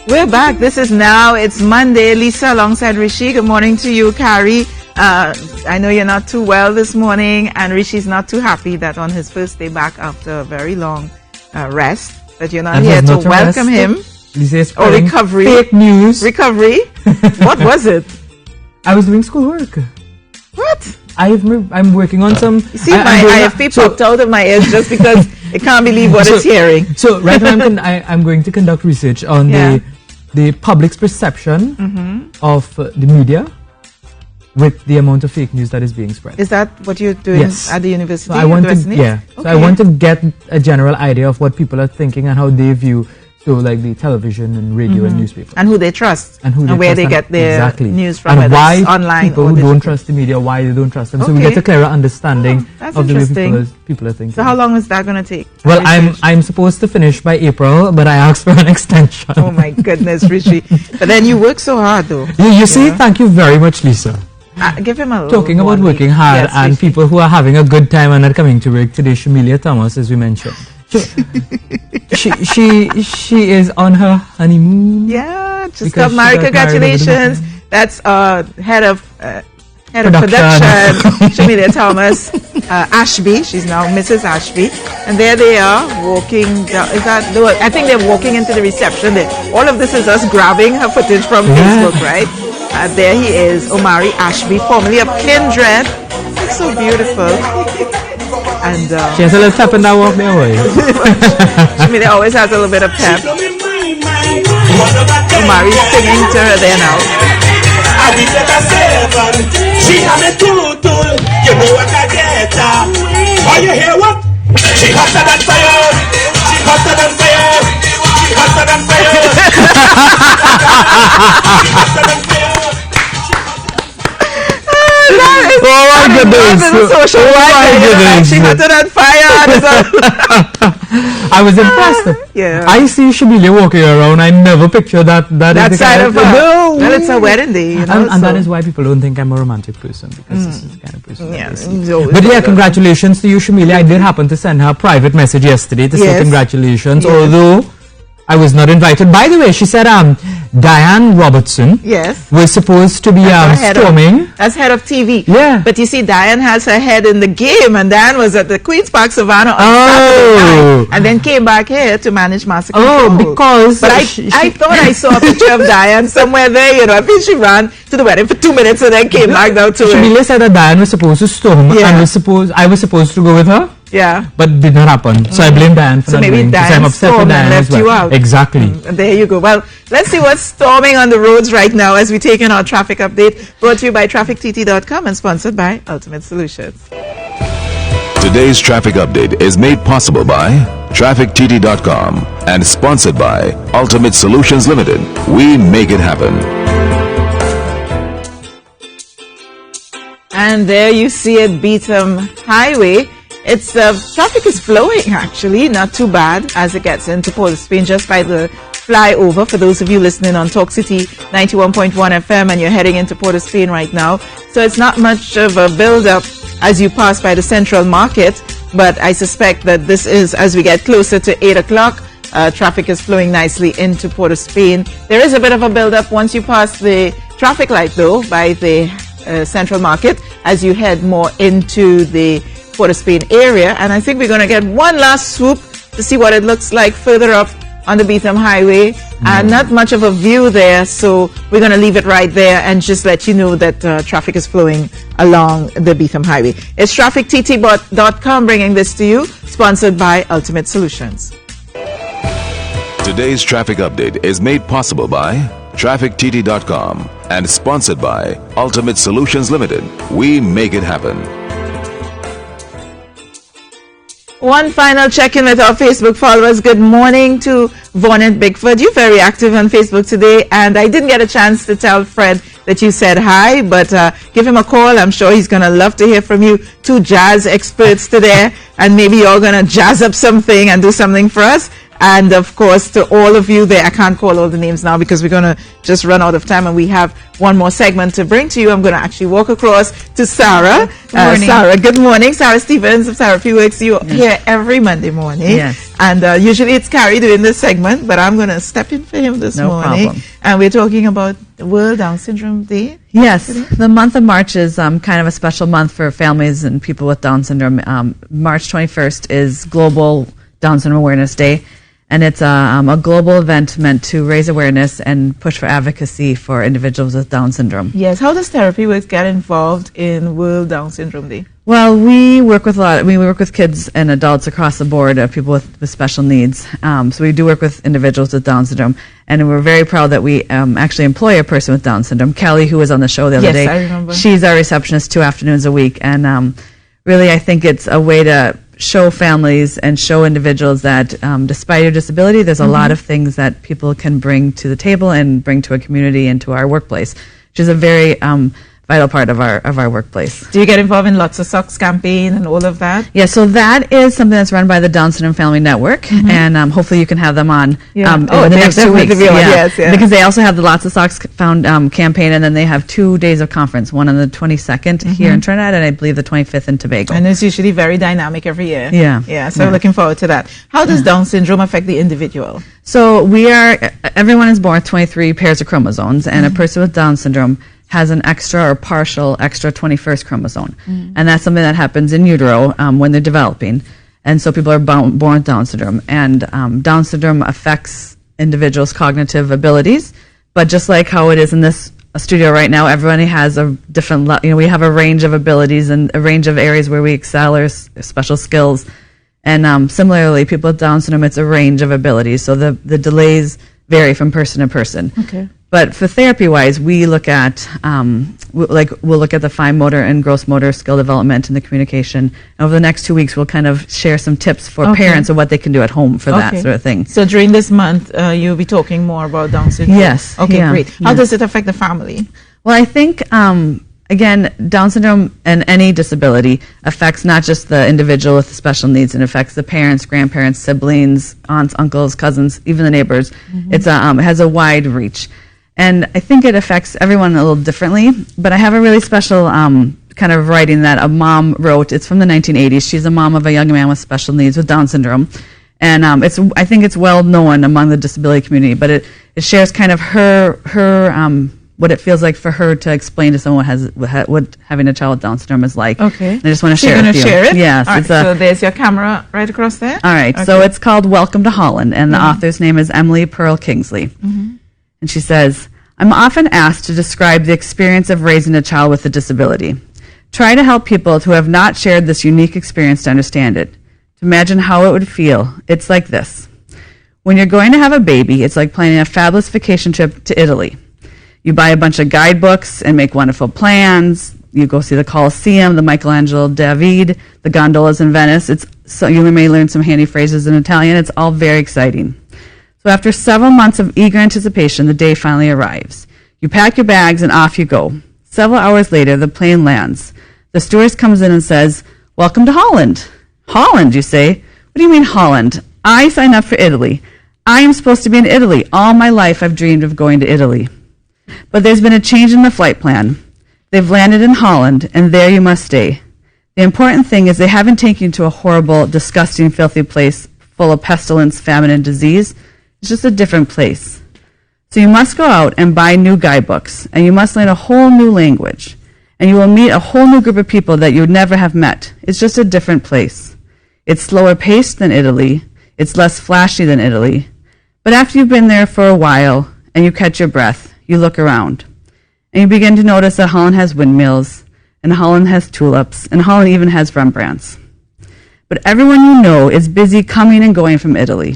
[SPEAKER 1] We're back. This is Now. It's Monday. Lisa alongside Rishi. Good morning to you, Carrie. I know you're not too well this morning, and Rishi's not too happy that on his first day back after a very long rest, that you're not here to welcome him.
[SPEAKER 2] Or
[SPEAKER 1] recovery.
[SPEAKER 2] Fake news.
[SPEAKER 1] Recovery. What was it?
[SPEAKER 2] I was doing schoolwork.
[SPEAKER 1] What?
[SPEAKER 2] I'm working on some.
[SPEAKER 1] You see, my IFP popped out of my ears just because it can't believe what it's hearing.
[SPEAKER 2] So right now I'm going to conduct research on the public's perception of the media with the amount of fake news that is being spread.
[SPEAKER 1] Is that what you're doing at the university?
[SPEAKER 2] So I want to get a general idea of what people are thinking and how they view like the television and radio and newspaper.
[SPEAKER 1] And who they trust. And where they get their news from.
[SPEAKER 2] And why
[SPEAKER 1] online
[SPEAKER 2] people who don't trust the media, why they don't trust them. So we get a clearer understanding of the way people are thinking.
[SPEAKER 1] So how long is that going to take?
[SPEAKER 2] Well, I'm supposed to finish by April, but I asked for an extension.
[SPEAKER 1] Oh my goodness, Rishi. But then you work so hard though.
[SPEAKER 2] You see, thank you very much, Lisa.
[SPEAKER 1] Give him a
[SPEAKER 2] Talking about working hard and people who are having a good time and not coming to work today, Shamilia Thomas, as we mentioned. She is on her honeymoon.
[SPEAKER 1] Yeah, just got married. Congratulations. That's head of production, Shamilia Thomas Ashby. She's now Mrs. Ashby, and there they are walking. I think they're walking into the reception. All of this is us grabbing her footage from Facebook, right? There he is, Omari Ashby, formerly of Kindred. It's so beautiful. And
[SPEAKER 2] she has a little pep in that walk there, boy.
[SPEAKER 1] Shamilia always has a little bit of pep. Omari's singing to her there now.
[SPEAKER 17] She have a tool, you know what I get. Oh, you hear what? She hotter than fire. She hotter than fire. She hotter than fire. She hotter than fire.
[SPEAKER 2] Oh my goodness!
[SPEAKER 1] She hotter than fire.
[SPEAKER 2] I was impressed.
[SPEAKER 1] Yeah.
[SPEAKER 2] I see Shamilia walking around. I never pictured that
[SPEAKER 1] side of her. No. Well, it's a wedding day, you know.
[SPEAKER 2] And that is why people don't think I'm a romantic person, because this is the kind of person.
[SPEAKER 1] Yeah.
[SPEAKER 2] But yeah, congratulations to you, Shamilia. I did happen to send her a private message yesterday to say congratulations, although I was not invited. By the way, she said Diane Robertson was supposed to be storming.
[SPEAKER 1] As head of TV.
[SPEAKER 2] Yeah.
[SPEAKER 1] But you see, Diane has her head in the game, and Diane was at the Queen's Park Savannah on Saturday night, and then came back here to manage Master Control.
[SPEAKER 2] Because...
[SPEAKER 1] But I thought I saw a picture of Diane somewhere there, you know. I think she ran to the wedding for 2 minutes and then came back down to it.
[SPEAKER 2] Shamilia said that Diane was supposed to storm, and I was supposed to go with her.
[SPEAKER 1] Yeah.
[SPEAKER 2] But did not happen. So I blame Diane for
[SPEAKER 1] so
[SPEAKER 2] not
[SPEAKER 1] maybe
[SPEAKER 2] going.
[SPEAKER 1] Diane
[SPEAKER 2] I'm upset with Diane
[SPEAKER 1] left
[SPEAKER 2] as well.
[SPEAKER 1] you out.
[SPEAKER 2] Exactly.
[SPEAKER 1] There you go. Well, let's see what's storming on the roads right now as we take in our traffic update, brought to you by TrafficTT.com and sponsored by Ultimate Solutions.
[SPEAKER 3] Today's traffic update is made possible by TrafficTT.com and sponsored by Ultimate Solutions Limited. We make it happen.
[SPEAKER 1] And there you see it, Beetham Highway. It's traffic is flowing actually, not too bad as it gets into Port of Spain just by the flyover. For those of you listening on Talk City 91.1 FM and you're heading into Port of Spain right now, so it's not much of a build-up as you pass by the Central Market. But I suspect that this is as we get closer to 8 o'clock. Traffic is flowing nicely into Port of Spain. There is a bit of a build-up once you pass the traffic light though by the Central Market as you head more into the Port of Spain area, and I think we're going to get one last swoop to see what it looks like further up on the Beetham Highway, and not much of a view there, so we're going to leave it right there and just let you know that traffic is flowing along the Beetham Highway. It's TrafficTT.com bringing this to you, sponsored by Ultimate Solutions.
[SPEAKER 3] Today's traffic update is made possible by TrafficTT.com and sponsored by Ultimate Solutions Limited. We make it happen.
[SPEAKER 1] One final check-in with our Facebook followers. Good morning to Vaughn and Bigford. You're very active on Facebook today, and I didn't get a chance to tell Fred that you said hi, but give him a call. I'm sure he's going to love to hear from you. Two jazz experts today, and maybe you're going to jazz up something and do something for us. And of course, to all of you there, I can't call all the names now because we're going to just run out of time and we have one more segment to bring to you. I'm going to actually walk across to Sarah. Sarah, good morning. Sarah Stevens of Therapy Works. You're here every Monday morning.
[SPEAKER 8] Yes.
[SPEAKER 1] And usually it's Carrie doing this segment, but I'm going to step in for him this morning.
[SPEAKER 8] Problem.
[SPEAKER 1] And we're talking about World Down Syndrome Day.
[SPEAKER 8] Yes. The month of March is kind of a special month for families and people with Down syndrome. March 21st is Global Down Syndrome Awareness Day. And it's a global event meant to raise awareness and push for advocacy for individuals with Down syndrome.
[SPEAKER 1] Yes. How does Therapy Works get involved in World Down Syndrome Day?
[SPEAKER 8] Well, we work with we work with kids and adults across the board, people with special needs. So we do work with individuals with Down syndrome. And we're very proud that we actually employ a person with Down syndrome. Kelly, who was on the show the other day.
[SPEAKER 1] Yes, I remember.
[SPEAKER 8] She's our receptionist 2 afternoons a week. And really, I think it's a way to show families and show individuals that despite your disability, there's a lot of things that people can bring to the table and bring to a community and to our workplace, which is a very vital part of our workplace.
[SPEAKER 1] Do you get involved in Lots of Socks campaign and all of that?
[SPEAKER 8] Yeah, so that is something that's run by the Down Syndrome Family Network, and hopefully you can have them on in the next 2 weeks.
[SPEAKER 1] Yes,
[SPEAKER 8] because they also have the Lots of Socks campaign, and then they have 2 days of conference, one on the 22nd here in Trinidad, and I believe the 25th in Tobago.
[SPEAKER 1] And it's usually very dynamic every year.
[SPEAKER 8] Yeah.
[SPEAKER 1] So looking forward to that. How does Down syndrome affect the individual?
[SPEAKER 8] So everyone is born with 23 pairs of chromosomes, and a person with Down syndrome has an extra or partial extra 21st chromosome. And that's something that happens in utero when they're developing. And so people are born with Down syndrome. And Down syndrome affects individuals' cognitive abilities. But just like how it is in this studio right now, everybody has a different, we have a range of abilities and a range of areas where we excel or special skills. And similarly, people with Down syndrome, it's a range of abilities. So the delays vary from person to person.
[SPEAKER 1] Okay.
[SPEAKER 8] But for therapy-wise, we look at we'll look at the fine motor and gross motor skill development and the communication. And over the next 2 weeks, we'll kind of share some tips for parents of what they can do at home for that sort of thing.
[SPEAKER 1] So during this month, you'll be talking more about Down syndrome.
[SPEAKER 8] Yes.
[SPEAKER 1] Okay,
[SPEAKER 8] yeah,
[SPEAKER 1] great. How does it affect the family?
[SPEAKER 8] Well, I think again, Down syndrome and any disability affects not just the individual with special needs, it affects the parents, grandparents, siblings, aunts, uncles, cousins, even the neighbors. It has a wide reach. And I think it affects everyone a little differently, but I have a really special kind of writing that a mom wrote. It's from the 1980s. She's a mom of a young man with special needs with Down syndrome. And I think it's well known among the disability community, but it shares kind of her what it feels like for her to explain to someone what having a child with Down syndrome is like.
[SPEAKER 1] Okay.
[SPEAKER 8] And I just want to share it with you.
[SPEAKER 1] You're going to share it?
[SPEAKER 8] Yes.
[SPEAKER 1] All right, so there's your camera right across there.
[SPEAKER 8] All right. Okay. So it's called Welcome to Holland, and the author's name is Emily Pearl Kingsley. And she says, I'm often asked to describe the experience of raising a child with a disability. Try to help people who have not shared this unique experience to understand it. To imagine how it would feel, it's like this. When you're going to have a baby, it's like planning a fabulous vacation trip to Italy. You buy a bunch of guidebooks and make wonderful plans. You go see the Colosseum, the Michelangelo David, the gondolas in Venice. So you may learn some handy phrases in Italian. It's all very exciting. So after several months of eager anticipation, the day finally arrives. You pack your bags and off you go. Several hours later, the plane lands. The stewardess comes in and says, "Welcome to Holland." Holland, you say? What do you mean Holland? I signed up for Italy. I am supposed to be in Italy. All my life I've dreamed of going to Italy. But there's been a change in the flight plan. They've landed in Holland, and there you must stay. The important thing is they haven't taken you to a horrible, disgusting, filthy place full of pestilence, famine, and disease. It's just a different place. So you must go out and buy new guidebooks, and you must learn a whole new language, and you will meet a whole new group of people that you would never have met. It's just a different place. It's slower paced than Italy. It's less flashy than Italy. But after you've been there for a while, and you catch your breath, you look around, and you begin to notice that Holland has windmills, and Holland has tulips, and Holland even has Rembrandts. But everyone you know is busy coming and going from Italy.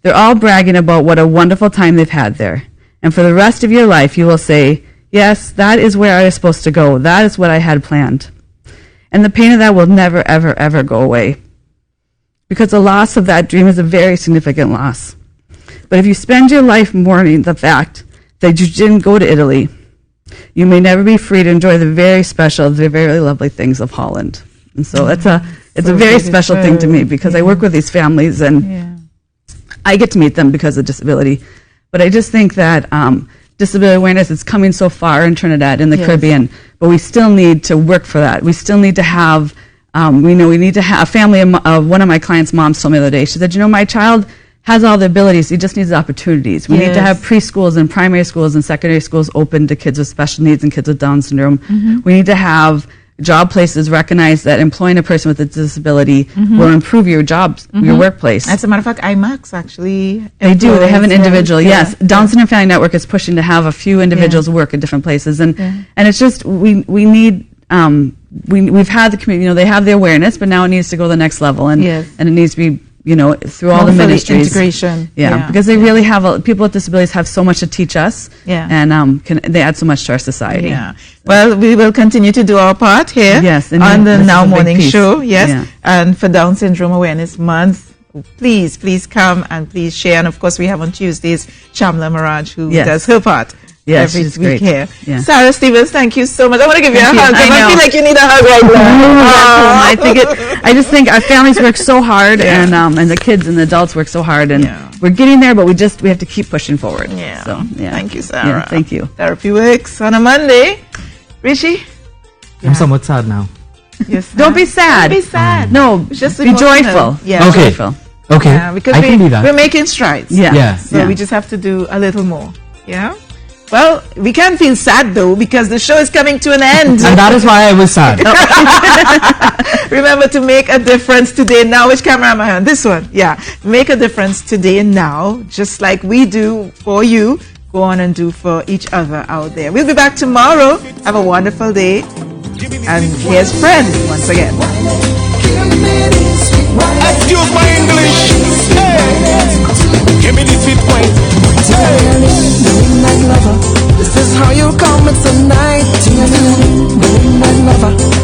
[SPEAKER 8] They're all bragging about what a wonderful time they've had there. And for the rest of your life, you will say, yes, that is where I was supposed to go. That is what I had planned. And the pain of that will never, ever, ever go away. Because the loss of that dream is a very significant loss. But if you spend your life mourning the fact that you didn't go to Italy, you may never be free to enjoy the very special, the very lovely things of Holland. And so it's a very special thing to me because I work with these families and I get to meet them because of disability. But I just think that disability awareness is coming so far in Trinidad, in the Caribbean, but we still need to work for that. We still need to have, we need to have a family of one of my clients' moms told me the other day, she said, my child has all the abilities, he just needs the opportunities. We need to have preschools and primary schools and secondary schools open to kids with special needs and kids with Down syndrome. We need to have job places recognize that employing a person with a disability will improve your jobs, your workplace.
[SPEAKER 1] As a matter of fact, IMAX actually
[SPEAKER 8] they do. They have an individual. Yes, Down Syndrome Family Network is pushing to have a few individuals work in different places, and it's just we need. We've had the community. They have the awareness, but now it needs to go to the next level, and it needs to be. Through all the ministries.
[SPEAKER 1] Integration.
[SPEAKER 8] Because they really have, people with disabilities have so much to teach us, and they add so much to our society.
[SPEAKER 1] Well, we will continue to do our part here on the Now Morning Show. And for Down Syndrome Awareness Month, please come and please share. And of course, we have on Tuesdays Shamla Maraj, who does her part.
[SPEAKER 8] Yeah,
[SPEAKER 1] every
[SPEAKER 8] she's
[SPEAKER 1] week
[SPEAKER 8] great.
[SPEAKER 1] here.
[SPEAKER 8] Yeah.
[SPEAKER 1] Sarah Stevens, thank you so much. I want to give you a
[SPEAKER 8] Thank you.
[SPEAKER 1] hug. I feel like you need a hug right now.
[SPEAKER 8] I just think our families work so hard, and the kids and the adults work so hard, and we're getting there, but we have to keep pushing forward.
[SPEAKER 1] Yeah.
[SPEAKER 8] So
[SPEAKER 1] Thank you, Sarah.
[SPEAKER 8] Yeah, thank you.
[SPEAKER 1] Therapy Works on a Monday. Rishi?
[SPEAKER 2] I'm somewhat sad now.
[SPEAKER 1] Yes.
[SPEAKER 8] Don't be sad.
[SPEAKER 1] Don't be sad.
[SPEAKER 8] No,
[SPEAKER 1] just
[SPEAKER 8] be joyful.
[SPEAKER 1] Yeah.
[SPEAKER 2] Okay.
[SPEAKER 8] Joyful.
[SPEAKER 2] Okay.
[SPEAKER 1] Yeah, because
[SPEAKER 2] I can do that.
[SPEAKER 1] we're making strides.
[SPEAKER 8] Yeah.
[SPEAKER 1] So we just have to do a little more. Yeah. Well, we can't feel sad though because the show is coming to an end.
[SPEAKER 2] And that is why I was sad.
[SPEAKER 1] Remember to make a difference today and now. Which camera am I on? This one. Yeah. Make a difference today and now, just like we do for you. Go on and do for each other out there. We'll be back tomorrow. Have a wonderful day. And here's Friends once again.
[SPEAKER 17] Excuse my English. Hey. Give me the sweet point.
[SPEAKER 10] This is how you call me tonight.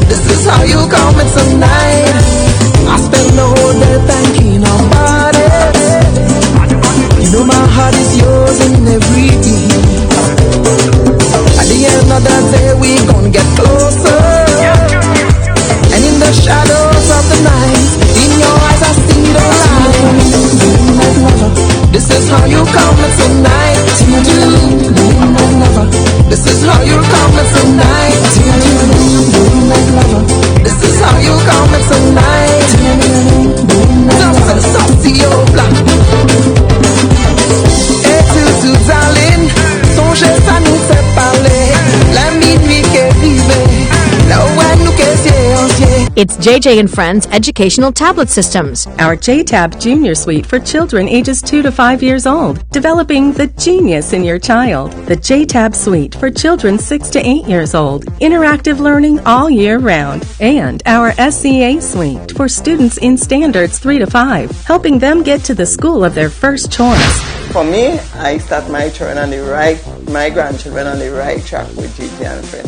[SPEAKER 10] This is how you call me tonight. I spend the whole day thinking about it. You know my heart is yours and everything. At the end of the day we gonna get closer. And in the shadows of the night, in your eyes I see the light. This is how you call me tonight. This is how you call me tonight. This is how you call me tonight. Et tout, darling, songez ça nous fait parler. La minuit qui est arrivée, là où nous qu'est
[SPEAKER 11] It's JJ and Friends Educational Tablet Systems.
[SPEAKER 12] Our JTab Junior Suite for children ages 2 to 5 years old, developing the genius in your child. The JTab Suite for children 6 to 8 years old, interactive learning all year round. And our SCA Suite for students in standards 3 to 5, helping them get to the school of their first choice.
[SPEAKER 21] For me, I start my grandchildren on the right track with JJ and Friends.